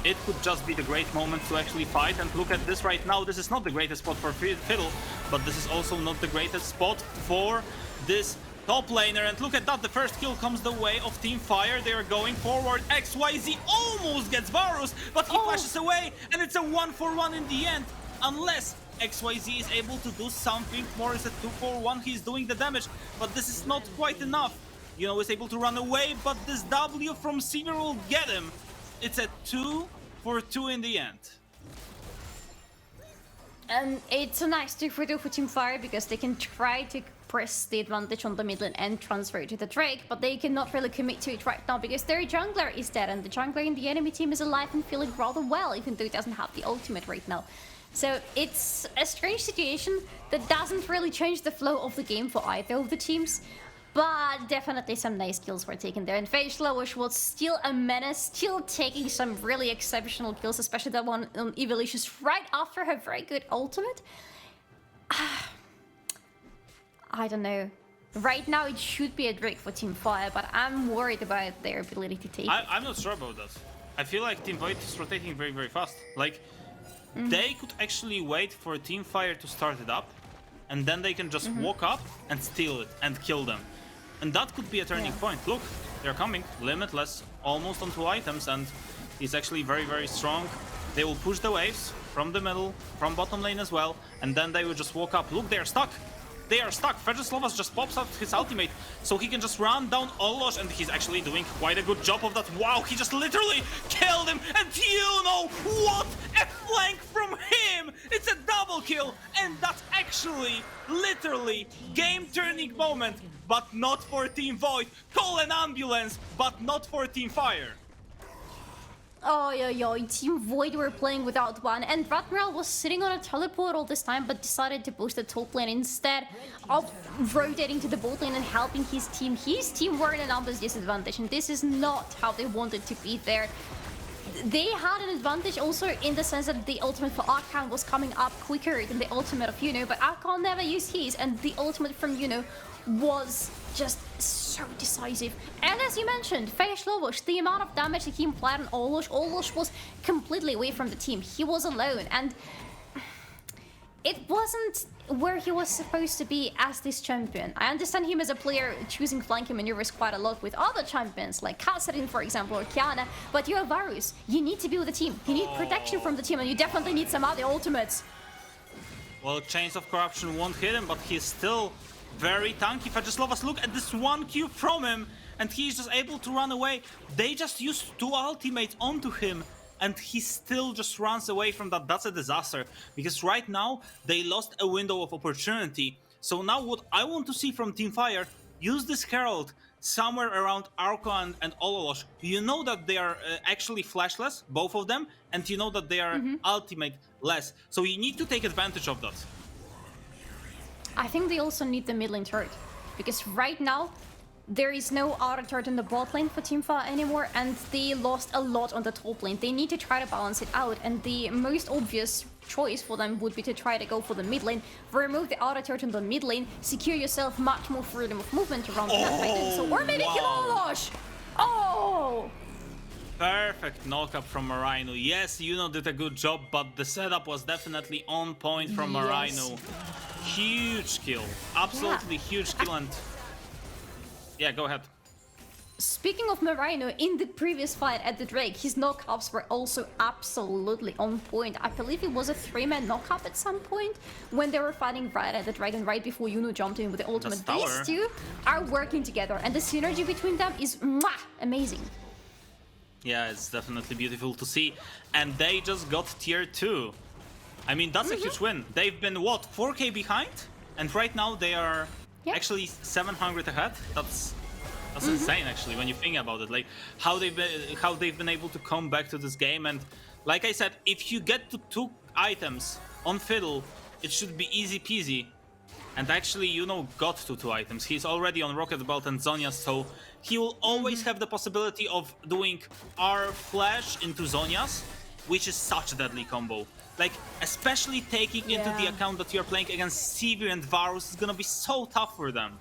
it could just be the great moment to actually fight. And look at this right now. This is not the greatest spot for Fiddle, but this is also not the greatest spot for this top laner. And look at that, the first kill comes the way of Team Fire. They are going forward. XYZ almost gets Varus, but he flashes away, and it's a 1-for-1 in the end. Unless XYZ is able to do something more, it's a 2-for-1. He's doing the damage, but this is not quite enough. you know, is able to run away, but this W from Senior will get him. It's a 2 for 2 in the end. And it's a nice 2 for 2 for Team Fire because they can try to press the advantage on the mid lane and transfer it to the Drake, but they cannot really commit to it right now because their jungler is dead and the jungler in the enemy team is alive and feeling rather well, even though it doesn't have the ultimate right now. So it's a strange situation that doesn't really change the flow of the game for either of the teams, but definitely some nice kills were taken there. And StarForge was still a menace, still taking some really exceptional kills, especially that one on Evilicious right after her very good ultimate. I don't know. Right now it should be a Drake for Team Fire, but I'm worried about their ability to take it. I'm not sure about that. I feel like Team Void is rotating very, very fast. Like, they could actually wait for Team Fire to start it up, and then they can just walk up and steal it and kill them. And that could be a turning point. Look, they're coming. Limitless, almost on 2 items, and he's actually very, very strong. They will push the waves from the middle, from bottom lane as well, and then they will just walk up. Look, they're stuck. They are stuck. Fejoslovas just pops out his ultimate, so he can just run down Olosh, and he's actually doing quite a good job of that. Wow, he just literally killed him, and you know what? A flank from him! It's a double kill, and that's actually, literally, game-turning moment, but not for Team Void. Call an ambulance, but not for Team Fire. Oh, yeah, Team Void were playing without one, and Ratmiral was sitting on a teleport all this time, but decided to push the top lane instead of rotating to the bot lane and helping his team. His team were in a numbers disadvantage, and this is not how they wanted to be there. They had an advantage also in the sense that the ultimate for Arkan was coming up quicker than the ultimate of Yuno, but Arkan never used his, and the ultimate from Yuno was just so decisive. And as you mentioned, StarForge, the amount of damage that he applied on Olosh was completely away from the team. He was alone, and it wasn't where he was supposed to be as this champion. I understand him as a player choosing flanking maneuvers quite a lot with other champions, like Kassadin, for example, or Kiana, but you're Varus. You need to be with the team. You need protection from the team, and you definitely need some other ultimates. Well, Chains of Corruption won't hit him, but he's still very tanky. Fejoslovas, look at this 1Q from him, and he's just able to run away. They just used 2 ultimates onto him, and he still just runs away from that. That's a disaster, because right now they lost a window of opportunity. So now what I want to see from Team Fire, use this Herald somewhere around Arco and Ololosh. You know that they are actually flashless, both of them, and you know that they are ultimate-less. So you need to take advantage of that. I think they also need the mid lane turret, because right now there is no auto turret in the bot lane for Team Fire anymore, and they lost a lot on the top lane. They need to try to balance it out, and the most obvious choice for them would be to try to go for the mid lane, remove the auto turret in the mid lane, secure yourself much more freedom of movement around the map by doing so, or maybe kill Olosh! Oh! Perfect knockup from Marino. Yes, Yuno did a good job, but the setup was definitely on point from Marino. Huge kill. Absolutely huge kill, and... Yeah, go ahead. Speaking of Marino, in the previous fight at the Drake, his knockups were also absolutely on point. I believe it was a 3-man knockup at some point when they were fighting right at the Dragon, right before Yuno jumped in with the ultimate. These two are working together, and the synergy between them is amazing. Yeah, it's definitely beautiful to see. And they just got tier 2. I mean, that's a huge win. They've been, what, 4k behind? And right now they are actually 700 ahead. That's insane, actually, when you think about it. Like, how they've been able to come back to this game. And like I said, if you get to 2 items on Fiddle, it should be easy peasy. And actually, Yuno got to 2 items. He's already on Rocket Belt and Zhonya's, so he will always have the possibility of doing R Flash into Zhonya's, which is such a deadly combo. Like, especially taking into the account that you're playing against Sivir and Varus is gonna be so tough for them.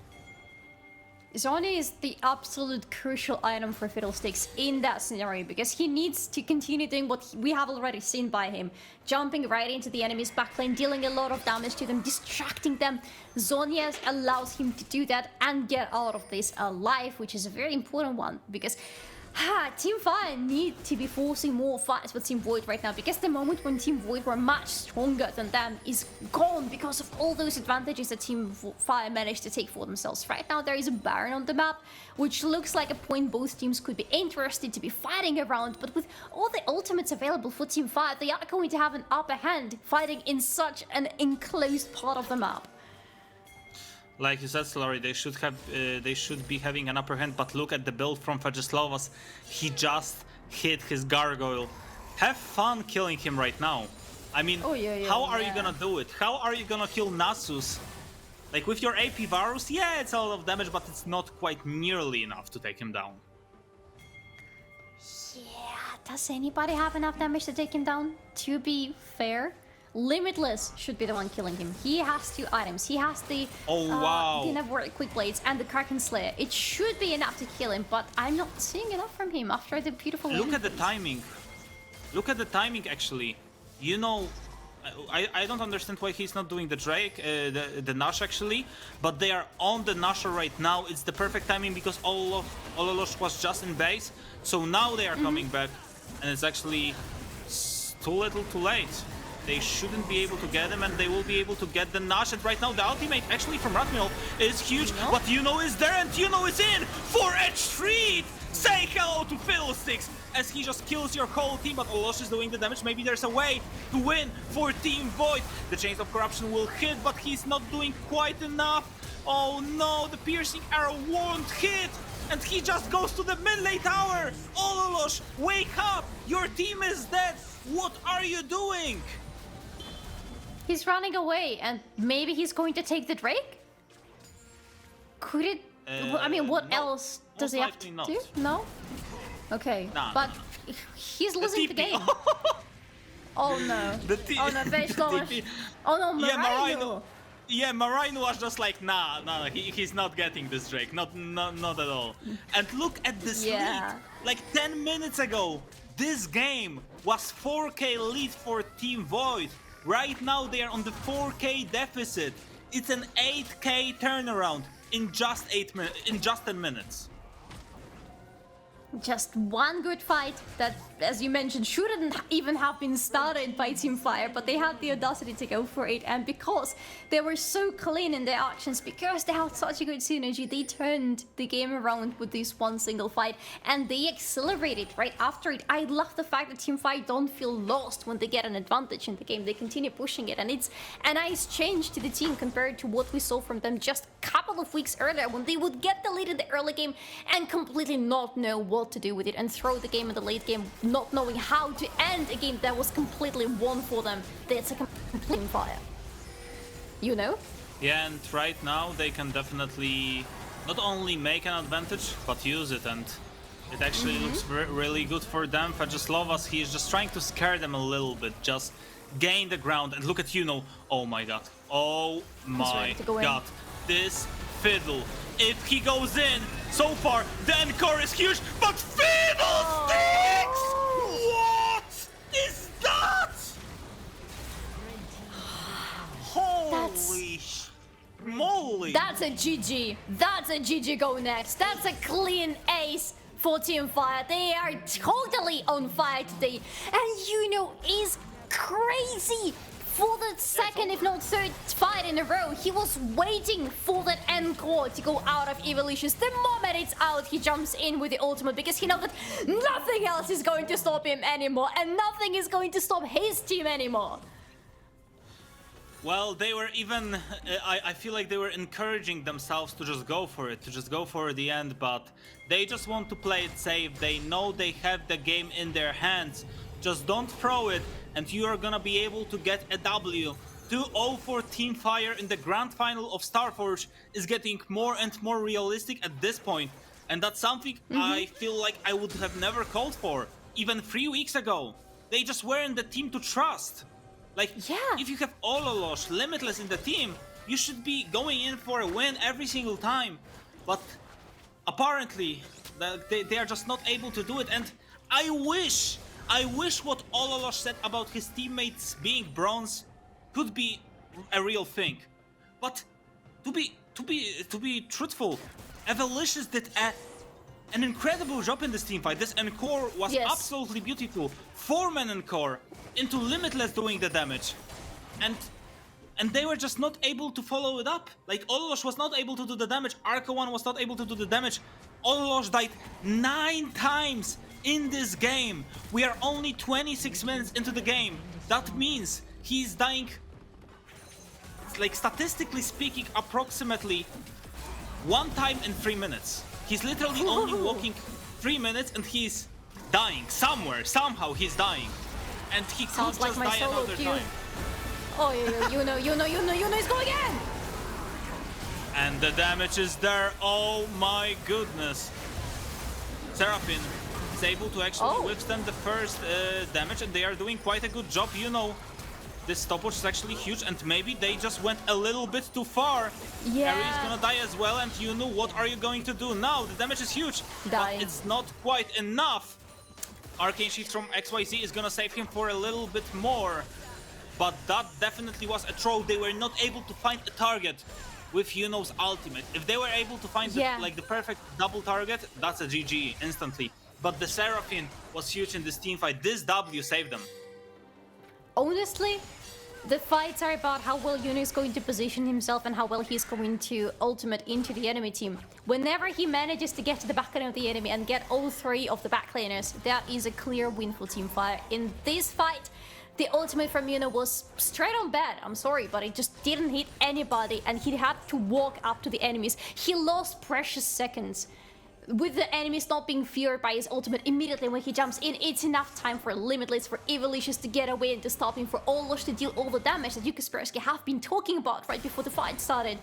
Zhonya is the absolute crucial item for Fiddlesticks in that scenario, because he needs to continue doing what we have already seen by him. Jumping right into the enemy's backline, dealing a lot of damage to them, distracting them. Zhonya allows him to do that and get out of this alive, which is a very important one, because Team Fire need to be forcing more fights with Team Void right now, because the moment when Team Void were much stronger than them is gone because of all those advantages that Team Fire managed to take for themselves. Right now there is a Baron on the map, which looks like a point both teams could be interested to be fighting around, but with all the ultimates available for Team Fire, they are going to have an upper hand fighting in such an enclosed part of the map. Like you said, Solari, they should be having an upper hand, but look at the build from Vyacheslavo's. He just hit his gargoyle. Have fun killing him right now. I mean, how are you gonna do it? How are you gonna kill Nasus? Like with your AP Varus, yeah, it's a lot of damage, but it's not quite nearly enough to take him down. Yeah, does anybody have enough damage to take him down? To be fair, Limitless should be the one killing him. He has 2 items. He has the the Quick Blades and the Kraken Slayer. It should be enough to kill him, but I'm not seeing enough from him after the beautiful. Look at the timing. Look at the timing, actually. You know, I don't understand why he's not doing the Drake, the Nash actually, but they are on the Nasher right now. It's the perfect timing because Ololosh was just in base, so now they are coming back, and it's actually too little, too late. They shouldn't be able to get him, and they will be able to get the Nash. And right now, the ultimate actually from Ratmiel is huge. But Yuno is there, and Yuno is in for a treat! Say hello to Fiddlesticks as he just kills your whole team, but Olosh is doing the damage. Maybe there's a way to win for Team Void. The Chains of Corruption will hit, but he's not doing quite enough. Oh no, the piercing arrow won't hit, and he just goes to the mid-lane tower. Olosh, wake up! Your team is dead. What are you doing? He's running away, and maybe he's going to take the Drake? Could it... I mean, what else does he have to do? No? Okay, but he's losing the game. Oh no. Oh no, Vyacheslav. Oh no, Marino. Yeah, Marino was just like, nah, he's not getting this Drake, not at all. And look at this lead. Like 10 minutes ago, this game was 4K lead for Team Void. Right now they are on the 4K deficit. It's an 8K turnaround in just 10 minutes. Just one good fight that, as you mentioned, shouldn't even have been started by Team Fire, but they had the audacity to go for it, and because they were so clean in their actions, because they had such a good synergy, they turned the game around with this one single fight, and they accelerated right after it. I love the fact that Team Fire don't feel lost when they get an advantage in the game. They continue pushing it, and it's a nice change to the team compared to what we saw from them just a couple of weeks earlier, when they would get the lead in the early game and completely not know what to do with it and throw the game in the late game, not knowing how to end a game that was completely won for them. That's a complete Fire. You know? Yeah, and right now they can definitely not only make an advantage, but use it, and it actually looks really good for them. Vyacheslav, he is just trying to scare them a little bit, just gain the ground, and look at Yuno. Oh my god. Oh my god. This Fiddle. If he goes in, so far, the encore is huge, but Fiddlesticks! What is that? Holy moly! That's a GG. That's a GG go next. That's a clean ace for Team Fire. They are totally on fire today. And Yuno is crazy. For the second, if not third fight in a row, he was waiting for that encore to go out of Evolutions. The moment it's out, he jumps in with the ultimate because he knows that nothing else is going to stop him anymore, and nothing is going to stop his team anymore. Well, they were even, I feel like they were encouraging themselves to just go for it, to just go for the end, but they just want to play it safe. They know they have the game in their hands. Just don't throw it, and you are gonna be able to get a W. 2-0 for Team Fire in the grand final of StarForge is getting more and more realistic at this point, and that's something I feel like I would have never called for, even 3 weeks ago. They just weren't the team to trust. Like, if you have Ololosh, Limitless in the team, you should be going in for a win every single time. But apparently, they are just not able to do it, and I wish what Ololosh said about his teammates being bronze could be a real thing. But to be truthful, Evolutions did a an incredible job in this team fight. This encore was Yes. absolutely beautiful. 4-man encore into Limitless doing the damage. And they were just not able to follow it up. Like, Olosh was not able to do the damage. Arco1 was not able to do the damage. Olosh died 9 times in this game. We are only 26 minutes into the game. That means he's dying, like, statistically speaking, approximately 1 time in 3 minutes. He's literally only walking 3 minutes and he's dying somewhere. Somehow he's dying. And he can't Sounds like just my die solo another queue. time. Oh, yeah, you know, it's going in! And the damage is there. Oh my goodness. Seraphine is able to actually withstand the first damage, and they are doing quite a good job. You know, this stopwatch is actually huge, and maybe they just went a little bit too far. Yeah. Harry is gonna die as well, and you know, what are you going to do now? The damage is huge, Dying. but it's not quite enough. Arcane Shift from XYZ is gonna save him for a little bit more. But that definitely was a throw. They were not able to find a target with Yuno's ultimate. If they were able to find the perfect double target, that's a GG instantly. But the Seraphine was huge in this team fight. This W saved them. Honestly, the fights are about how well Yuno is going to position himself and how well he's going to ultimate into the enemy team. Whenever he manages to get to the back end of the enemy and get all 3 of the backlaners, that is a clear win for Teamfire. In this fight, the ultimate from Yuno was straight on bad. I'm sorry, but it just didn't hit anybody and he had to walk up to the enemies. He lost precious seconds. With the enemies not being feared by his ultimate immediately when he jumps in, it's enough time for Limitless, for Evilicious to get away and to stop him, for Olosh to deal all the damage that you Kaspersky have been talking about right before the fight started.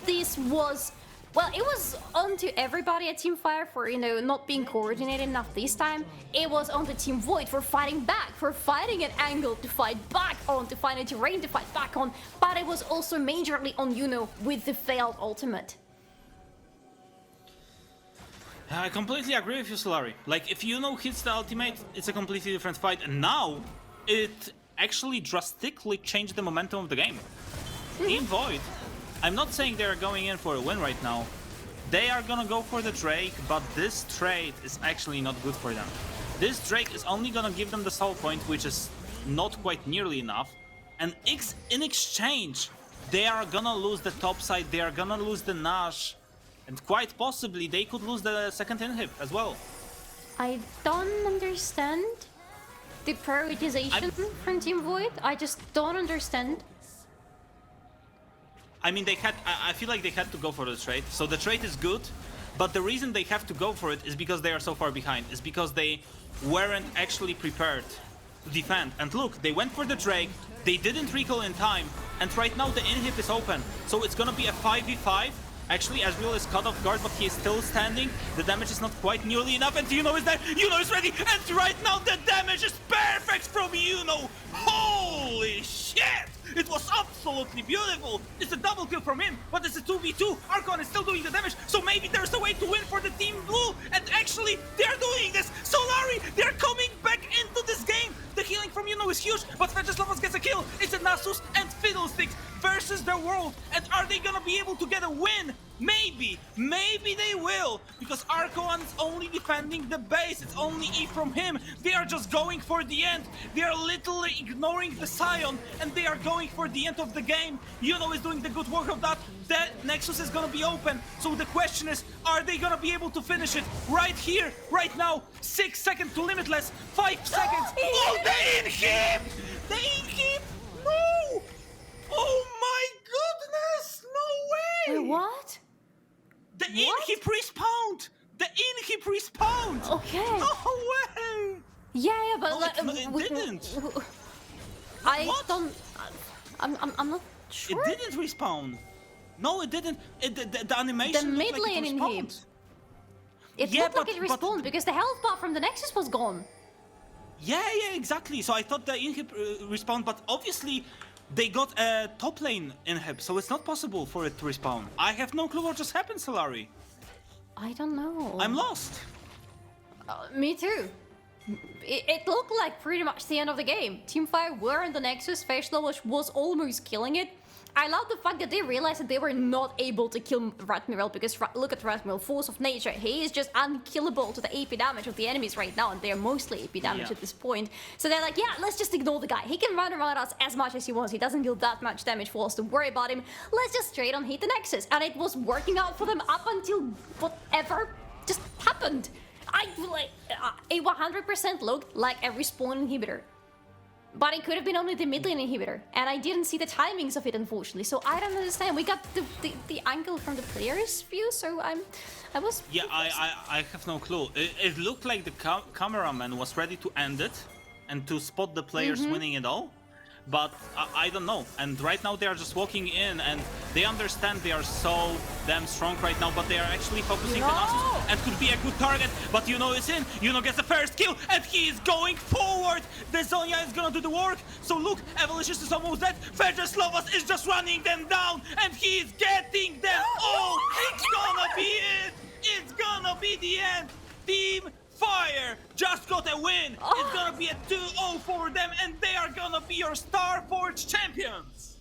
This was... well, it was onto everybody at Teamfire for, you know, not being coordinated enough this time. It was onto Team Void for fighting back, for finding an angle to fight back on, to find a terrain to fight back on. But it was also majorly on Yuno with the failed ultimate. I completely agree with you, Solari. Like, if Yuno hits the ultimate, it's a completely different fight. And now, it actually drastically changed the momentum of the game. Team Void, I'm not saying they're going in for a win right now. They are gonna go for the Drake, but this trade is actually not good for them. This Drake is only gonna give them the soul point, which is not quite nearly enough. And in exchange, they are gonna lose the top side, they are gonna lose the Nash. And quite possibly, they could lose the second inhib as well. I don't understand the prioritization from Team Void. I just don't understand. I mean, I feel like they had to go for the trade. So the trade is good, but the reason they have to go for it is because they are so far behind. Is because they weren't actually prepared to defend. And look, they went for the Drake, they didn't recall in time, and right now the inhib is open. So it's gonna be a 5v5. Actually, Azriel is caught off guard, but he is still standing. The damage is not quite nearly enough, and Yuno is there. Yuno is ready, and right now the damage is perfect from Yuno. Holy shit! It was absolutely beautiful. It's a double kill from him, but it's a 2v2. Archon is still doing the damage, so maybe there's a way to win for the Team Blue. And actually, they're doing this. Solari, they're coming back into this game. The healing from Yuno is huge, but Vejaslavas gets a kill. It's a Nasus and Fiddlesticks versus the world. And are they gonna be able to get a win? Maybe they will, because Arco1 is only defending the base. It's only E from him. They are just going for the end. They are literally ignoring the Sion, and they are going for the end of the game. Yuno is doing the good work of that. The Nexus is gonna be open. So the question is, are they gonna be able to finish it right here, right now? 6 seconds to Limitless, 5 seconds. Oh, the inhib! The inhib! No! Oh my goodness! No way! Wait, what? The inhib respawned! The inhib respawned! Okay. No way! Yeah, but No, like, it didn't. I'm not sure. It didn't respawn. No, it didn't. The animation The looked mid like lane it inhib. respawned. It looked like it respawned because the health bar from the Nexus was gone. Yeah, exactly. So I thought the inhib respawned, but obviously they got a top lane inhib, so it's not possible for it to respawn. I have no clue what just happened, Solari. I don't know. I'm lost. Me too. It looked like pretty much the end of the game. Teamfire were in the Nexus, Vejaslavas was almost killing it, I love the fact that they realized that they were not able to kill Ratmiral, because look at Ratmiral, force of nature. He is just unkillable to the AP damage of the enemies right now, and they're mostly AP damage at this point. So they're like, yeah, let's just ignore the guy. He can run around us as much as he wants. He doesn't deal that much damage for us to worry about him. Let's just straight on hit the Nexus. And it was working out for them up until whatever just happened. It 100% looked like a respawn inhibitor. But it could have been only the mid lane inhibitor, and I didn't see the timings of it, unfortunately. So I don't understand. We got the angle from the player's view, so I was. Yeah, I have no clue. It looked like the cameraman was ready to end it and to spot the players winning it all, but I don't know. And right now they are just walking in, and they understand they are so damn strong right now, but they are actually focusing on us and could be a good target. But Yuno is in. Yuno gets the first kill, and he is going forward. The Zonya is gonna do the work. So look, Evolicious is almost dead. Fedreslovas is just running them down, and he is getting them. Oh, it's gonna be it. It's gonna be the end. Team Fire just got a win. It's gonna be a 2-0 for them, and they are gonna be your StarForge champions.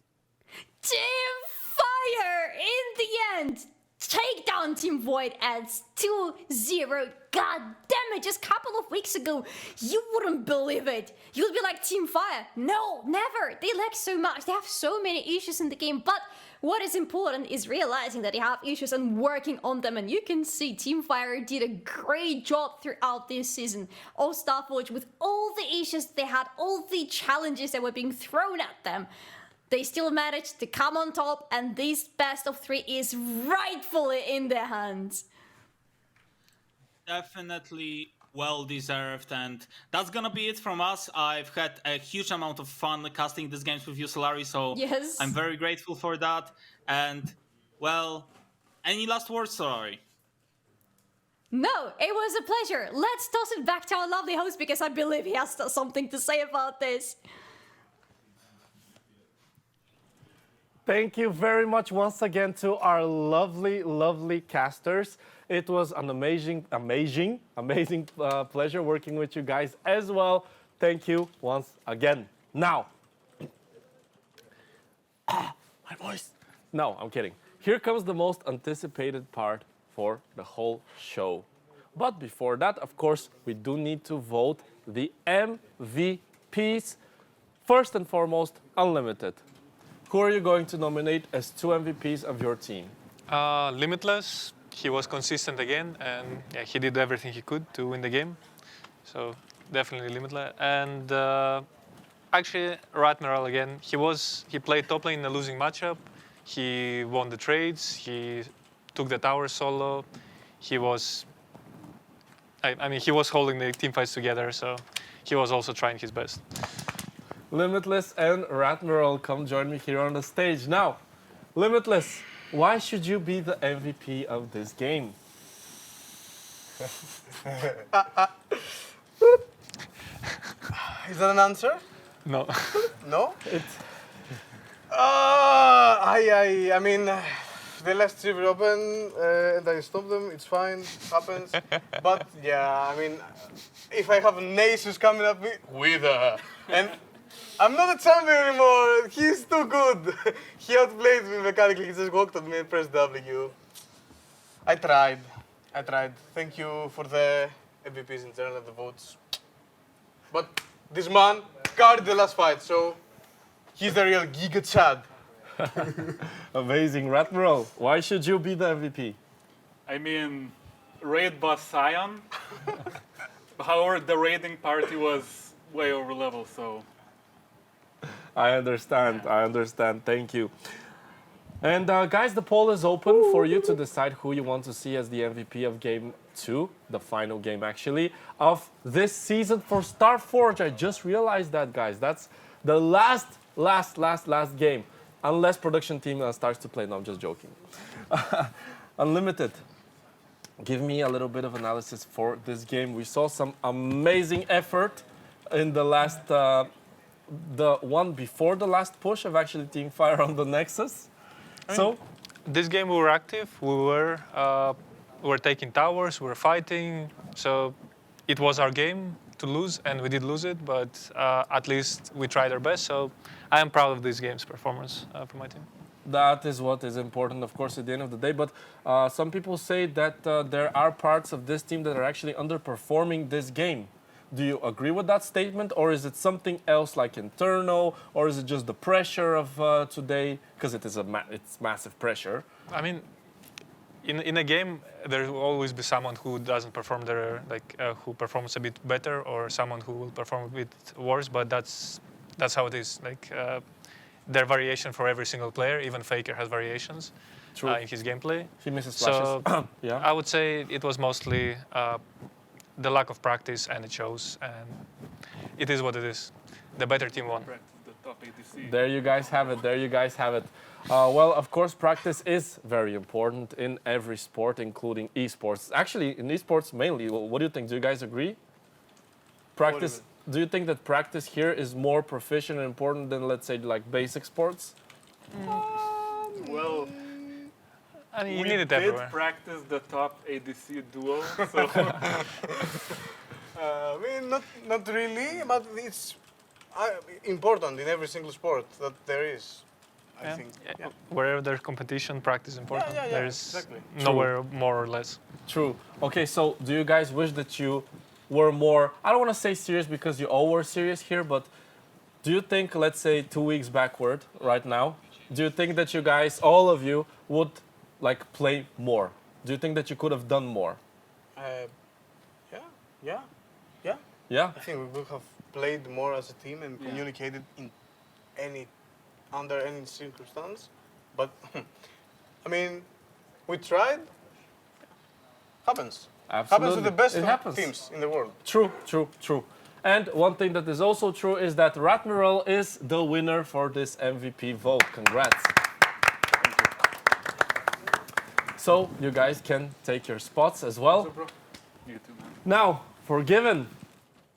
Team Fire in the end take down Team Void as 2-0. God damn it, just a couple of weeks ago, you wouldn't believe it. You'd be like, Team Fire, no, never. They lack so much. They have so many issues in the game, but what is important is realizing that they have issues and working on them, and you can see Team Fire did a great job throughout this season of StarForge with all the issues they had, all the challenges that were being thrown at them. They still managed to come on top, and this best of 3 is rightfully in their hands. Definitely well deserved, and that's gonna be it from us. I've had a huge amount of fun casting these games with you, Solari, so yes. I'm very grateful for that. And well, any last words, Solari? No, it was a pleasure. Let's toss it back to our lovely host, because I believe he has something to say about this. Thank you very much once again to our lovely, lovely casters. It was an amazing pleasure working with you guys as well. Thank you once again. Now, my voice. No, I'm kidding. Here comes the most anticipated part for the whole show. But before that, of course, we do need to vote the MVPs. First and foremost, Unlimited. Who are you going to nominate as 2 MVPs of your team? Limitless. He was consistent again, and yeah, he did everything he could to win the game. So definitely Limitless. And actually, Ratmiral again. He played top lane in a losing matchup. He won the trades. He took the tower solo. He was, I mean, he was holding the team fights together. So he was also trying his best. Limitless and Ratmiral, come join me here on the stage. Now, Limitless, why should you be the MVP of this game? Is that an answer? No. No? I mean, the last 3 were open and I stopped them. It's fine, it happens. But yeah, I mean, if I have Nasus coming up with and I'm not a champion anymore. He's too good. He outplayed me mechanically. He just walked at me and pressed W. I tried. Thank you for the MVPs in general and the votes. But this man carried the last fight, so he's the real Giga Chad. Amazing. Ratmiral, why should you be the MVP? I mean, raid boss Sion. However, the raiding party was way over level, so. I understand. Thank you. And guys, the poll is open for you to decide who you want to see as the MVP of Game 2, the final game actually, of this season for StarForge. I just realized that, guys. That's the last game. Unless production team starts to play. No, I'm just joking. Unlimited. Give me a little bit of analysis for this game. We saw some amazing effort in the last... the one before the last push of actually Team Fire on the Nexus. This game we were active. We were taking towers. We were fighting. So it was our game to lose, and we did lose it. But at least we tried our best. So I am proud of this game's performance for my team. That is what is important, of course, at the end of the day. But some people say that there are parts of this team that are actually underperforming this game. Do you agree with that statement, or is it something else, like internal, or is it just the pressure of today? Because it is it's massive pressure. I mean, in a game, there will always be someone who doesn't perform who performs a bit better, or someone who will perform a bit worse. But that's how it is. There are variation for every single player. Even Faker has variations in his gameplay. He misses flashes. So yeah. I would say it was mostly the lack of practice, and it shows. And it is what it is. The better team won. There you guys have it. There you guys have it. Well, of course, practice is very important in every sport, including esports. Actually, in esports mainly. What do you think? Do you guys agree? Practice. Do you think that practice here is more proficient and important than, let's say, like basic sports? Well, I mean, you we need it did everywhere. practice the top ADC duo, so I mean, not really, but it's important in every single sport that there is. I think. Yeah. Wherever there's competition, practice is important. Yeah, There is exactly. nowhere more or less. True. Okay, so do you guys wish that you were more, I don't want to say serious because you all were serious here, but do you think, let's say 2 weeks backward right now, do you think that you guys, all of you, would like play more? Do you think that you could have done more? Yeah? I think we would have played more as a team and communicated under any circumstance. But I mean, we tried. Happens. Absolutely. Happens to the best It happens. teams in the world. True, true, true. And one thing that is also true is that Ratmiral is the winner for this MVP vote. Congrats. Thank you. So you guys can take your spots as well. Now, Forgiven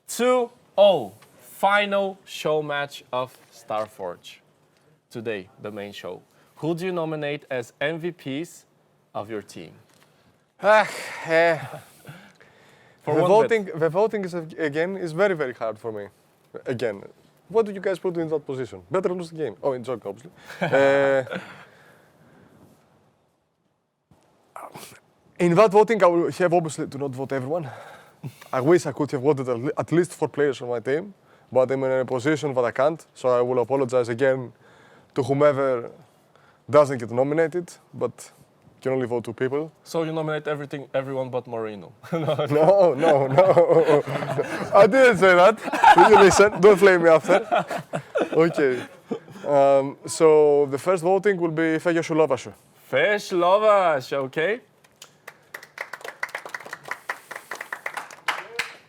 2-0. Final show match of StarForge. Today, the main show. Who do you nominate as MVPs of your team? The voting is again is very, very hard for me. Again, what do you guys put in that position? Better lose the game. Oh, in joke, obviously. In that voting, I will have obviously to not vote everyone. I wish I could have voted at least 4 players on my team, but I'm in a position that I can't. So I will apologize again to whomever doesn't get nominated, but can only vote 2 people. So you nominate everyone but Moreno. No. I didn't say that. Will you listen? Don't flame me after. Okay. So the first voting will be Feja Shulovashu. Fesh okay.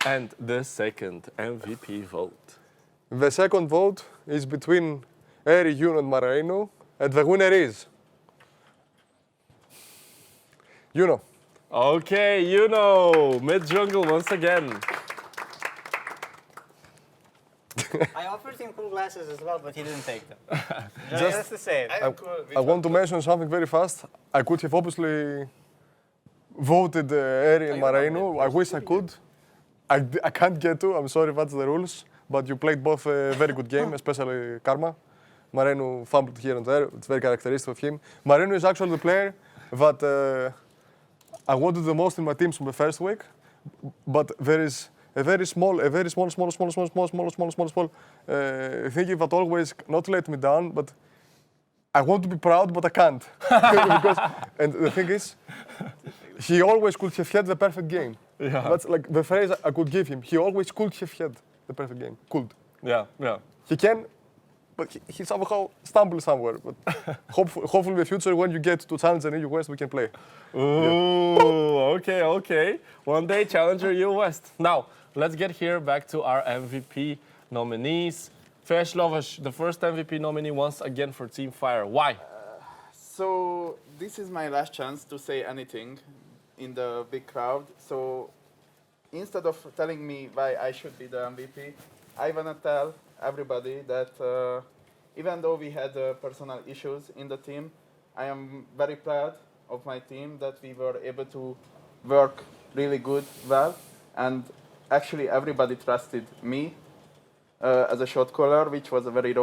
And the second MVP vote. The second vote is between Eri, Juno, and Moreno, and the winner is Juno. Okay, Juno, mid-jungle once again. I offered him cool glasses as well, but he didn't take them. Just- Just the same. I want to mention something very fast. I could have obviously voted Eri and Moreno. I wish I could. I can't get to. I'm sorry, that's the rules. But you played both a very good game, especially Karma. Moreno fumbled here and there. It's very characteristic of him. Moreno is actually the player that I wanted the most in my teams from the first week. But there is a very small thing that always not let me down. But I want to be proud, but I can't. And the thing is, he always could have had the perfect game. Yeah. That's like the phrase I could give him. He always could have had the perfect game. Could. Yeah. He can, but he somehow stumbles somewhere. But hopefully in the future, when you get to Challenger in EU West, we can play. Ooh, okay. One day, Challenger EU West. Now, let's get here back to our MVP nominees. Fesh Lovash, the first MVP nominee once again for Team Fire. Why? So this is my last chance to say anything in the big crowd. So instead of telling me why I should be the MVP, I want to tell everybody that even though we had personal issues in the team, I am very proud of my team that we were able to work really well. And actually everybody trusted me as a shot caller, which was a very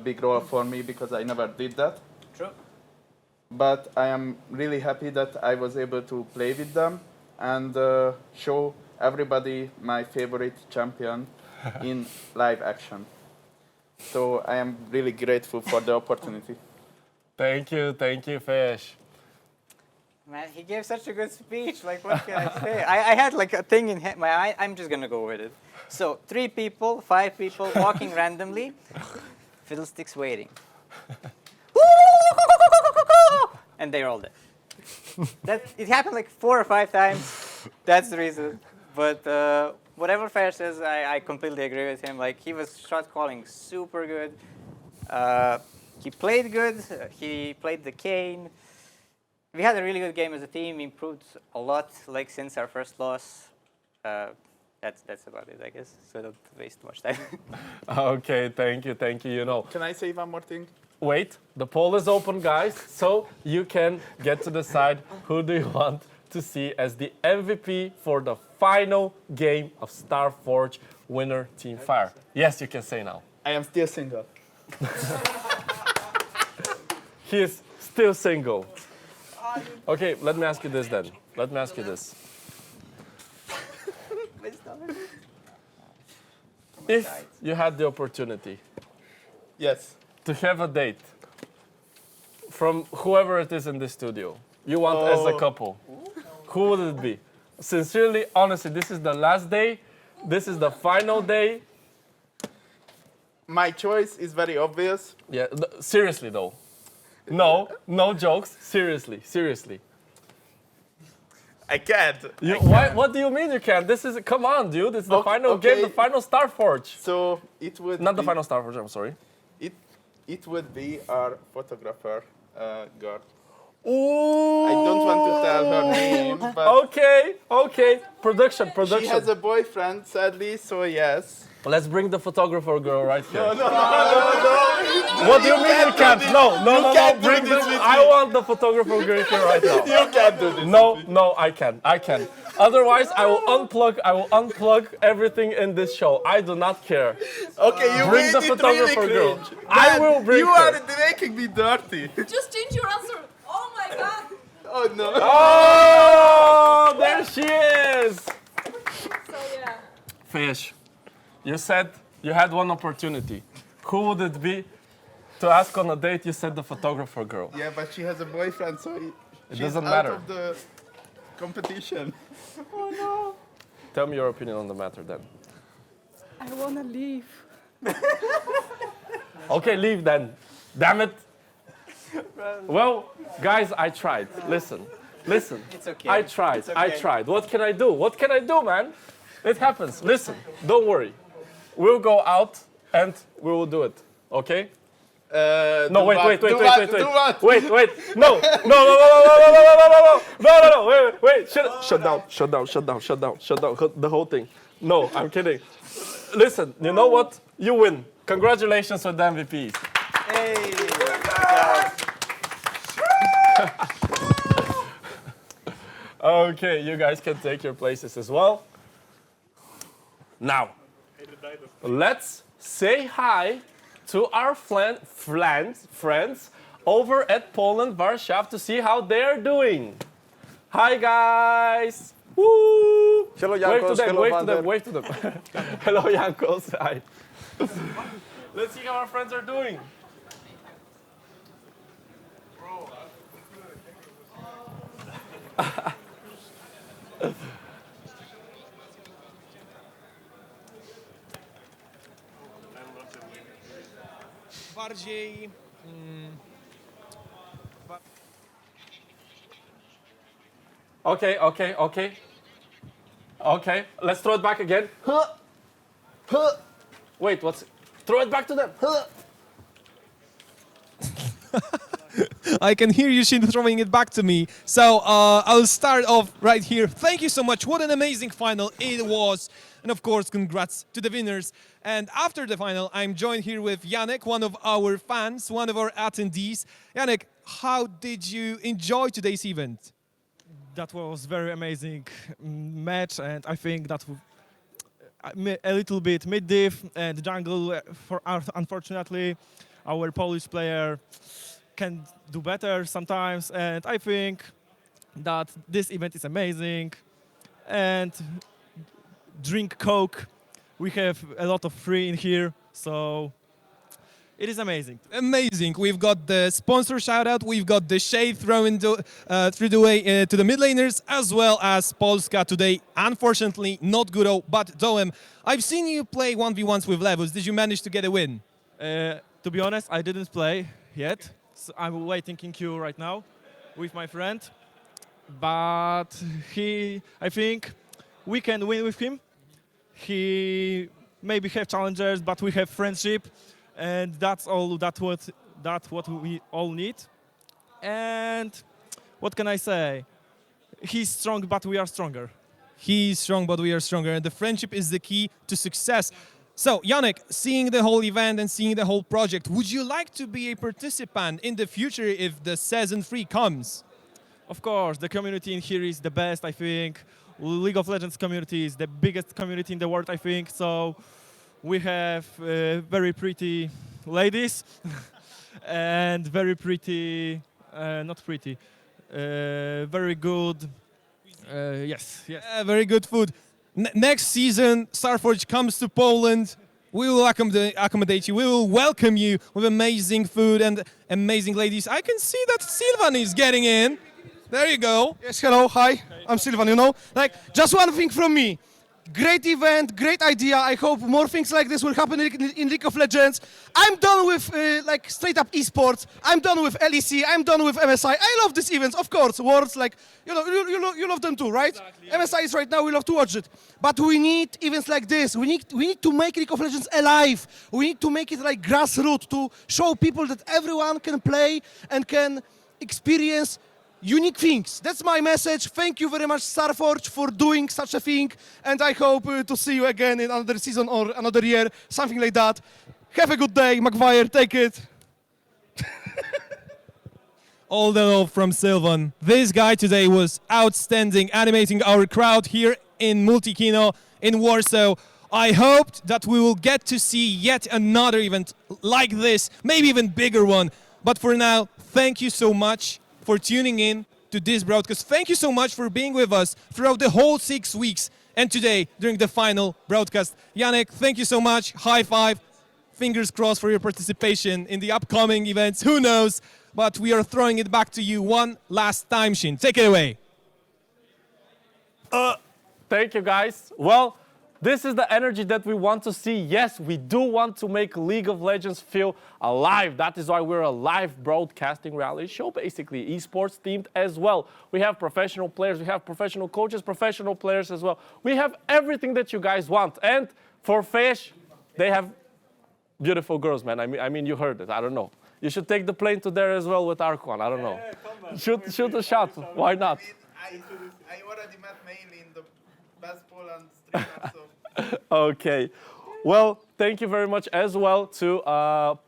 big role for me because I never did that. True. but I am really happy that I was able to play with them and show everybody my favorite champion in live action. So I am really grateful for the opportunity. Thank you, Fish. Man, he gave such a good speech. Like, what can I say? I had like a thing in my eye. I'm just gonna go with it. So 3 people, 5 people walking randomly, fiddlesticks waiting, and they're all dead. It happened like 4 or 5 times. That's the reason. But whatever Fair says, I completely agree with him. Like, he was shot calling super good. He played good. He played the Kane. We had a really good game as a team. We improved a lot, like since our first loss. That's about it, I guess. So don't waste too much time. Okay, thank you. You know. Can I say one more thing? Wait, the poll is open, guys, so you can get to decide who do you want to see as the MVP for the final game of StarForge winner Team Fire. Yes, you can say now. I am still single. He is still single. Okay, let me ask you this then. Let me ask you this. If you had the opportunity, yes, to have a date from whoever it is in the studio, you want as a couple, who would it be? Sincerely, honestly, this is the last day. This is the final day. My choice is very obvious. Yeah, seriously though. No jokes. Seriously. I can't. What do you mean you can't? Come on, dude. It's the final game, the final StarForge. So it would not the final StarForge. I'm sorry. It would be our photographer, girl. Ooh. I don't want to tell her name, but okay. Production. she has a boyfriend, sadly. So yes. Let's bring the photographer girl right here. No. What do you mean you can't? No. Bring this with I want the photographer girl here right now. You can't do this. No, I can. Otherwise, I will unplug everything in this show. I do not care. Okay, you bring made the it photographer really girl. cringe. I will bring You her. are making me dirty. Just change your answer. Oh my god. Oh no. Oh, there she is. So yeah. Fish, you said you had one opportunity. Who would it be to ask on a date? You said the photographer girl. Yeah, but she has a boyfriend, so she's doesn't out matter. of the competition. Oh no. Tell me your opinion on the matter then. I wanna leave. Okay, leave then. Damn it. Well, guys, I tried. Listen. It's okay. I tried. It's okay. I tried. What can I do, man? It happens. Listen, don't worry. We'll go out and we will do it. Okay? No, wait. Do what? Wait. No. Wait. Shut down. The whole thing. No, I'm kidding. Listen, you know what? You win. Congratulations with the MVPs. Hey. Okay, you guys can take your places as well. Now, let's say hi to our friends over at Poland Warsaw to see how they're doing. Hi, guys. Woo! Hello, Jankos. Wave to them. Hello, Jankos. Hi. Let's see how our friends are doing. Bardziej... Okay, let's throw it back again. Wait, throw it back to them. I can hear you, Shin, throwing it back to me. So I'll start off right here. Thank you so much. What an amazing final it was. And of course, congrats to the winners. And after the final, I'm joined here with Janek, one of our fans, one of our attendees. Janek, how did you enjoy today's event? That was very amazing match, and I think that a little bit mid-diff and jungle. Unfortunately, our Polish player can do better sometimes, and I think that this event is amazing. And drink Coke. We have a lot of free in here, so it is amazing. Amazing. We've got the sponsor shout out. We've got the shade thrown through the way to the mid laners, as well as Polska today. Unfortunately, not good. But Doem, I've seen you play 1v1s with Levels. Did you manage to get a win? To be honest, I didn't play yet. So I'm waiting in queue right now with my friend. But I think we can win with him. He maybe have challengers, but we have friendship. And that's all. That's what we all need. And what can I say? He's strong, but we are stronger. He's strong, but we are stronger. And the friendship is the key to success. So, Yannick, seeing the whole event and seeing the whole project, would you like to be a participant in the future if the season 3 comes? Of course, the community in here is the best, I think. League of Legends community is the biggest community in the world, I think. So we have very pretty ladies and very pretty, not pretty, very good, yes. Very good food. Next season, StarForge comes to Poland. We will accommodate you. We will welcome you with amazing food and amazing ladies. I can see that Sylvan is getting in. There you go. Yes, hello, hi. I'm Sylvan, Like, just one thing from me. Great event, great idea. I hope more things like this will happen in League of Legends. I'm done with like straight up esports. I'm done with LEC. I'm done with MSI. I love these events, of course. Worlds, like you love them too, right? Exactly, yeah. MSI is right now. We love to watch it, but we need events like this. We need to make League of Legends alive. We need to make it like grassroots to show people that everyone can play and can experience unique things. That's my message. Thank you very much, StarForge, for doing such a thing, and I hope to see you again in another season or another year, something like that. Have a good day, McVire. Take it. All the love from Sylvan. This guy today was outstanding, animating our crowd here in Multikino in Warsaw. I hoped that we will get to see yet another event like this, maybe even bigger one. But for now, thank you so much for tuning in to this broadcast. Thank you so much for being with us throughout the whole 6 weeks and today during the final broadcast. Yannick, thank you so much. High five. Fingers crossed for your participation in the upcoming events. Who knows? But we are throwing it back to you one last time, Shin. Take it away. Thank you, guys. Well, this is the energy that we want to see. Yes, we do want to make League of Legends feel alive. That is why we're a live broadcasting reality show, basically, esports themed as well. We have professional players, we have professional coaches, professional players as well. We have everything that you guys want. And for Fish, they have beautiful girls, man. I mean, you heard it. I don't know. You should take the plane to there as well with Arquan. I don't know. Shoot a shot. Why not? I already met mainly in the best Poland streamer, so. Okay. Well, thank you very much as well to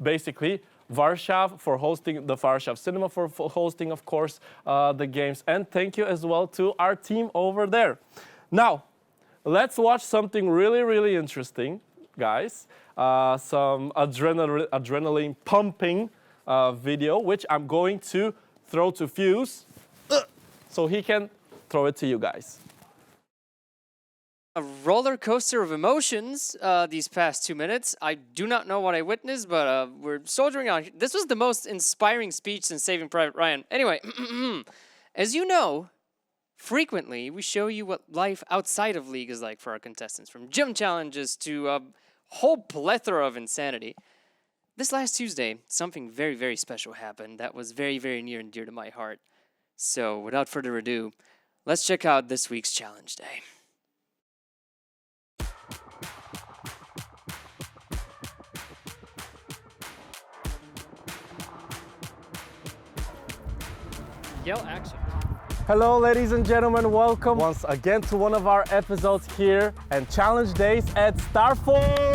basically Warszaw for hosting the Warszaw Cinema, for hosting, of course, the games. And thank you as well to our team over there. Now, let's watch something really, really interesting, guys. Some adrenaline pumping video, which I'm going to throw to Fuse so he can throw it to you guys. A roller coaster of emotions these past 2 minutes. I do not know what I witnessed, but we're soldiering on. This was the most inspiring speech since Saving Private Ryan. Anyway, as you know, frequently we show you what life outside of League is like for our contestants, from gym challenges to a whole plethora of insanity. This last Tuesday, something very, very special happened that was very, very near and dear to my heart. So, without further ado, let's check out this week's challenge day. Yell action. Hello, ladies and gentlemen. Welcome once again to one of our episodes here and challenge days at StarForge.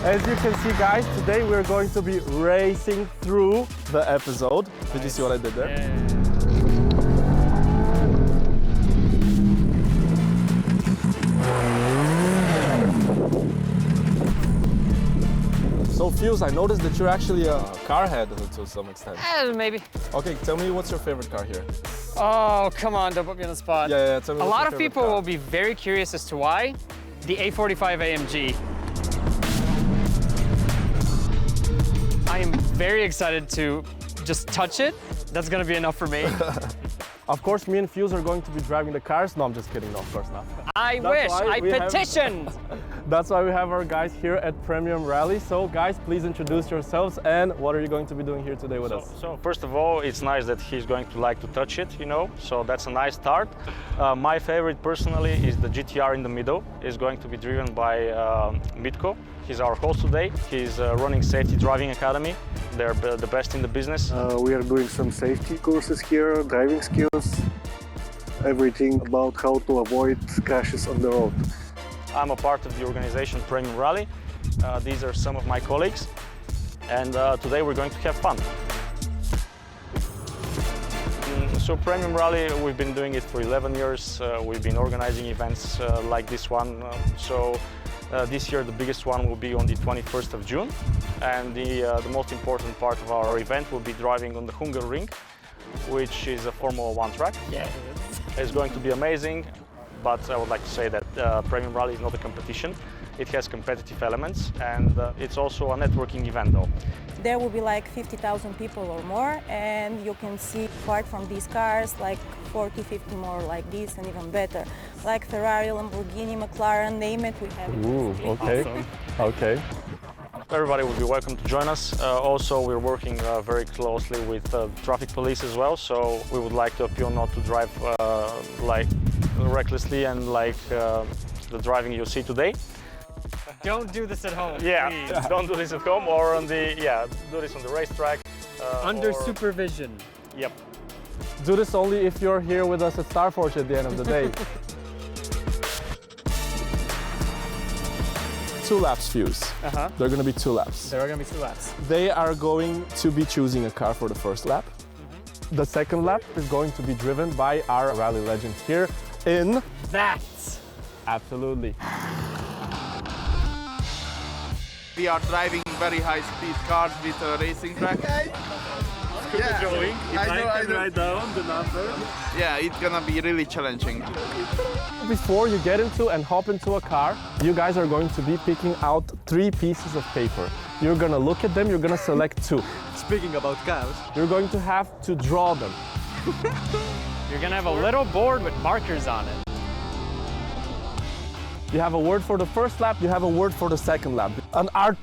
As you can see, guys, today we're going to be racing through the episode. Did you see what I did there? So Fuse, I noticed that you're actually a car head to some extent. Maybe. Okay, tell me what's your favorite car here? Oh, come on, don't put me on the spot. Yeah, tell me A what's lot your of favorite people car. will be very curious as to why. The A45 AMG. I am very excited to just touch it. That's gonna be enough for me. Of course, me and Fuse are going to be driving the cars. No, I'm just kidding. No, of course not. I That's wish. why I we have- petitioned. That's why we have our guys here at Premium Rally. So, guys, please introduce yourselves and what are you going to be doing here today with us? So first of all, it's nice that he's going to like to touch it, you know, so that's a nice start. My favorite personally is the GTR in the middle. It's going to be driven by Mitko. He's our host today. He's running Safety Driving Academy. They're the best in the business. We are doing some safety courses here, driving skills, everything about how to avoid crashes on the road. I'm a part of the organization Premium Rally. These are some of my colleagues, and today we're going to have fun. So Premium Rally, we've been doing it for 11 years. We've been organizing events like this one. This year the biggest one will be on the 21st of June, and the most important part of our event will be driving on the Hungaroring, which is a Formula 1 track. Yeah, it's going to be amazing, but I would like to say that Premium Rally is not a competition. It has competitive elements, and it's also a networking event though. There will be like 50,000 people or more, and you can see apart from these cars like 40, 50 more like this and even better. Like Ferrari, Lamborghini, McLaren, name it, we have it. Ooh, okay. Awesome. Okay. Everybody will be welcome to join us. Also, we're working very closely with traffic police as well, so we would like to appeal not to drive like recklessly and like the driving you see today. Don't do this at home. Yeah, please. don't do this at home or on the, do this on the racetrack. Under or- supervision. Yep. Do this only if you're here with us at StarForge at the end of the day. 2 laps, Fuse. Uh-huh. There are going to be 2 laps. There are gonna be 2 laps. They are going to be choosing a car for the first lap. The second lap is going to be driven by our rally legend here in... That! Absolutely. We are driving very high-speed cars with a racing track. Yeah, drawing. If I can write down the number. Yeah, it's gonna be really challenging. Before you get into and hop into a car, you guys are going to be picking out 3 pieces of paper. You're going to look at them, you're going to select 2. Speaking about cars, you're going to have to draw them. You're gonna have a little board with markers on it. You have a word for the first lap, you have a word for the second lap. An art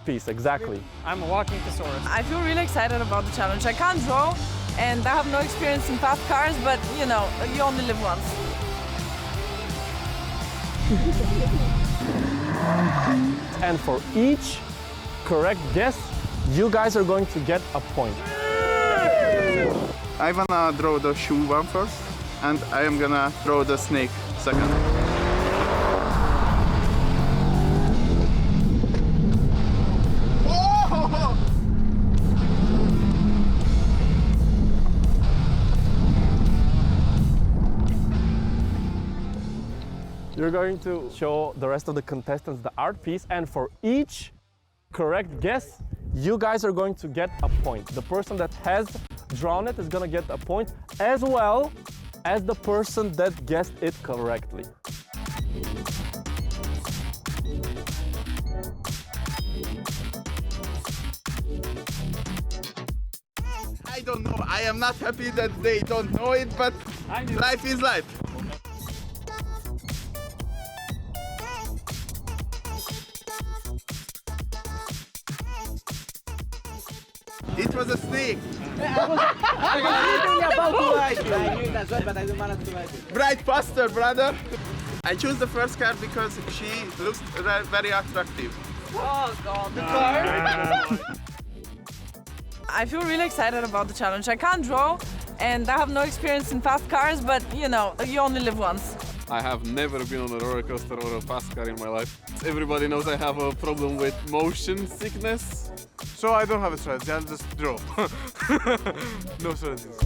piece, exactly. I'm a walking thesaurus. I feel really excited about the challenge. I can't draw and I have no experience in fast cars, but you know, you only live once. And for each correct guess, you guys are going to get a point. I wanna draw the shoe one first, and I am gonna draw the snake second. You're going to show the rest of the contestants the art piece, and for each correct guess, you guys are going to get a point. The person that has drawn it is going to get a point, as well as the person that guessed it correctly. I don't know. I am not happy that they don't know it, but life is life. It was a snake. I knew it as well, but I don't manage to write it. Bright faster, brother. I choose the first car because she looks very attractive. Oh god, the car. I feel really excited about the challenge. I can't draw and I have no experience in fast cars, but you know, you only live once. I have never been on a roller coaster or a fast car in my life. Everybody knows I have a problem with motion sickness. So I don't have a strategy, I'll just draw. No strategies.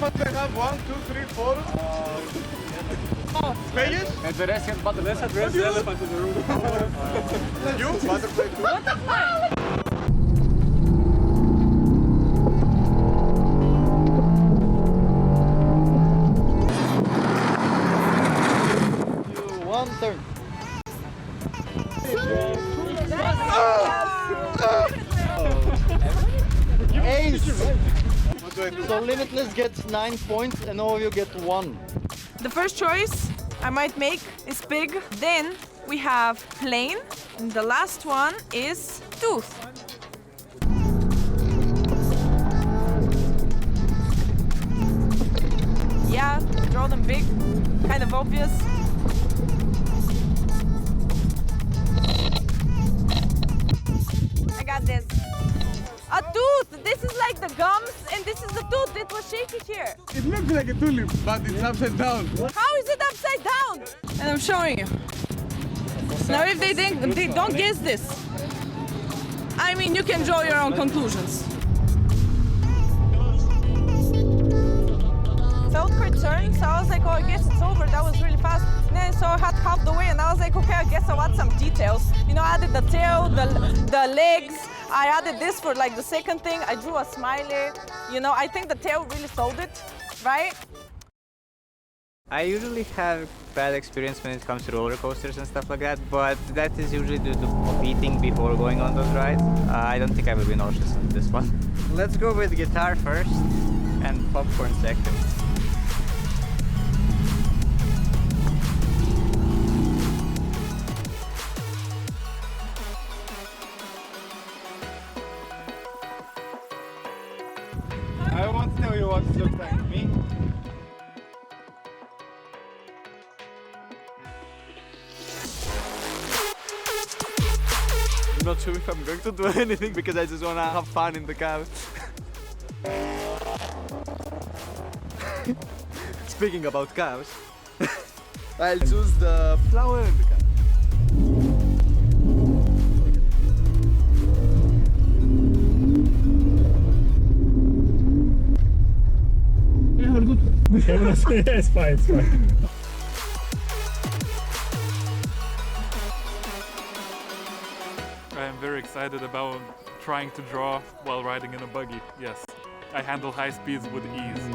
elephants they have? 1, 2, 3, 4. Vegas? And the rest have butterfly. Let's address the elephant in the room. You? Butterfly too? Butterfly! One turn. Ace! So Limitless gets 9 points and all of you get 1. The first choice I might make is pig. Then we have plain. And the last one is tooth. Yeah, draw them big. Kind of obvious. I got this. A tooth! This is like the gums, and this is the tooth. It was shaky here. It looks like a tulip, but it's upside down. How is it upside down? And I'm showing you. Now, if they don't guess this, I mean, you can draw your own conclusions. Felt quite turn, so I was like, oh, I guess it's over. That was really fast. And then so I had half the way, and I was like, okay, I guess I'll add some details. You know, I added the tail, the legs. I added this for like the second thing. I drew a smiley. You know, I think the tail really sold it, right? I usually have bad experience when it comes to roller coasters and stuff like that, but that is usually due to eating before going on those rides. I don't think I will be nauseous on this one. Let's go with guitar first and popcorn second. I won't tell you what it looks like to me. I'm not sure if I'm going to do anything because I just want to have fun in the car. Speaking about cars, I'll choose the flower in the car. It's fine, it's fine. I am very excited about trying to draw while riding in a buggy. Yes, I handle high speeds with ease.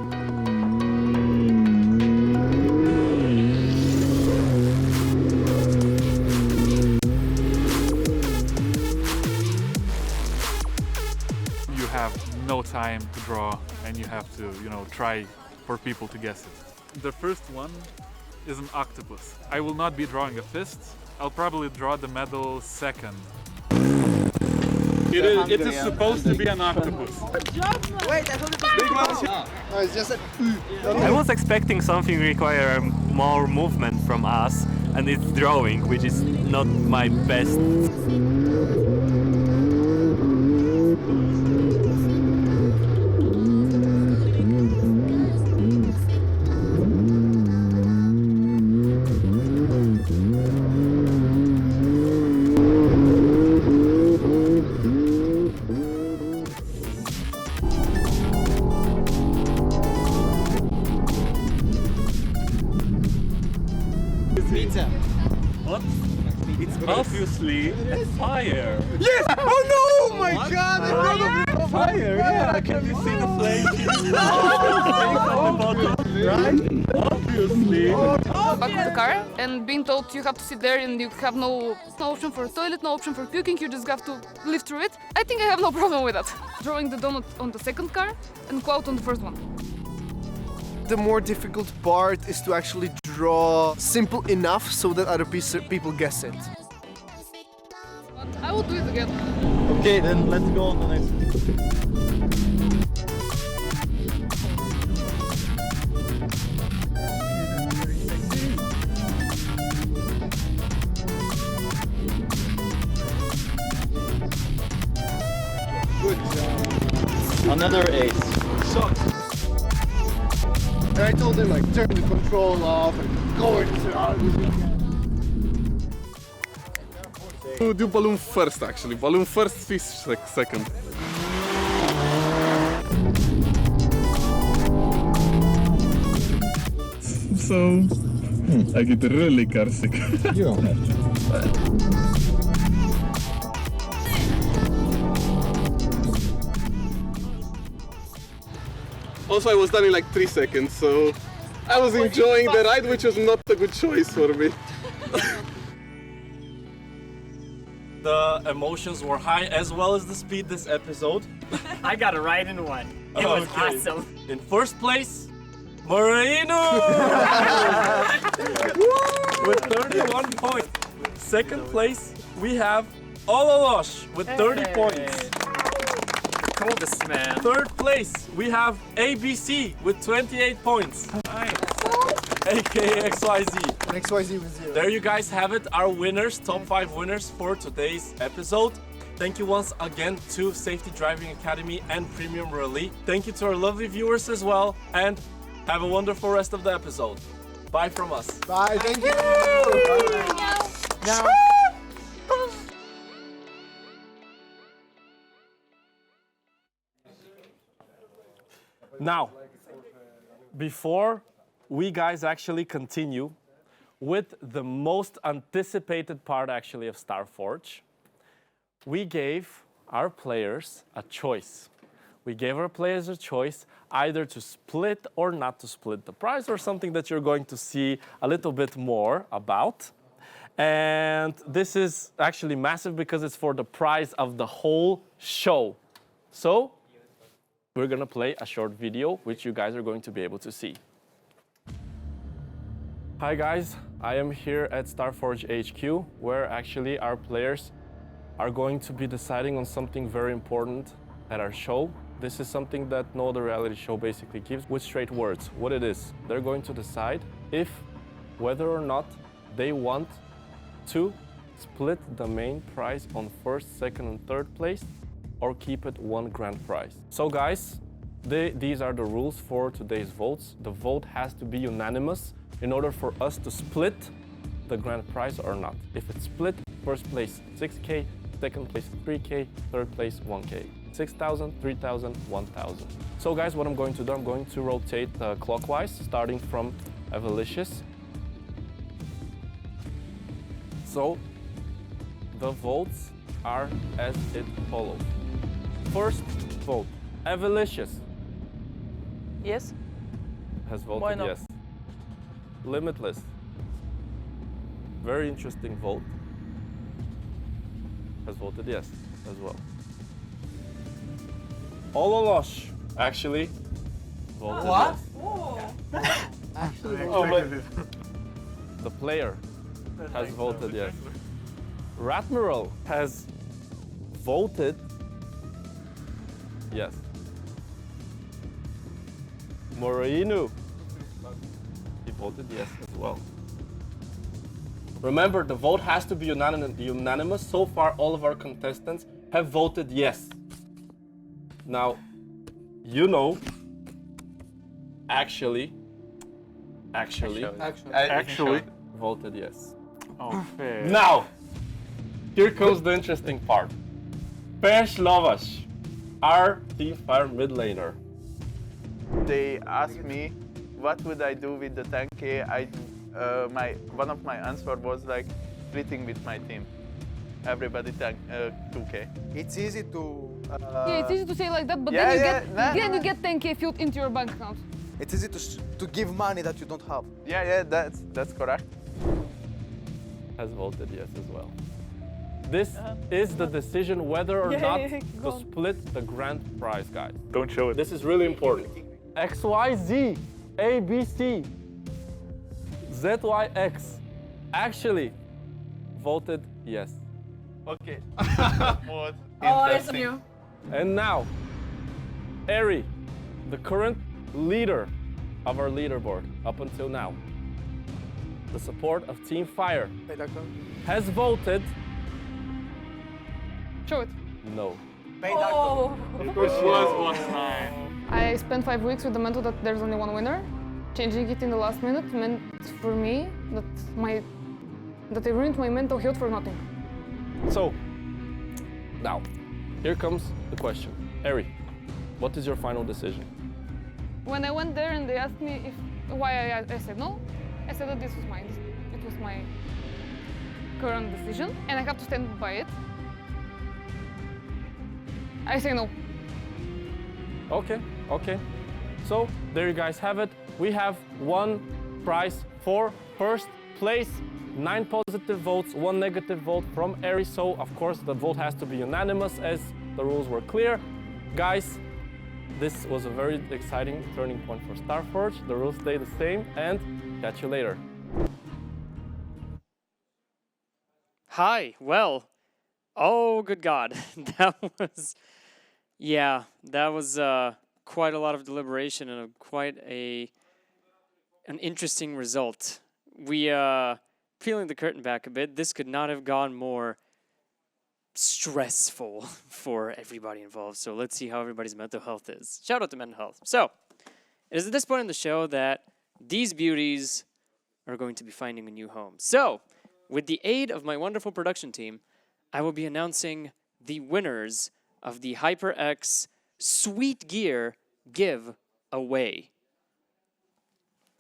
You have no time to draw, and you have to, try for people to guess it. The first one is an octopus. I will not be drawing a fist. I'll probably draw the medal second. It is supposed to be an octopus. Wait, I thought it was big one. No, it's just a... I was expecting something require more movement from us, and it's drawing, which is not my best. Pizza. What? It's obviously a fire. Yes! Oh no! My God! I thought of Fire! Yeah, can you see the flame? On the bottom, right? Obviously. Back of the car and being told you have to sit there and you have no option for a toilet, no option for puking, you just have to live through it. I think I have no problem with that. Drawing the donut on the second car and quote on the first one. The more difficult part is to actually draw simple enough so that other people guess it. But I will do it again. Okay, then let's go on the next one. Good job. Another ace. Sucks. And I told him, like, turn the control off and go into Do balloon first, actually. Balloon first, fish second. so I get really car sick. Also, I was done in like 3 seconds, so I was enjoying the ride, which was not a good choice for me. The emotions were high as well as the speed this episode. I got a ride in one. It was awesome. In first place, Moreno with 31 points. Second place, we have Ololosh with 30 points. Coldest man. Third place, we have ABC with 28 points. Nice. AKA XYZ. XYZ with 0. There you guys have it, our winners, top 5 winners for today's episode. Thank you once again to Safety Driving Academy and Premium Rally. Thank you to our lovely viewers as well, and have a wonderful rest of the episode. Bye from us. Bye, thank you. Now. Now, before we guys actually continue with the most anticipated part actually of StarForge, we gave our players a choice. We gave our players a choice either to split or not to split the prize, or something that you're going to see a little bit more about. And this is actually massive because it's for the prize of the whole show. So we're gonna play a short video which you guys are going to be able to see. Hi guys, I am here at StarForge HQ, where actually our players are going to be deciding on something very important at our show. This is something that no other reality show basically gives with straight words. What it is, they're going to decide if whether or not they want to split the main prize on first, second, and third place, or keep it one grand prize. So guys, these are the rules for today's votes. The vote has to be unanimous in order for us to split the grand prize or not. If it's split, first place 6K, second place 3K, third place 1K. 6,000, 3,000, 1,000. So guys, what I'm going to do, I'm going to rotate clockwise, starting from Evelicious. So the votes are as it follows. First vote, Evelicious. Yes. Has Why voted not? yes. Limitless. Very interesting vote. Has voted yes as well. Ololosh actually voted What? yes. Actually, Oh, but the player has voted yes. Ratmural has voted yes. Morinu, he voted yes as well. Remember, the vote has to be unanimous. So far, all of our contestants have voted yes. Now, you know, actually voted yes. Okay. Now, here comes the interesting part. Pesh Lovash, our Team Fire mid laner. They asked me what would I do with the 10K. One of my answers was like splitting with my team. Everybody 2K. It's easy to. Yeah, it's easy to say like that, but Yeah, then you get 10K filled into your bank account. It's easy to give money that you don't have. Yeah, that's correct. Has voted yes as well. This is the decision whether or not to split the grand prize, guys. Don't show it. This is really important. XYZ, ABC, ZYX actually voted yes. Okay. Oh, it's new. And now, Eri, the current leader of our leaderboard up until now, the support of Team Fire, has voted Show it. no. Oh. It was 1-9. I spent 5 weeks with the mental that there's only one winner. Changing it in the last minute meant for me that I ruined my mental health for nothing. So, now, here comes the question. Eri, what is your final decision? When I went there and they asked me why I said no, I said that this was mine. It was my current decision, and I have to stand by it. I say no. Okay, okay. So there you guys have it. We have one prize for first place. 9 positive votes, 1 negative vote from Eri. So of course the vote has to be unanimous as the rules were clear. Guys, this was a very exciting turning point for StarForge. The rules stay the same, and catch you later. Hi, well, oh good God, that was, yeah, that was quite a lot of deliberation and quite an interesting result. We, peeling the curtain back a bit, this could not have gone more stressful for everybody involved. So let's see how everybody's mental health is. Shout out to mental health. So, it is at this point in the show that these beauties are going to be finding a new home. So, with the aid of my wonderful production team, I will be announcing the winners of the HyperX Sweet Gear giveaway.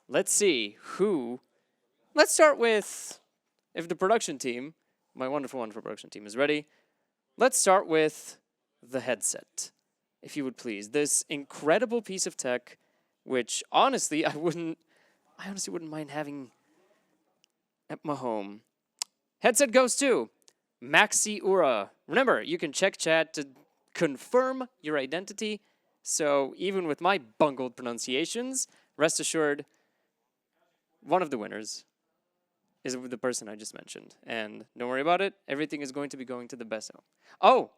Let's see who. Let's start with, if the production team, my wonderful production team is ready, let's start with the headset, if you would please. This incredible piece of tech, which honestly, I honestly wouldn't mind having at my home. Headset goes to Maxi Ura. Remember, you can check chat to confirm your identity. So even with my bungled pronunciations, rest assured, one of the winners is the person I just mentioned. And don't worry about it. Everything is going to be going to the best. Oh,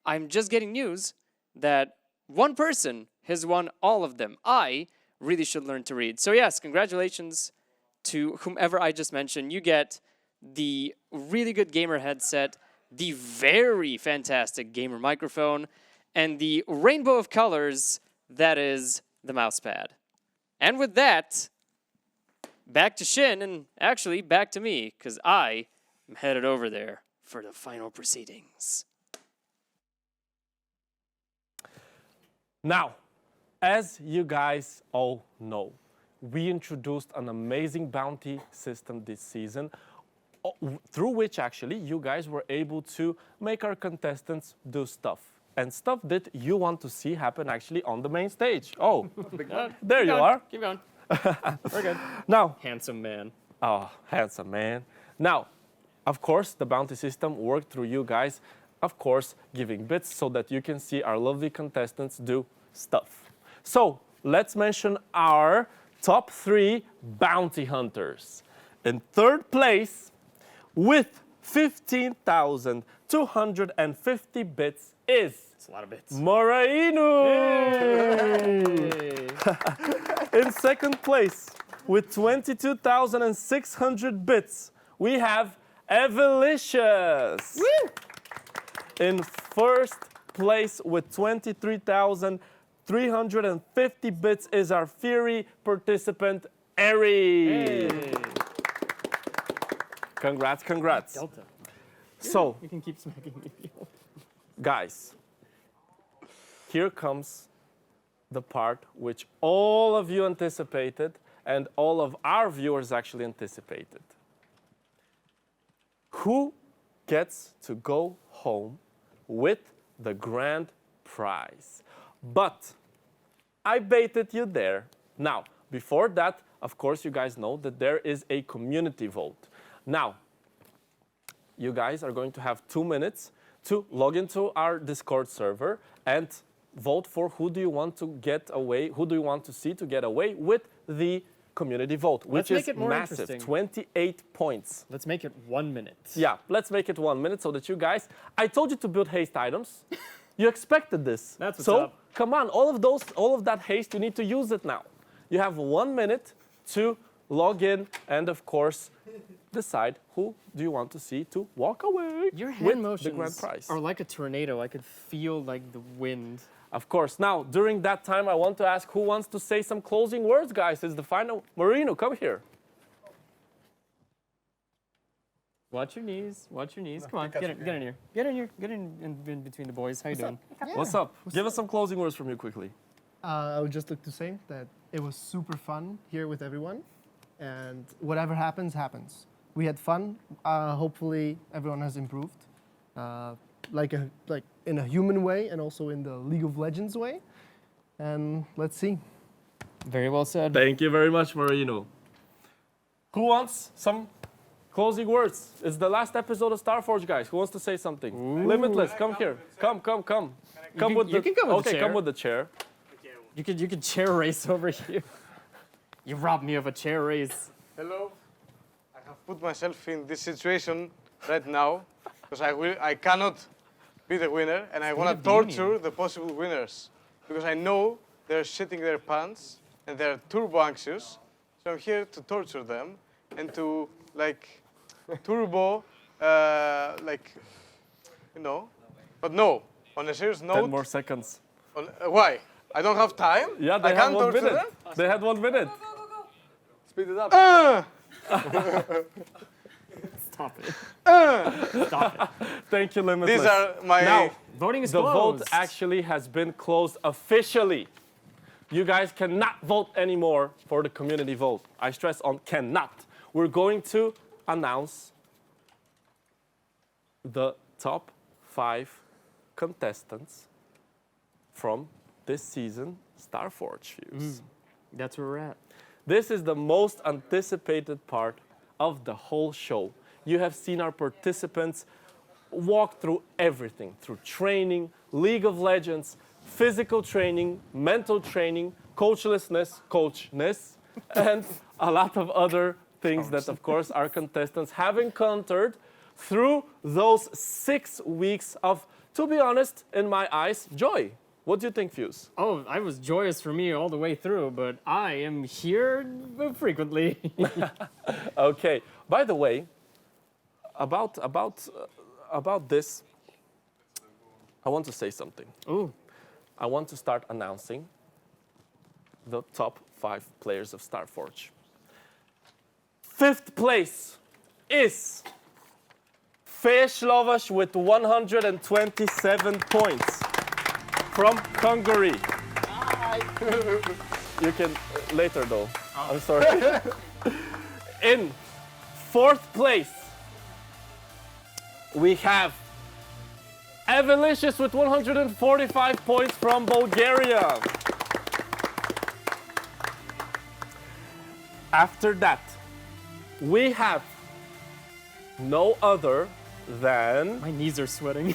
I'm just getting news that one person has won all of them. I really should learn to read. So yes, congratulations to whomever I just mentioned. You get the really good gamer headset, the very fantastic gamer microphone, and the rainbow of colors that is the mouse pad. And with that, back to Shin, and actually back to me, because I am headed over there for the final proceedings. Now, as you guys all know, we introduced an amazing bounty system this season, through which actually you guys were able to make our contestants do stuff. And stuff that you want to see happen actually on the main stage. Oh, there you are. Keep going. We're good. Now, handsome man. Oh, handsome man. Now, of course, the bounty system worked through you guys, of course, giving bits so that you can see our lovely contestants do stuff. So, let's mention our top 3 bounty hunters. In third place, with 15,250 bits is... That's a lot of bits. Morainu! In second place, with 22,600 bits, we have Evelicious. In first place, with 23,350 bits, is our Fury participant, Eri. Hey. Congrats, congrats. Delta. So, you can keep smacking me. guys, here comes the part which all of you anticipated and all of our viewers actually anticipated. Who gets to go home with the grand prize? But I baited you there. Now, before that, of course, you guys know that there is a community vote. Now, you guys are going to have 2 minutes to log into our Discord server and vote for who do you want to get away, who do you want to see to get away with the community vote, which is massive, 28 points. Let's make it 1 minute. Yeah, let's make it 1 minute so that you guys, I told you to build haste items. You expected this. That's what's so up. Come on, all of that haste, you need to use it now. You have 1 minute to log in and of course decide who do you want to see to walk away Your hand with motions the grand prize. are like a tornado. I could feel like the wind. Of course. Now, during that time, I want to ask who wants to say some closing words, guys. It's the final. Marino, come here. Watch your knees. Watch your knees. Come on, get in here. Get in here. Get in between the boys. How you doing? What's up? Give us some closing words from you quickly. I would just like to say that it was super fun here with everyone. and whatever happens, happens. We had fun. Hopefully, everyone has improved, like in a human way and also in the League of Legends way. And let's see. Very well said. Thank you very much, Marino. Who wants some closing words? It's the last episode of StarForge, guys. Who wants to say something? Ooh. Limitless, come here. Come. Come with you can come with the okay, chair. come with the chair. You could chair race over here. You robbed me of a chair race. Hello. I have put myself in this situation right now because I cannot be the winner, and I want to torture the possible winners because I know they're shitting their pants and they're turbo anxious. So I'm here to torture them and to turbo, But no, on a serious note. 10 more seconds. Why? I don't have time? Yeah, they I had can't 1 torture minute. them? They had 1 minute. Speed it up. Stop it. Stop it. Thank you, Limitless. These are my... Now, voting is the vote closed. actually has been closed officially. You guys cannot vote anymore for the community vote. I stress on cannot. We're going to announce the top 5 contestants from this season StarForge Fuse. That's where we're at. This is the most anticipated part of the whole show. You have seen our participants walk through everything, through training, League of Legends, physical training, mental training, coachness, and a lot of other things that, of course, our contestants have encountered through those 6 weeks of, to be honest, in my eyes, joy. What do you think, Fuse? Oh, I was joyous for me all the way through, but I am here frequently. Okay. By the way, about this, I want to say something. Ooh. I want to start announcing the top 5 players of StarForge. 5th place is Fejslovas with 127 points from Hungary. You can later though. I'm sorry. In 4th place, we have Evelicious with 145 points from Bulgaria. After that, we have no other than... My knees are sweating.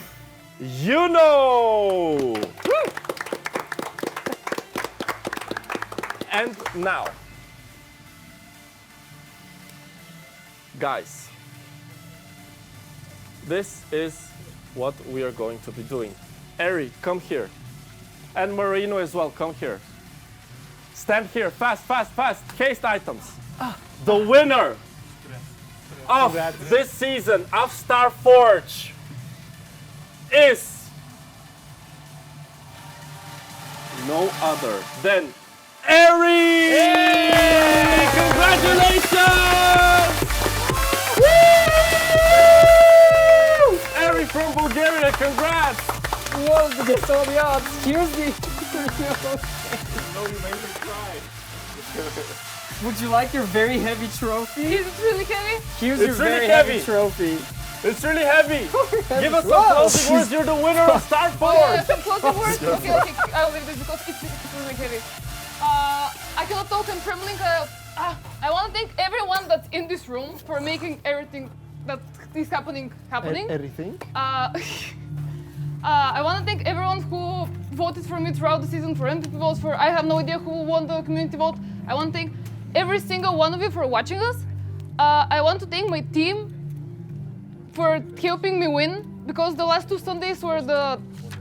You know! And now, guys, this is what we are going to be doing. Eri, come here. And Marino as well, come here. Stand here, fast. Cased items. The winner of this season of StarForge is no other than Eri! Yay! Congratulations! Woo! Eri from Bulgaria, congrats! Whoa, against all the odds. Here's the... Would you like your very heavy trophy? Is it really heavy? Here's It's your really very heavy. heavy trophy. It's really heavy. Give us some closing words. You're the winner of StarForge. Some closing words? Okay, I'll leave this because it's really heavy. I cannot talk, I'm trembling. I want to thank everyone that's in this room for making everything that is happening. Everything? I want to thank everyone who voted for me throughout the season, for MVP votes, for I have no idea who won the community vote. I want to thank every single one of you for watching us. I want to thank my team for helping me win, because the last 2 Sundays were the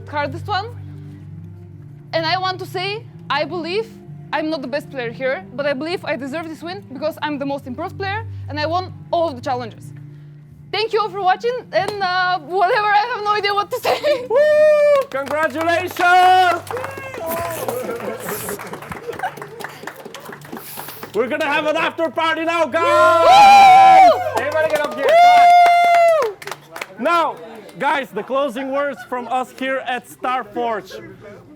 hardest one. And I want to say, I believe I'm not the best player here, but I believe I deserve this win because I'm the most improved player and I won all of the challenges. Thank you all for watching, and whatever, I have no idea what to say. Woo! Congratulations! We're gonna have an after party now, guys! Everybody get up here. Now, guys, the closing words from us here at StarForge.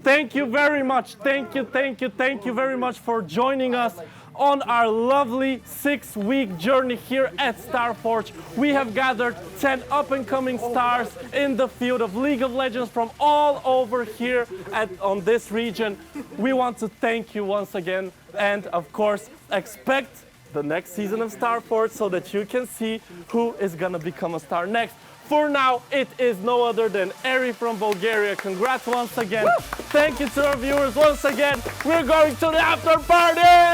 Thank you very much. Thank you very much for joining us on our lovely 6-week journey here at StarForge. We have gathered 10 up-and-coming stars in the field of League of Legends from all over here on this region. We want to thank you once again, and of course, expect the next season of StarForge so that you can see who is gonna become a star next. For now, it is no other than Eri from Bulgaria. Congrats once again. Woo! Thank you to our viewers once again. We're going to the after party!